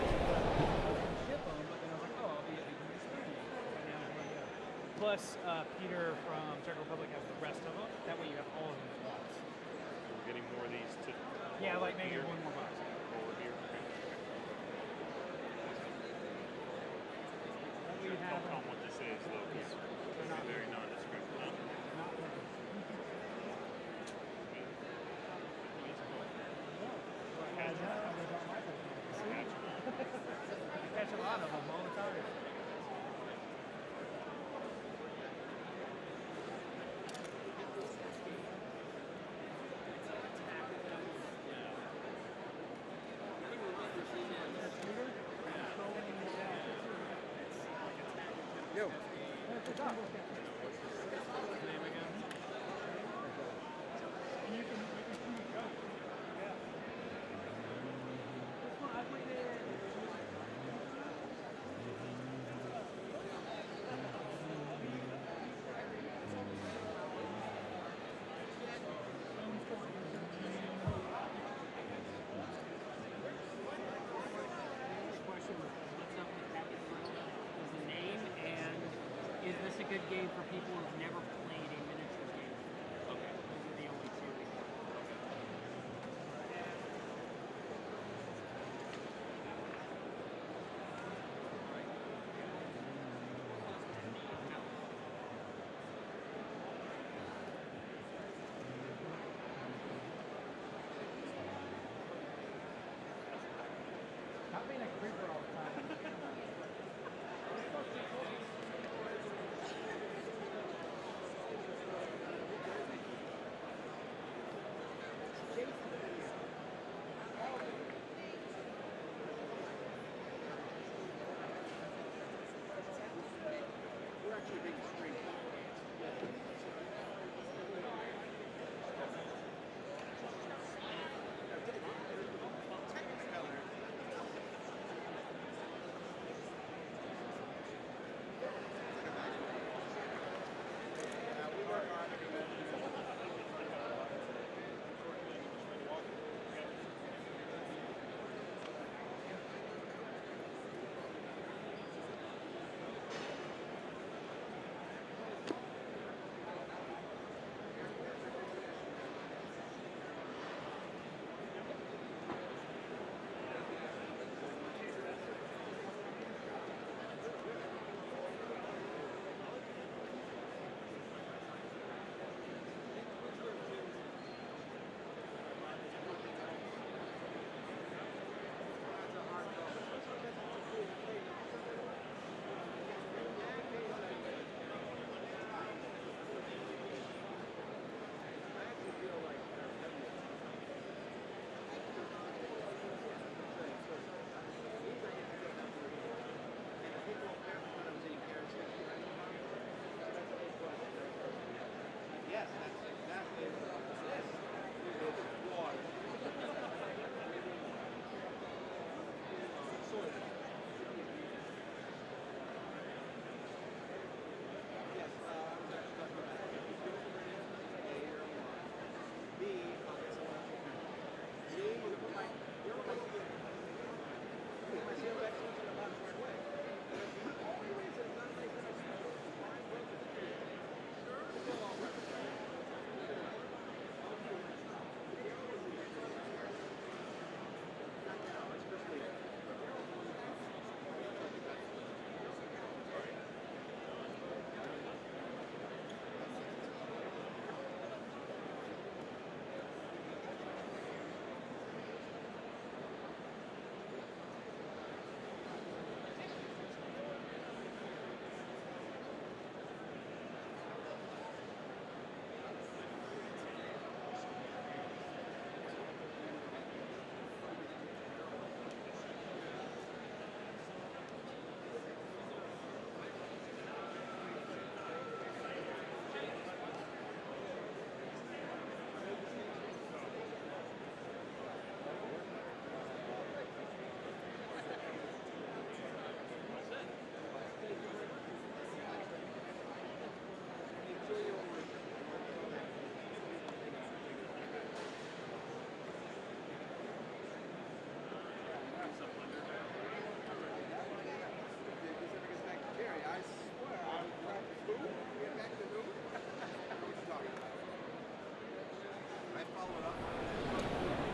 Plus, Peter from Czech Republic has the rest of them. That way you have all of them at once. We're getting more of these to. Yeah, like maybe one more box. Over here. We have Tell them what this is, though, because it's very nondescript. Catch a lot of them all the time. a good game for people who've never played a miniatures game. Okay. Those are the only two. Stop being a creeper all the time.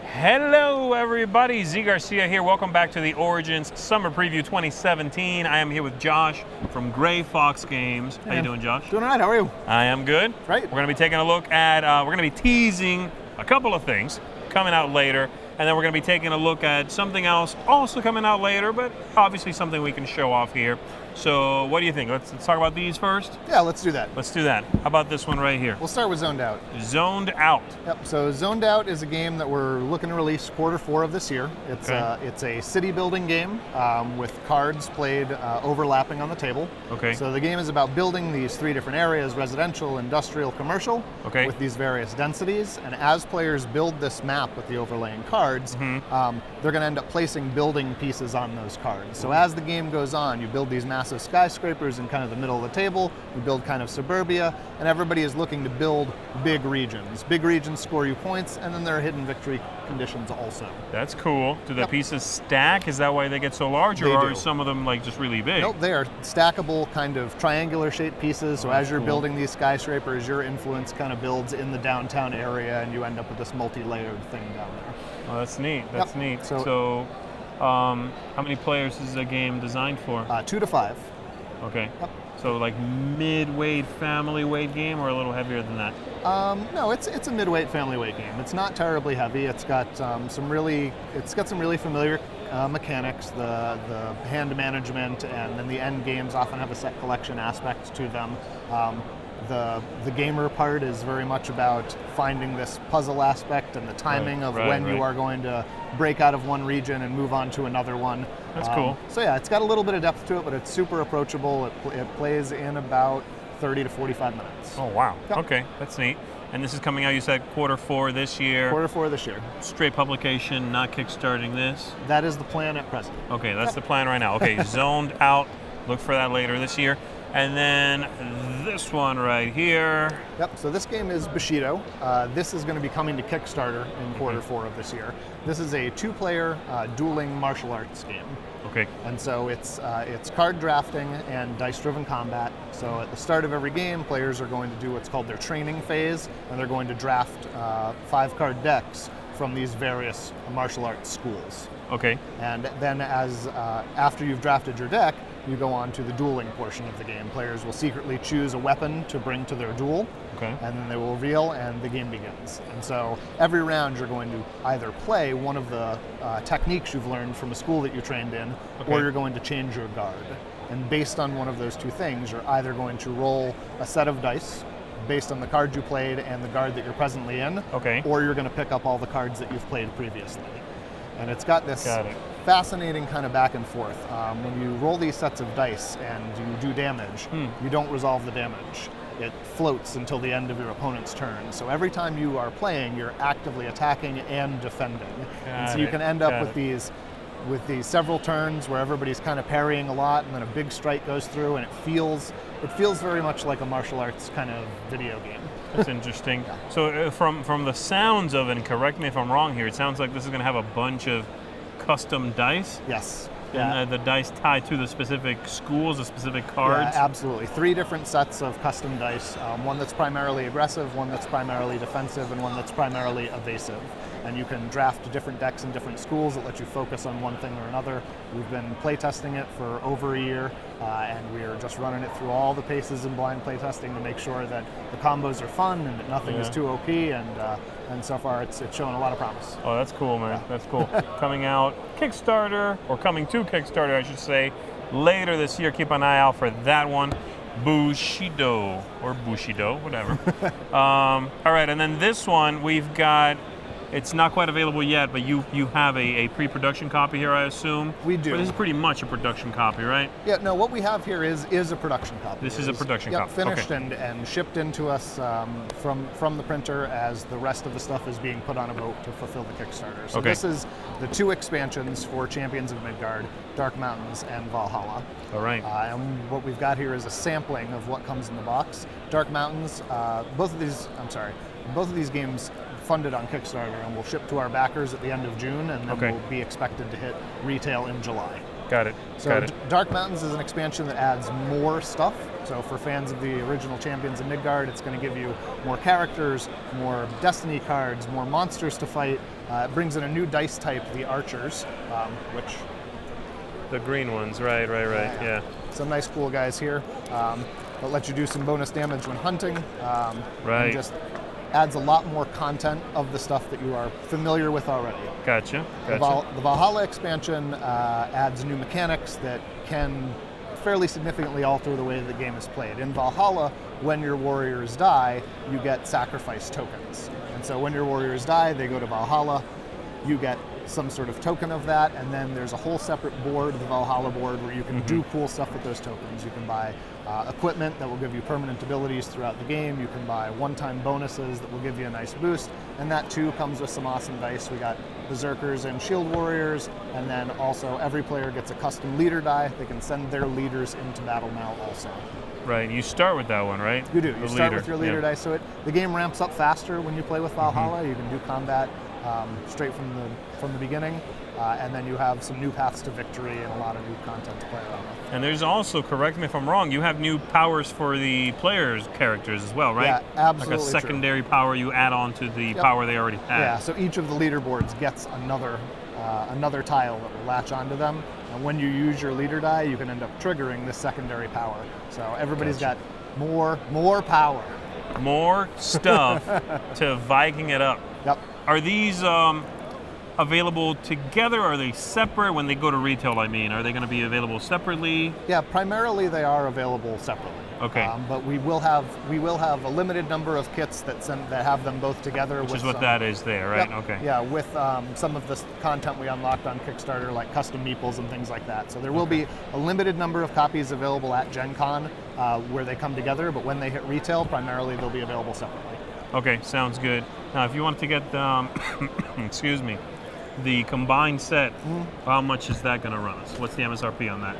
Hello everybody, Z Garcia here. Welcome back to the Origins Summer Preview 2017. I am here with Josh from Gray Fox Games. How you doing, Josh? Doing all right, how are you? I am good. Right. We're going to be taking a look at, we're going to be teasing a couple of things coming out later, and then we're going to be taking a look at something else also coming out later, but obviously something we can show off here. So what do you think? Let's talk about these first? Yeah, let's do that. Let's do that. How about this one right here? We'll start with Zoned Out. Zoned Out. Yep, so Zoned Out is a game that we're looking to release Q4 of this year. It's a city building game with cards played overlapping on the table. Okay. So the game is about building these three different areas, residential, industrial, commercial, with these various densities. And as players build this map with the overlaying cards, they're going to end up placing building pieces on those cards. So as the game goes on, you build these massive massive skyscrapers in kind of the middle of the table. We build kind of suburbia, and everybody is looking to build big regions. Big regions score you points, and then there are hidden victory conditions also. That's cool. Do the pieces stack? Is that why they get so large, or are some of them like just really big? Nope, they are stackable, kind of triangular shaped pieces. So as you're building these skyscrapers, your influence kind of builds in the downtown area, and you end up with this multi-layered thing down there. Oh, that's neat. That's neat. So how many players is the game designed for? 2 to 5. Okay. So like mid-weight, family weight game, or a little heavier than that? No, it's a mid-weight, family weight game. It's not terribly heavy. It's got some really familiar mechanics. The hand management and then the end games often have a set collection aspect to them. The gamer part is very much about finding this puzzle aspect and the timing of when you are going to break out of one region and move on to another one. That's cool. So yeah, it's got a little bit of depth to it, but it's super approachable. It plays in about 30 to 45 minutes. Oh wow. Okay, that's neat. And this is coming out, you said Q4 this year. Q4 this year. Straight publication, not kickstarting this? That is the plan at present. Okay, that's the plan right now. Okay, Zoned Out. Look for that later this year. And then this one right here. Yep, so this game is Bushido. This is going to be coming to Kickstarter in Q4 of this year. This is a 2-player dueling martial arts game. Okay. And so it's card drafting and dice-driven combat. So at the start of every game, players are going to do what's called their training phase, and they're going to draft 5-card decks from these various martial arts schools. Okay. And then after you've drafted your deck, you go on to the dueling portion of the game. Players will secretly choose a weapon to bring to their duel, and then they will reveal, and the game begins. And so every round you're going to either play one of the techniques you've learned from a school that you trained in, or you're going to change your guard. And based on one of those two things, you're either going to roll a set of dice based on the card you played and the guard that you're presently in, or you're going to pick up all the cards that you've played previously. And it's got this fascinating kind of back and forth. When you roll these sets of dice and you do damage, you don't resolve the damage. It floats until the end of your opponent's turn. So every time you are playing, you're actively attacking and defending. And so you can end up with these several turns where everybody's kind of parrying a lot, and then a big strike goes through, and it feels very much like a martial arts kind of video game. That's interesting. So from the sounds of it, and correct me if I'm wrong here, it sounds like this is going to have a bunch of custom dice? Yes. And the dice tied to the specific schools, the specific cards? Yeah, absolutely. 3 different sets of custom dice. One that's primarily aggressive, one that's primarily defensive, and one that's primarily evasive. And you can draft different decks in different schools that let you focus on one thing or another. We've been playtesting it for over a year, and we're just running it through all the paces in blind playtesting to make sure that the combos are fun and that nothing is too OP, and so far it's showing a lot of promise. Oh, that's cool, man. That's cool. Coming out Kickstarter, or coming to Kickstarter, I should say, later this year. Keep an eye out for that one. Bushido, or Bushido, whatever. All right, and then this one we've got. It's not quite available yet, but you have a pre-production copy here, I assume? We do. But this is pretty much a production copy, right? Yeah, no, what we have here is a production copy. This is a production copy. Finished and shipped into us from the printer as the rest of the stuff is being put on a boat to fulfill the Kickstarter. So this is the 2 expansions for Champions of Midgard, Dark Mountains and Valhalla. All right. And what we've got here is a sampling of what comes in the box. Dark Mountains, both of these games funded on Kickstarter and will ship to our backers at the end of June, and then will be expected to hit retail in July. Got it. So Dark Mountains is an expansion that adds more stuff. So for fans of the original Champions of Midgard, it's going to give you more characters, more Destiny cards, more monsters to fight. It brings in a new dice type, the Archers, which... The green ones, right, yeah. Some nice cool guys here. That let you do some bonus damage when hunting. And just adds a lot more content of the stuff that you are familiar with already. Gotcha. The Valhalla expansion adds new mechanics that can fairly significantly alter the way the game is played. In Valhalla, when your warriors die, you get sacrifice tokens. And so when your warriors die, they go to Valhalla, you get some sort of token of that, and then there's a whole separate board, the Valhalla board, where you can do cool stuff with those tokens. You can buy equipment that will give you permanent abilities throughout the game. You can buy one-time bonuses that will give you a nice boost, and that too comes with some awesome dice. We got Berserkers and Shield Warriors, and then also every player gets a custom leader die. They can send their leaders into battle now also. Right, you start with that one, right? You do. You The start leader, with your leader yeah. dice, so the game ramps up faster when you play with Valhalla. You can do combat straight from the beginning, and then you have some new paths to victory and a lot of new content to play around with. And there's also, correct me if I'm wrong, you have new powers for the players' characters as well, right? Yeah, absolutely Like a secondary power you add on to the Yep. power they already have. Yeah, so each of the leaderboards gets another tile that will latch onto them, and when you use your leader die, you can end up triggering this secondary power. So everybody's got more power. More stuff to Viking it up. Yep. Are these available together? Or are they separate when they go to retail? I mean, are they going to be available separately? Yeah, primarily they are available separately. Okay. But we will have a limited number of kits that have them both together. Which with is what some- that is there, right? Yep. Okay. Yeah, with some of the content we unlocked on Kickstarter, like custom meeples and things like that. So there will be a limited number of copies available at Gen Con where they come together, but when they hit retail, primarily they'll be available separately. Okay, sounds good. Now, if you want to get, excuse me, the combined set, how much is that going to run us? What's the MSRP on that?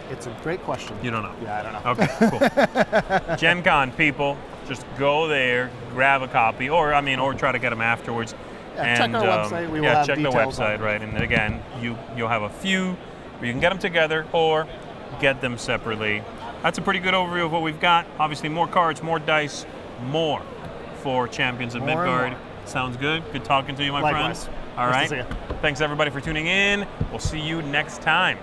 It's a great question. You don't know? Yeah, I don't know. Okay, cool. Gen Con people, just go there, grab a copy, or try to get them afterwards. Yeah, check our website. We will have check the details on website, right? And then again, you'll have a few where you can get them together or get them separately. That's a pretty good overview of what we've got. Obviously, more cards, more dice, more for Champions of More and Midgard. more. Sounds good. Good talking to you, my Likewise. friends. All Nice right. to see you. Thanks everybody for tuning in. We'll see you next time.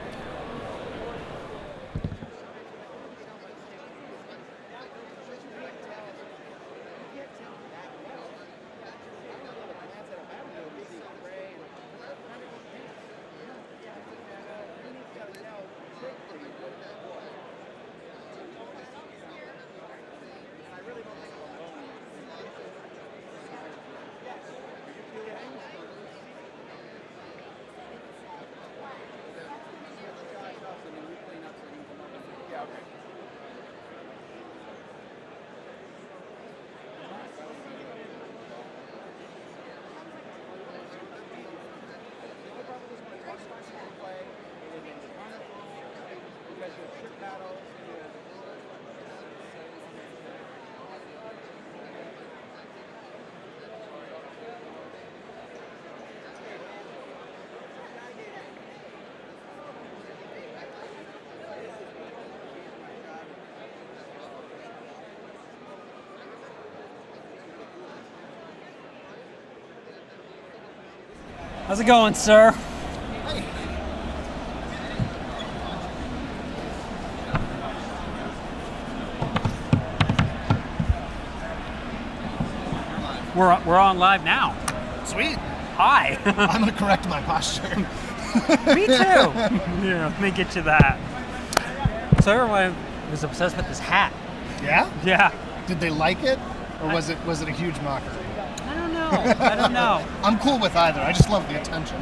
How's it going, sir? We're on live now. Sweet. Hi. I'm going to correct my posture. Me too. Yeah, let me get you that. So everyone was obsessed with this hat. Yeah? Yeah. Did they like it, or was it a huge mockery? I don't know. I'm cool with either. I just love the attention.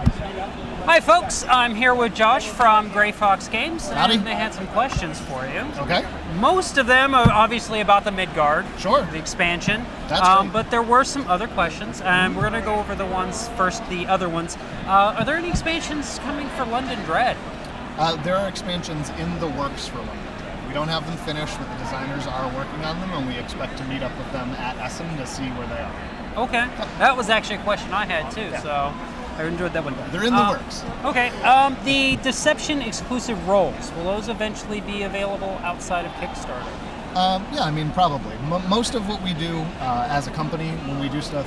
Hi, folks. I'm here with Josh from Gray Fox Games. Howdy. And they had some questions for you. Okay. Most of them are obviously about the Midgard. Sure. The expansion. That's right. But there were some other questions, and we're going to go over the ones first, the other ones. Are there any expansions coming for London Dread? There are expansions in the works for London. We don't have them finished, but the designers are working on them, and we expect to meet up with them at Essen to see where they are. Okay. That was actually a question I had too, so I enjoyed that one. They're in the works. Okay. The Deception exclusive roles, will those eventually be available outside of Kickstarter? Yeah, I mean, probably. Most of what we do as a company, when we do stuff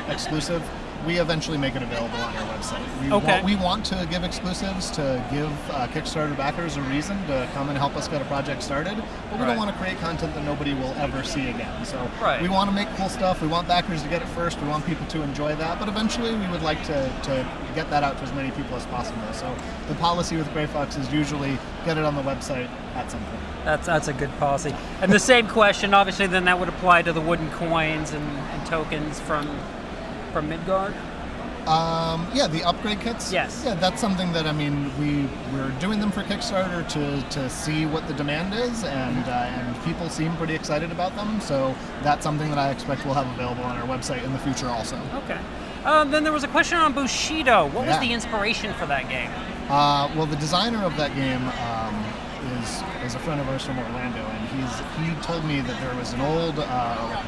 exclusive, we eventually make it available on our website. We want to give exclusives to give Kickstarter backers a reason to come and help us get a project started, but we don't want to create content that nobody will ever see again. So we want to make cool stuff. We want backers to get it first. We want people to enjoy that, but eventually we would like to get that out to as many people as possible. So the policy with Gray Fox is usually get it on the website at some point. That's a good policy. And the same question, obviously, then that would apply to the wooden coins and tokens from Midgard? Yeah, the upgrade kits. Yes. Yeah, that's something that, I mean, we're doing them for Kickstarter to see what the demand is, and people seem pretty excited about them. So that's something that I expect we'll have available on our website in the future also. Okay. Then there was a question on Bushido. What was the inspiration for that game? Well, the designer of that game is a friend of ours from Orlando, and he told me that there was an old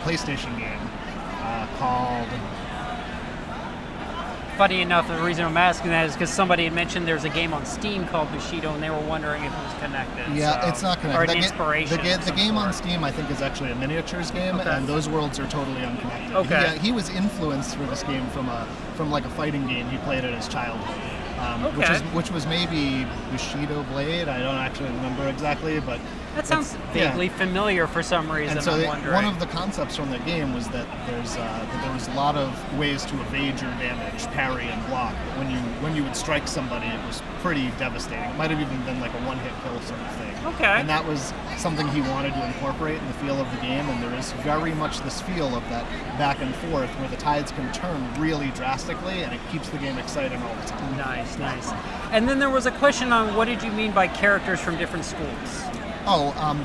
PlayStation game called... Funny enough, the reason I'm asking that is because somebody had mentioned there's a game on Steam called Bushido, and they were wondering if it was connected. Yeah, so, it's not connected. Or an inspiration. The game on Steam, I think, is actually a miniatures game, and those worlds are totally unconnected. Okay. He was influenced for this game from like a fighting game he played in his childhood, which was maybe Bushido Blade. I don't actually remember exactly, but that sounds vaguely familiar for some reason. And so I'm wondering. one of the concepts from the game was that there was a lot of ways to evade your damage, parry and block. But when you would strike somebody, it was pretty devastating. It might have even been like a one-hit kill sort of thing. Okay. And that was something he wanted to incorporate in the feel of the game. And there is very much this feel of that back and forth where the tides can turn really drastically, and it keeps the game exciting all the time. Nice. And then there was a question on what did you mean by characters from different schools?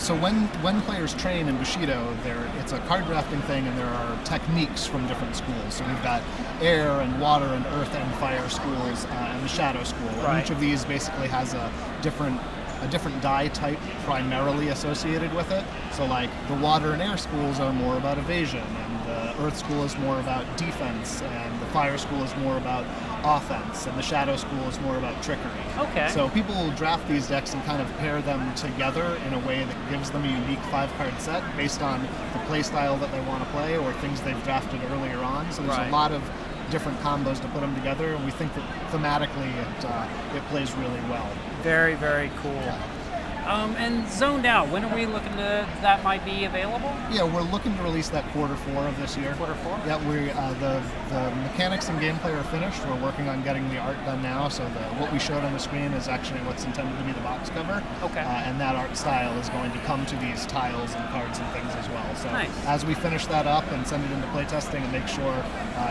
So when players train in Bushido, it's a card drafting thing, and there are techniques from different schools. So we've got air and water and earth and fire schools, and the shadow school. Right. And each of these basically has a different die type primarily associated with it. So like the water and air schools are more about evasion, and the earth school is more about defense, and the fire school is more about offense, and the shadow school is more about trickery. Okay. So people will draft these decks and kind of pair them together in a way that gives them a unique 5-card set based on the play style that they want to play or things they've drafted earlier on. So there's a lot of different combos to put them together, and we think that thematically it plays really well. Very, very cool. Yeah. And Zoned Out, when are we looking to that might be available? Yeah, we're looking to release that Q4 of this year. Q4? Yeah, the mechanics and gameplay are finished. We're working on getting the art done now, so what we showed on the screen is actually what's intended to be the box cover. Okay. And that art style is going to come to these tiles and cards and things as well. So nice. As we finish that up and send it into playtesting and make sure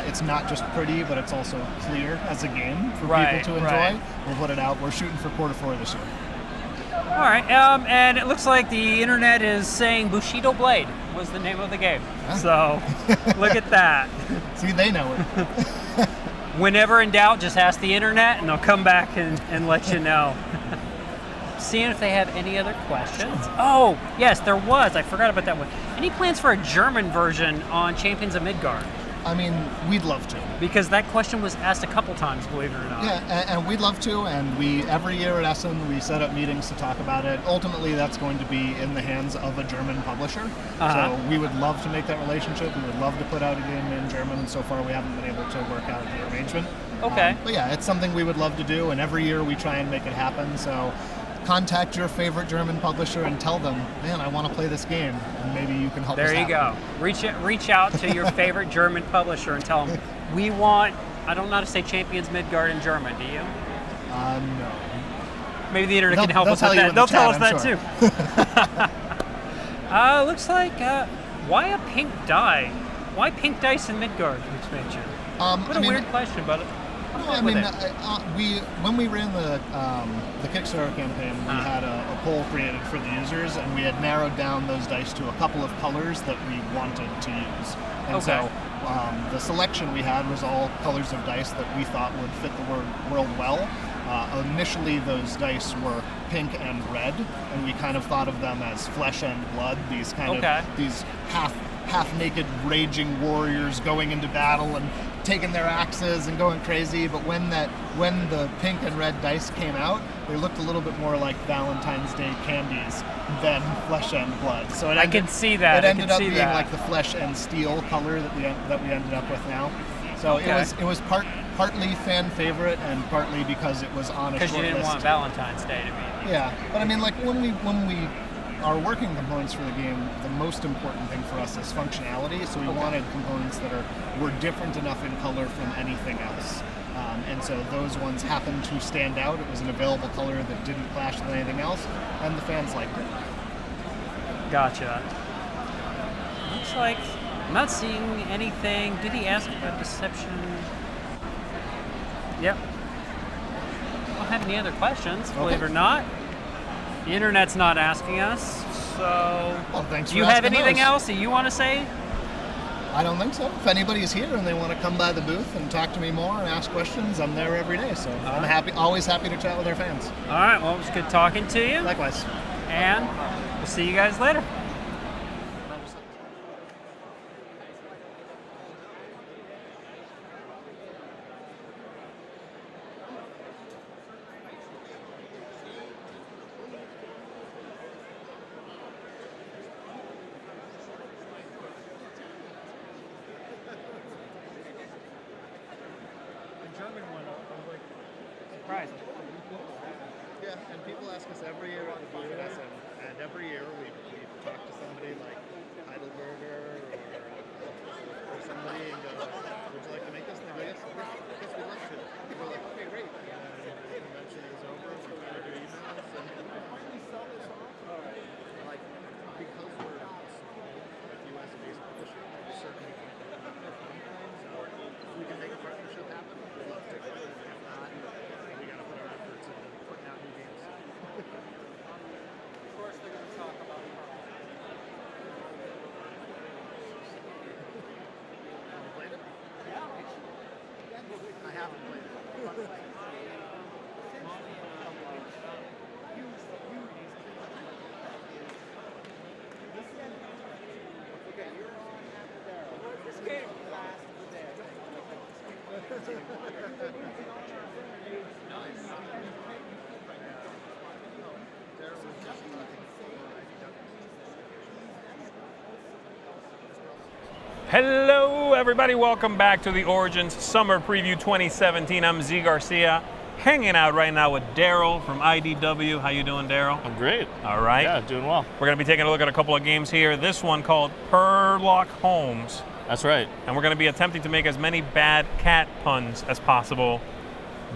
it's not just pretty, but it's also clear as a game for people to enjoy, we'll put it out. We're shooting for Q4 this year. All right, and it looks like the internet is saying Bushido Blade was the name of the game. So, look at that. See, they know it. Whenever in doubt, just ask the internet, and they'll come back and let you know. Seeing if they have any other questions. Oh, yes, there was. I forgot about that one. Any plans for a German version on Champions of Midgard? I mean, we'd love to. Because that question was asked a couple times, believe it or not. Yeah, and we'd love to, and every year at Essen, we set up meetings to talk about it. Ultimately, that's going to be in the hands of a German publisher. So we would love to make that relationship. We would love to put out a game in German, and so far we haven't been able to work out the arrangement. Okay. But yeah, it's something we would love to do, and every year we try and make it happen. So contact your favorite German publisher and tell them, man, I want to play this game, and maybe you can help us out. There you go. Reach out to your favorite German publisher and tell them, we want, I don't know how to say Champions Midgard in German, do you? No. Maybe the internet can help us with that. They'll tell us that too. Looks like, why a pink die? Why pink dice in Midgard expansion? What a weird question, but no, I mean, when we ran the Kickstarter campaign, we had a poll created for the users, and we had narrowed down those dice to a couple of colors that we wanted to use. And so the selection we had was all colors of dice that we thought would fit the world well. Initially, those dice were pink and red, and we kind of thought of them as flesh and blood, these kind of these half-naked raging warriors going into battle and taking their axes and going crazy. But when the pink and red dice came out, they looked a little bit more like Valentine's Day candies than flesh and blood. So I can see that. It ended up being like the flesh and steel color that we ended up with now. So it was partly fan favorite and partly because it was on a short list. Because you didn't want Valentine's Day to be. Yeah, but I mean, like when we are working components for the game, the most important thing for us is functionality. So we wanted components that were different enough in color from anything else. And so those ones happened to stand out. It was an available color that didn't clash with anything else, and the fans liked it. Gotcha. Looks like I'm not seeing anything. Did he ask about deception? Yep. I don't have any other questions, believe it or not. The internet's not asking us, so... Well, thanks do you for have asking anything those. else that you want to say? I don't think so. If anybody is here and they want to come by the booth and talk to me more and ask questions, I'm there every day. So I'm always happy to chat with our fans. All right, well, it was good talking to you. Likewise. And we'll see you guys later. Yeah, and people ask us every year at the booth, and every year we talk to somebody like Heidelberg or somebody and go, would you like to make this? And they go, yes, we'd love to. And we're like, okay, great. And the convention is over, we try to do emails, and we sell this off. Like, because we're a US-based publisher, we certainly can or if we can make a partnership happen, we'd love to. If not, we got to put our efforts into putting out new games. Of course, they're going to talk about Have you played it? Yeah. I haven't played it. This game lasts the day. Hello, everybody. Welcome back to the Origins Summer Preview 2017. I'm Z Garcia, hanging out right now with Daryl from IDW. How you doing, Daryl? I'm great. All right. Yeah, doing well. We're going to be taking a look at a couple of games here. This one called Sherlock Holmes. That's right. And we're going to be attempting to make as many bad cat puns as possible.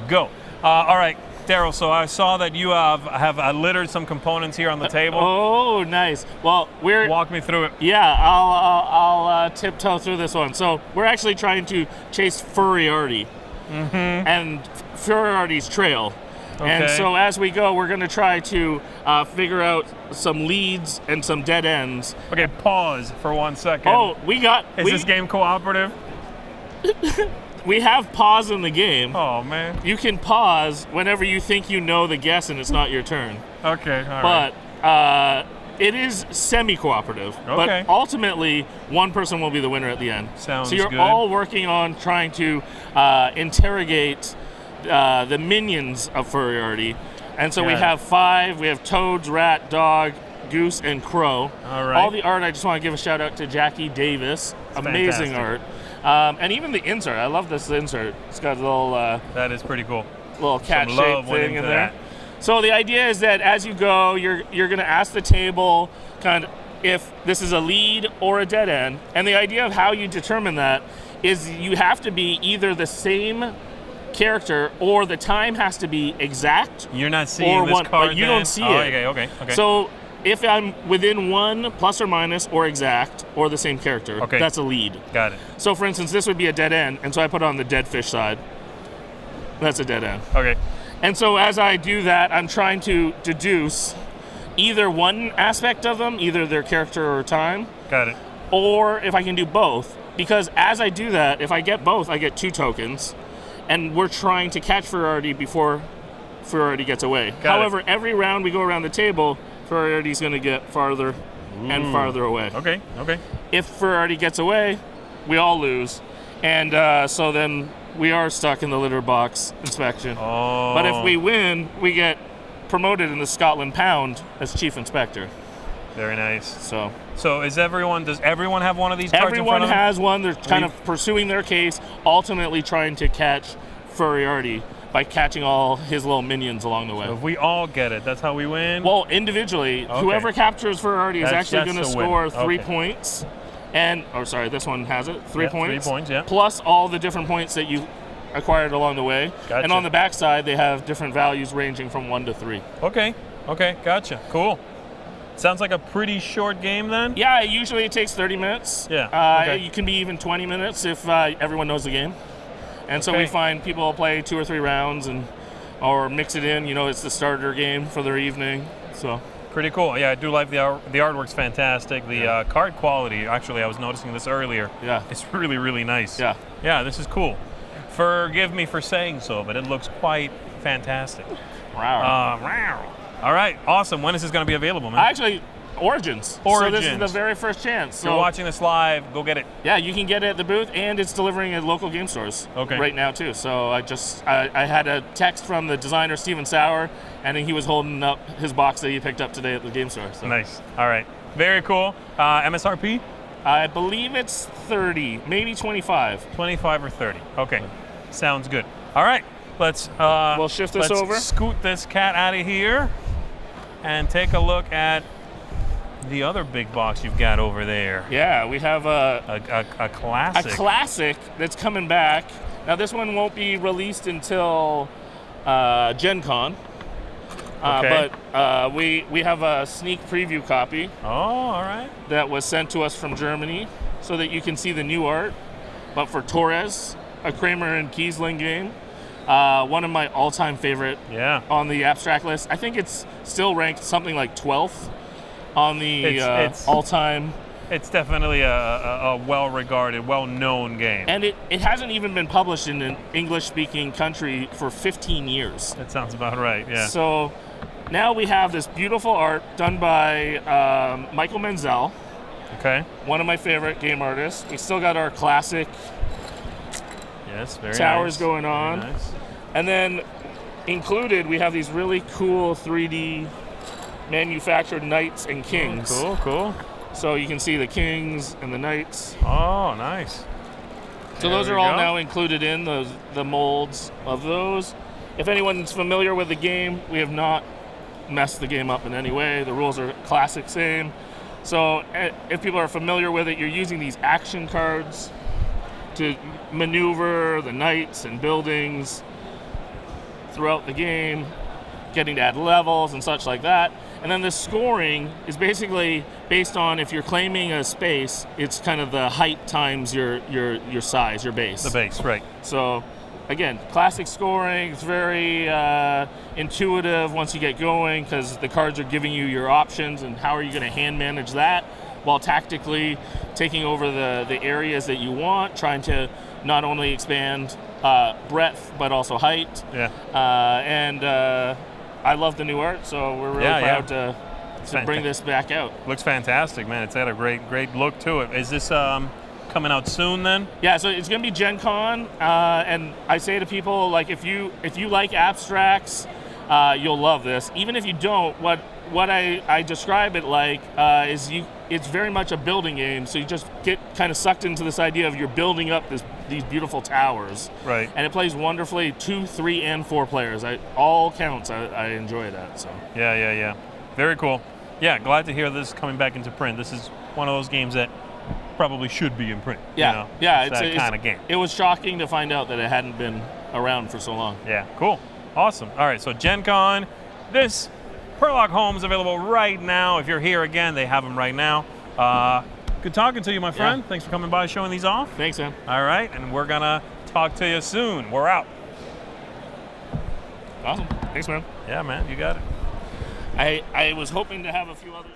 Go. All right, Daryl, so I saw that you have littered some components here on the table. Oh, nice. Well, walk me through it. Yeah, I'll tiptoe through this one. So we're actually trying to chase Furiarty and Furiarty's trail. Okay. And so as we go, we're going to try to figure out some leads and some dead ends. Okay, pause for 1 second. Oh, Is this game cooperative? We have pause in the game. Oh, man. You can pause whenever you think you know the guess and it's not your turn. Okay, all right. But it is semi-cooperative. Okay. But ultimately, one person will be the winner at the end. Sounds So you're good. all working on trying to interrogate the minions of Furiarty. And so we Got it. have 5. We have Toads, Rat, Dog, Goose, and Crow. All right. All the art, I just want to give a shout out to Jackie Davis. It's Amazing fantastic. art. And even the insert. I love this insert. It's got a little... that is pretty cool. Little cat Some love shape went thing in into there. that. So the idea is that as you go, you're going to ask the table kind of if this is a lead or a dead end. And the idea of how you determine that is you have to be either the same character or the time has to be exact. You're not seeing this card but you then? don't see Oh, it. okay. So if I'm within 1 plus or minus or exact or the same character, that's a lead. Got it. So for instance, this would be a dead end, and so I put it on the dead fish side. That's a dead end. Okay. And so as I do that, I'm trying to deduce either one aspect of them, either their character or time. Got it. Or if I can do both. Because as I do that, if I get both, I get 2 tokens. And we're trying to catch Furiarty before Furiarty gets away. However, every round we go around the table, Furiarty's going to get farther and farther away. Okay. If Furiarty gets away, we all lose. And so then we are stuck in the litter box inspection. Oh. But if we win, we get promoted in the Scotland Pound as chief inspector. Very nice. So does everyone have one of these cards in everyone front of them? has one. They're kind of pursuing their case, ultimately trying to catch Furiarty by catching all his little minions along the way. So if we all get it, that's how we win? Well, individually, whoever captures Furiarty is actually going to score 3 points. And, this one has it, 3 points. 3 points, yeah. Plus all the different points that you acquired along the way. Gotcha. And on the backside, they have different values ranging from 1 to 3. Okay, gotcha. Cool. Sounds like a pretty short game then? Yeah, usually it takes 30 minutes. Yeah. You can be even 20 minutes if everyone knows the game. And so we find people play 2 or 3 rounds or mix it in. It's the starter game for their evening. So Pretty cool. Yeah, I do like the artwork's fantastic. The card quality, actually, I was noticing this earlier. Yeah. It's really, really nice. Yeah. Yeah, this is cool. Forgive me for saying so, but it looks quite fantastic. Wow. All right, awesome. When is this going to be available, man? Actually, Origins. So this is the very first chance. If you're watching this live, go get it. Yeah, you can get it at the booth, and it's delivering at local game stores right now, too. So I had a text from the designer, Steven Sauer, and he was holding up his box that he picked up today at the game store. So. Nice. All right. Very cool. MSRP? I believe it's 30, maybe 25. 25 or 30. Okay. Sounds good. All right. Let's we'll shift this over. Scoot this cat out of here and take a look at the other big box you've got over there. Yeah, we have a classic. A classic that's coming back. Now this one won't be released until Gen Con. Okay. But we have a sneak preview copy. Oh, all right. That was sent to us from Germany so that you can see the new art. But for Torres, a Kramer and Kiesling game. One of my all-time favorite on the abstract list. I think it's still ranked something like 12th on the all-time. It's definitely a well-regarded, well-known game. And it hasn't even been published in an English-speaking country for 15 years. That sounds about right, yeah. So now we have this beautiful art done by Michael Menzel. Okay. One of my favorite game artists. We still got our classic very towers nice. going on. Very nice. And then included, we have these really cool 3D manufactured knights and kings. Oh, cool. So you can see the kings and the knights. Oh, nice. So those are all now included in the molds of those. If anyone's familiar with the game, we have not messed the game up in any way. The rules are classic same. So if people are familiar with it, you're using these action cards to maneuver the knights and buildings throughout the game, getting to add levels and such like that. And then the scoring is basically based on if you're claiming a space, it's kind of the height times your size, your base. The base, right. So again, classic scoring. It's very intuitive once you get going because the cards are giving you your options and how are you going to hand manage that while tactically taking over the areas that you want, trying to not only expand breadth but also height. Yeah. And I love the new art, so we're really proud to bring this back out. Looks fantastic, man. It's got a great look to it. Is this coming out soon then? Yeah, so it's going to be Gen Con, and I say to people, like, if you like abstracts, you'll love this. Even if you don't, what I describe it like is it's very much a building game, so you just get kind of sucked into this idea of you're building up these beautiful towers. Right. And it plays wonderfully 2, 3, and 4 players. All counts. I enjoy that. So. Yeah. Very cool. Yeah, glad to hear this coming back into print. This is one of those games that probably should be in print. Yeah, it's that kind of game. It was shocking to find out that it hadn't been around for so long. Yeah, cool. Awesome. All right, so Gen Con, this Perlock Home's available right now. If you're here again, they have them right now. Good talking to you, my friend. Yeah. Thanks for coming by, showing these off. Thanks, man. All right, and we're going to talk to you soon. We're out. Awesome. Thanks, man. Yeah, man, you got it. I was hoping to have a few others.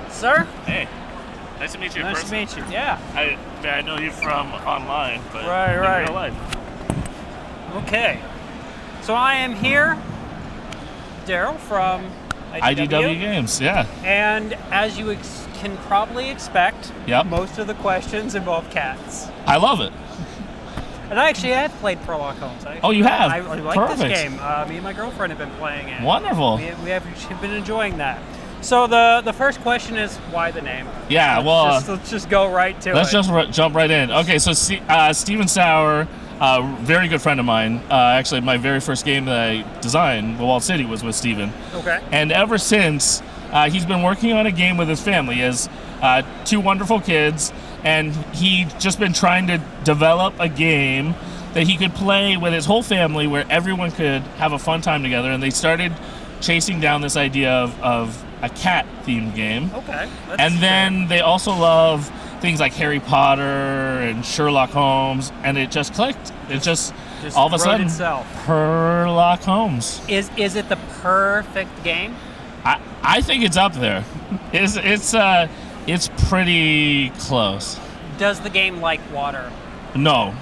Sir? Hey, nice to meet you. in Nice to person. meet you. Yeah. I know you from online, but Right. in real life. Okay. So I am here, Daryl from IDW Games, yeah. And as you can probably expect, Yep. most of the questions involve cats. I love it. And I actually have played Sherlock Holmes. Oh, you have? I like Perfect. this game. Me and my girlfriend have been playing it. Wonderful. We have been enjoying that. So the first question is, why the name? Yeah, well... Let's just go right to it. Let's just jump right in. Okay, so Steven Sauer, very good friend of mine. Actually, my very first game that I designed, The Walled City, was with Steven. Okay. And ever since, he's been working on a game with his family. He has 2 wonderful kids, and he's just been trying to develop a game that he could play with his whole family where everyone could have a fun time together. And they started chasing down this idea of a cat-themed game. Okay. And then they also love things like Harry Potter and Sherlock Holmes, and it just clicked. It just all of a wrote sudden, itself. Sherlock Holmes. Is it the perfect game? I think it's up there. It's pretty close. Does the game like water? No.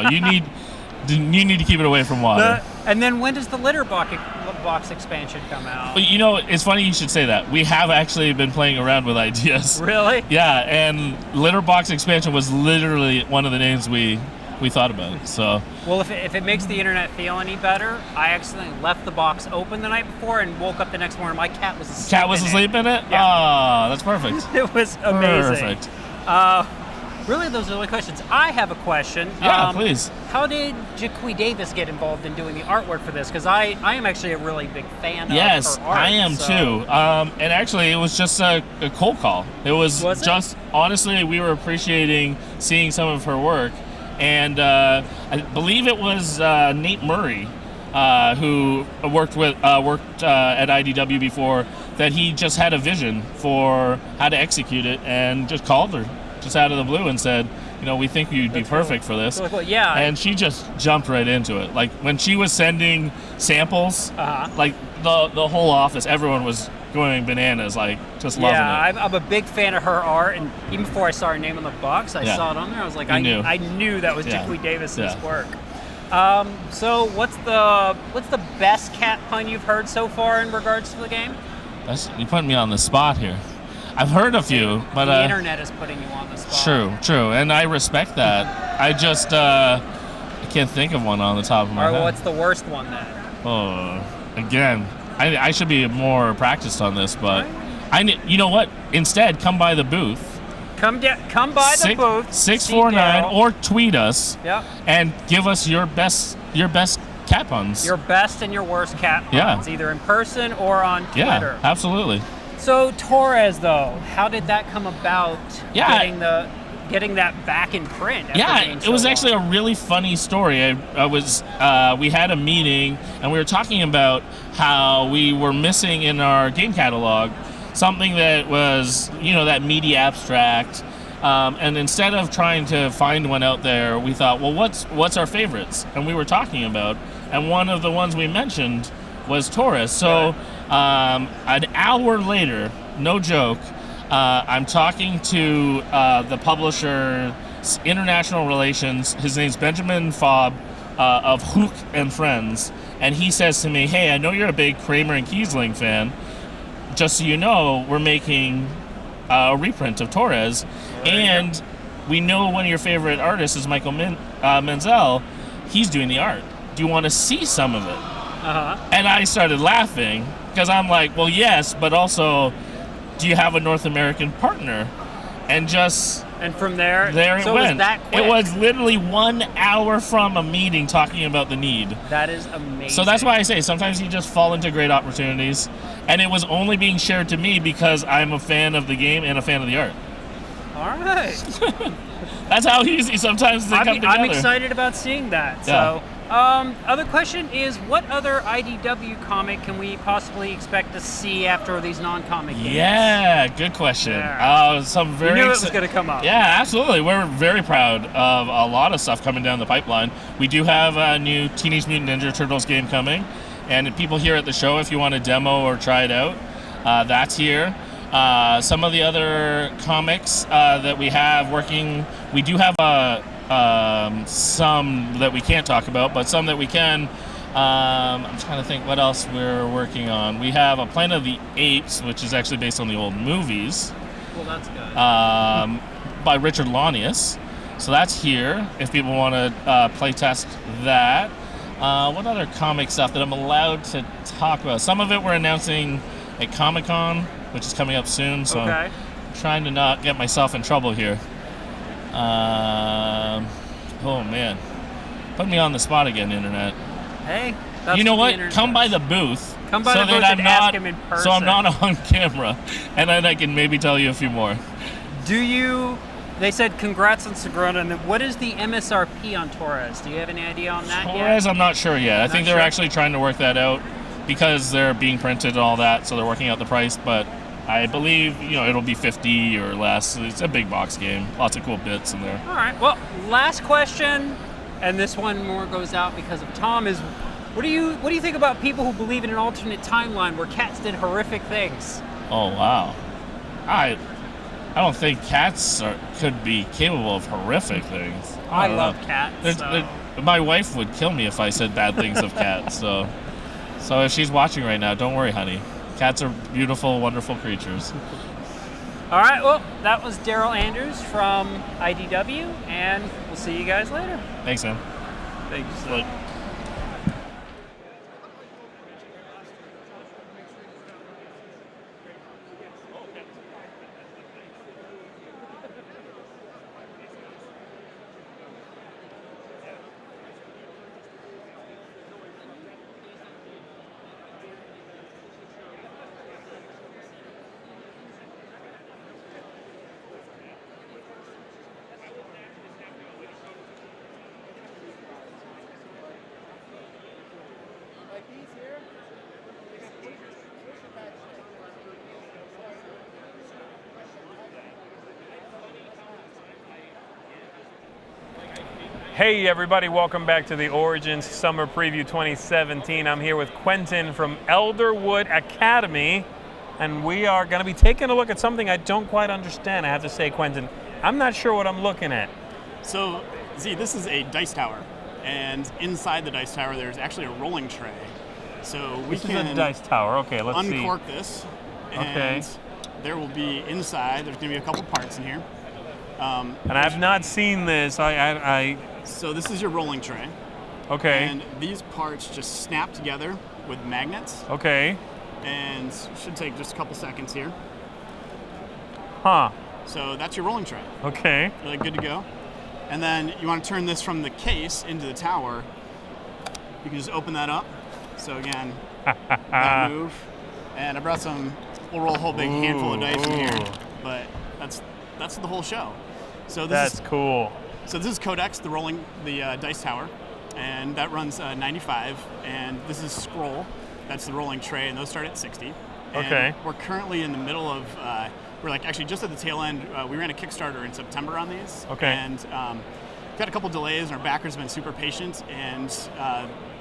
You need to keep it away from water. And then when does the litter box expansion come out? But, you know, it's funny you should say that. We have actually been playing around with ideas. Really? Yeah, and litter box expansion was literally one of the names we thought about. So. Well, if it makes the internet feel any better, I accidentally left the box open the night before and woke up the next morning. My cat was asleep. Cat was asleep in it? Yeah. Oh, that's perfect. It was amazing. Perfect. Really, those are the questions. I have a question. Yeah, please. How did Jaquie Davis get involved in doing the artwork for this? Because I am actually a really big fan Yes, of her art. I am too. And actually, it was just a cold call. It was just, honestly, we were appreciating seeing some of her work. And I believe it was Nate Murray, who worked at IDW before, that he just had a vision for how to execute it and just called her just out of the blue and said, you know, we think you'd be perfect for this. Well, yeah. And she just jumped right into it. Like when she was sending samples, like the whole office, everyone was going bananas, like just loving it. Yeah, I'm a big fan of her art, and even before I saw her name on the box, I saw it on there. I was like, I knew that was Jaquie Davis's work. So what's the best cat pun you've heard so far in regards to the game? You put me on the spot here. I've heard a few, but the internet is putting you on the spot. True, and I respect that. I just I can't think of one on the top of my All right, head. well, what's the worst one then? Oh, again, I should be more practiced on this, but you know what? Instead, come by the booth. Come by the booth. 649 or tweet us. Yep. And give us your best cat puns. Your best and your worst cat puns, either in person or on Twitter. Yeah, absolutely. So Torres, though, how did that come about? Yeah. Getting that back in print. It was actually a really funny story. We had a meeting and we were talking about how we were missing in our game catalog something that was, that meaty abstract. And instead of trying to find one out there, we thought, well, what's our favorites? And we were talking about, and one of the ones we mentioned was Torres. So an hour later, no joke, I'm talking to the publisher, International Relations. His name's Benjamin Fobb of Hook and Friends. And he says to me, hey, I know you're a big Kramer and Kiesling fan. Just so you know, we're making a reprint of Torres. And we know one of your favorite artists is Michael Menzel. He's doing the art. Do you want to see some of it? And I started laughing because I'm like, well, yes, but also, do you have a North American partner? And from there it so went. Was that quick? It was literally 1 hour from a meeting talking about the need. That is amazing. So that's why I say sometimes you just fall into great opportunities, and it was only being shared to me because I'm a fan of the game and a fan of the art. All right. That's how easy sometimes they come together. I'm excited about seeing that. Yeah. So, other question is, what other IDW comic can we possibly expect to see after these non-comic games? Yeah, good question. Some very you knew it was going to come up. Yeah, absolutely. We're very proud of a lot of stuff coming down the pipeline. We do have a new Teenage Mutant Ninja Turtles game coming, and people here at the show, if you want to demo or try it out, that's here. Some of the other comics that we have working, we do have some that we can't talk about, but some that we can. I'm trying to think what else we're working on. We have a Planet of the Apes, which is actually based on the old movies. Well, that's good. By Richard Launius. So that's here, if people want to play test that. What other comic stuff that I'm allowed to talk about? Some of it we're announcing at Comic-Con, which is coming up soon, so Okay. I'm trying to not get myself in trouble here. Oh man, put me on the spot again, Internet. Hey, that's you know the what? internet Come by the booth. Come by so the booth that and I'm ask not, him in so I'm person. not on camera, and then I can maybe tell you a few more. Do you? They said congrats on Sagrada, and then what is the MSRP on Torres? Do you have any idea on that Torres, yet? I'm not sure yet. I think they're sure? actually trying to work that out because they're being printed and all that, so they're working out the price. But I believe it'll be 50 or less. It's a big box game, lots of cool bits in there. All right. Well, last question, and this one more goes out because of Tom. Is what do you think about people who believe in an alternate timeline where cats did horrific things? Oh wow, I don't think cats could be capable of horrific things. I don't love know. cats. So. My wife would kill me if I said bad things of cats. So if she's watching right now, don't worry, honey. Cats are beautiful, wonderful creatures. All right. Well, that was Daryl Andrews from IDW, and we'll see you guys later. Thanks, man. Thanks. Look. Hey everybody, welcome back to the Origins Summer Preview 2017. I'm here with Quentin from Elderwood Academy, and we are going to be taking a look at something I don't quite understand. I have to say, Quentin, I'm not sure what I'm looking at. So, Z, this is a dice tower, and inside the dice tower there's actually a rolling tray. So we This can is a dice tower. Okay, let's see. uncork this, and there will be inside, there's going to be a couple parts in here. And I have not seen this. So this is your rolling tray. Okay. And these parts just snap together with magnets. Okay. And it should take just a couple seconds here. Huh. So that's your rolling tray. Okay. Really good to go. And then you want to turn this from the case into the tower. You can just open that up. So again, that move. And I brought we'll roll a whole big handful of dice in here. But that's the whole show. So That's cool. So this is Codex, the dice tower, and that runs 95. And this is Scroll, that's the rolling tray, and those start at 60. And Okay. we're currently in the middle of, we're actually just at the tail end. We ran a Kickstarter in September on these. Okay. And we've had a couple delays, and our backers have been super patient, and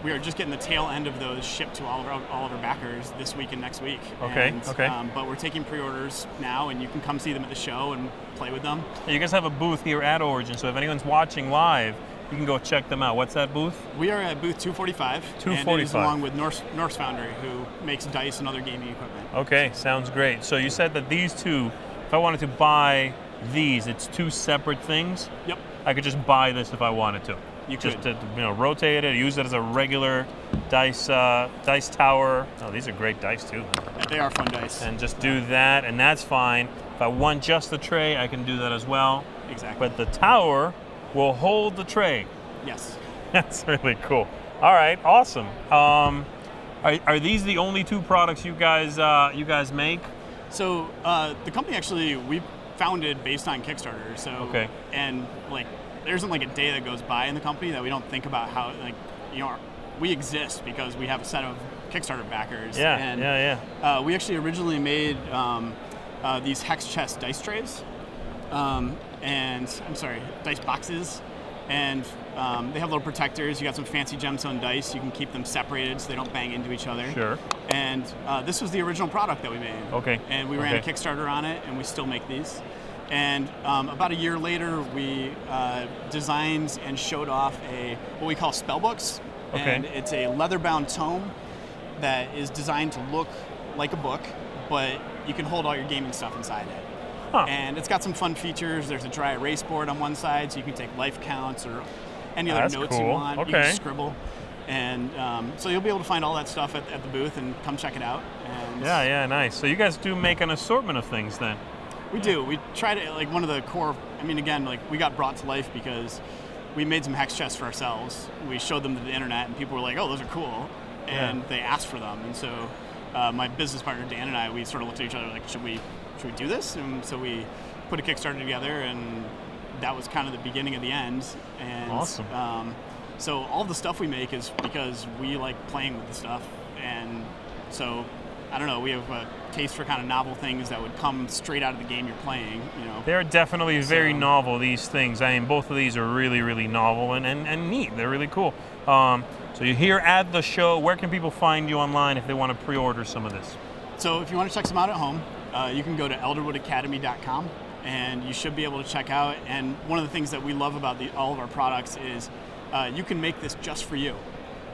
we are just getting the tail end of those shipped to all of our backers this week and next week. Okay, And, okay. But we're taking pre-orders now, and you can come see them at the show and play with them. You guys have a booth here at Origin, so if anyone's watching live, you can go check them out. What's that booth? We are at booth 245. 245. And it is along with Norse Foundry, who makes dice and other gaming equipment. Okay, sounds great. So you said that these two, if I wanted to buy these, it's two separate things? Yep. I could just buy this if I wanted to. You just could. to rotate it, use it as a regular dice tower. Oh, these are great dice too. Yeah, they are fun dice. And just do that, and that's fine. If I want just the tray, I can do that as well. Exactly. But the tower will hold the tray. Yes. That's really cool. All right, awesome. Are these the only two products you guys make? So the company actually we founded based on Kickstarter. So Okay. And there isn't a day that goes by in the company that we don't think about how we exist because we have a set of Kickstarter backers. Yeah. And we actually originally made these hex chest dice trays, dice boxes, and they have little protectors. You got some fancy gemstone dice. You can keep them separated so they don't bang into each other. Sure. And this was the original product that we made. Okay. And we ran a Kickstarter on it, and we still make these. And about a year later, we designed and showed off what we call spell books. Okay. And it's a leather-bound tome that is designed to look like a book, but you can hold all your gaming stuff inside it. Huh. And it's got some fun features. There's a dry erase board on one side, so you can take life counts or any other That's notes you cool. want. You Okay. can scribble. And so you'll be able to find all that stuff at the booth and come check it out. And Yeah, nice. So you guys do make an assortment of things then? we do. We try to, like, one of the core, I mean, again, like, we got brought to life because we made some hex chests for ourselves. We showed them to the internet, and people were like, oh, those are cool. And they asked for them. And so my business partner, Dan, and I, we sort of looked at each other like, should we do this? And so we put a Kickstarter together, and that was kind of the beginning of the end. And awesome. So all the stuff we make is because we like playing with the stuff. And so, I don't know, we have a taste for kind of novel things that would come straight out of the game you're playing, you know. They're definitely very novel, these things. I mean, both of these are really, really novel and neat. They're really cool. So you're here at the show. Where can people find you online if they want to pre-order some of this? So if you want to check some out at home, you can go to elderwoodacademy.com, and you should be able to check out. And one of the things that we love about all of our products is you can make this just for you.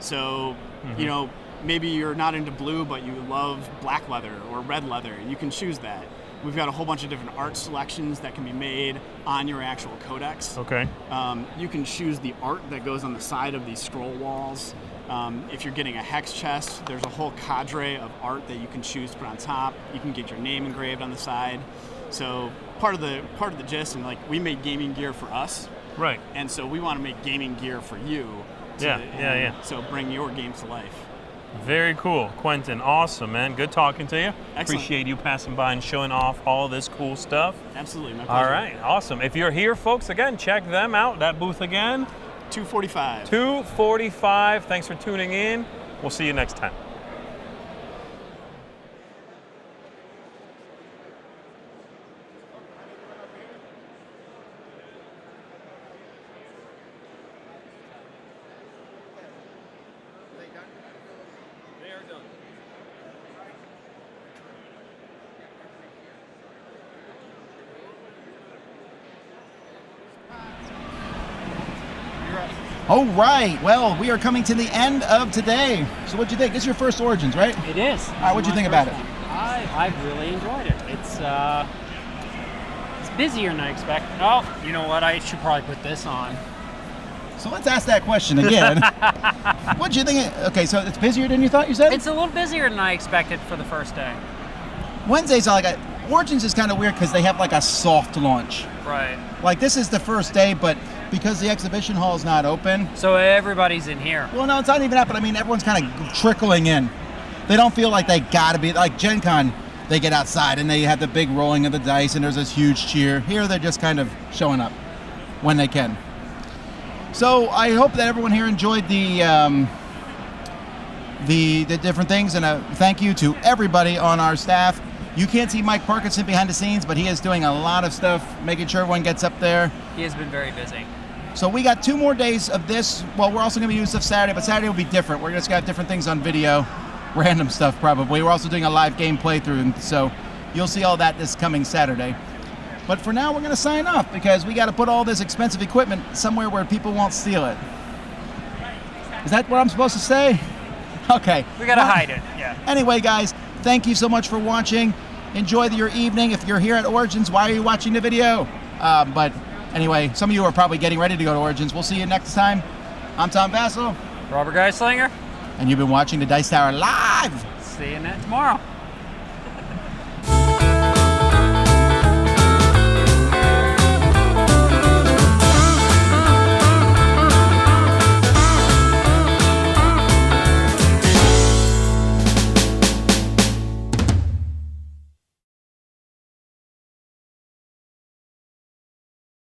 So, you know, maybe you're not into blue, but you love black leather or red leather. You can choose that. We've got a whole bunch of different art selections that can be made on your actual codex. Okay. You can choose the art that goes on the side of these scroll walls. If you're getting a hex chest, there's a whole cadre of art that you can choose to put on top. You can get your name engraved on the side. So part of the gist, and like, we made gaming gear for us. Right. And so we want to make gaming gear for you. Yeah. So bring your games to life. Very cool. Quentin, awesome, man. Good talking to you. Excellent. Appreciate you passing by and showing off all this cool stuff. Absolutely, my All pleasure. right, awesome. If you're here, folks, again, check them out. That booth again. 245. 245. Thanks for tuning in. We'll see you next time. All right, well, we are coming to the end of today. So what'd you think? This is your first Origins, right? It is. All right, what'd you think about it? I really enjoyed it. It's busier than I expected. Oh, you know what? I should probably put this on. So let's ask that question again. What'd you think? Okay, so it's busier than you thought, you said? It's a little busier than I expected for the first day. Wednesdays are like Origins is kind of weird because they have like a soft launch. Right. Like this is the first day, but because the exhibition hall is not open. So everybody's in here. Well, no, it's not even that, but I mean, everyone's kind of trickling in. They don't feel like they gotta be, like Gen Con, they get outside and they have the big rolling of the dice and there's this huge cheer. Here they're just kind of showing up when they can. So I hope that everyone here enjoyed the different things, and a thank you to everybody on our staff. You can't see Mike Parkinson behind the scenes, but he is doing a lot of stuff, making sure everyone gets up there. He has been very busy. So we got 2 more days of this. Well, we're also going to be doing stuff Saturday, but Saturday will be different. We're just going to have different things on video, random stuff probably. We're also doing a live game playthrough, so you'll see all that this coming Saturday. But for now, we're going to sign off because we got to put all this expensive equipment somewhere where people won't steal it. Is that what I'm supposed to say? Okay. We got to hide it, yeah. Anyway, guys, thank you so much for watching. Enjoy your evening. If you're here at Origins, why are you watching the video? But anyway, some of you are probably getting ready to go to Origins. We'll see you next time. I'm Tom Vassell. Robert Geislinger. And you've been watching the Dice Tower live. See you tomorrow.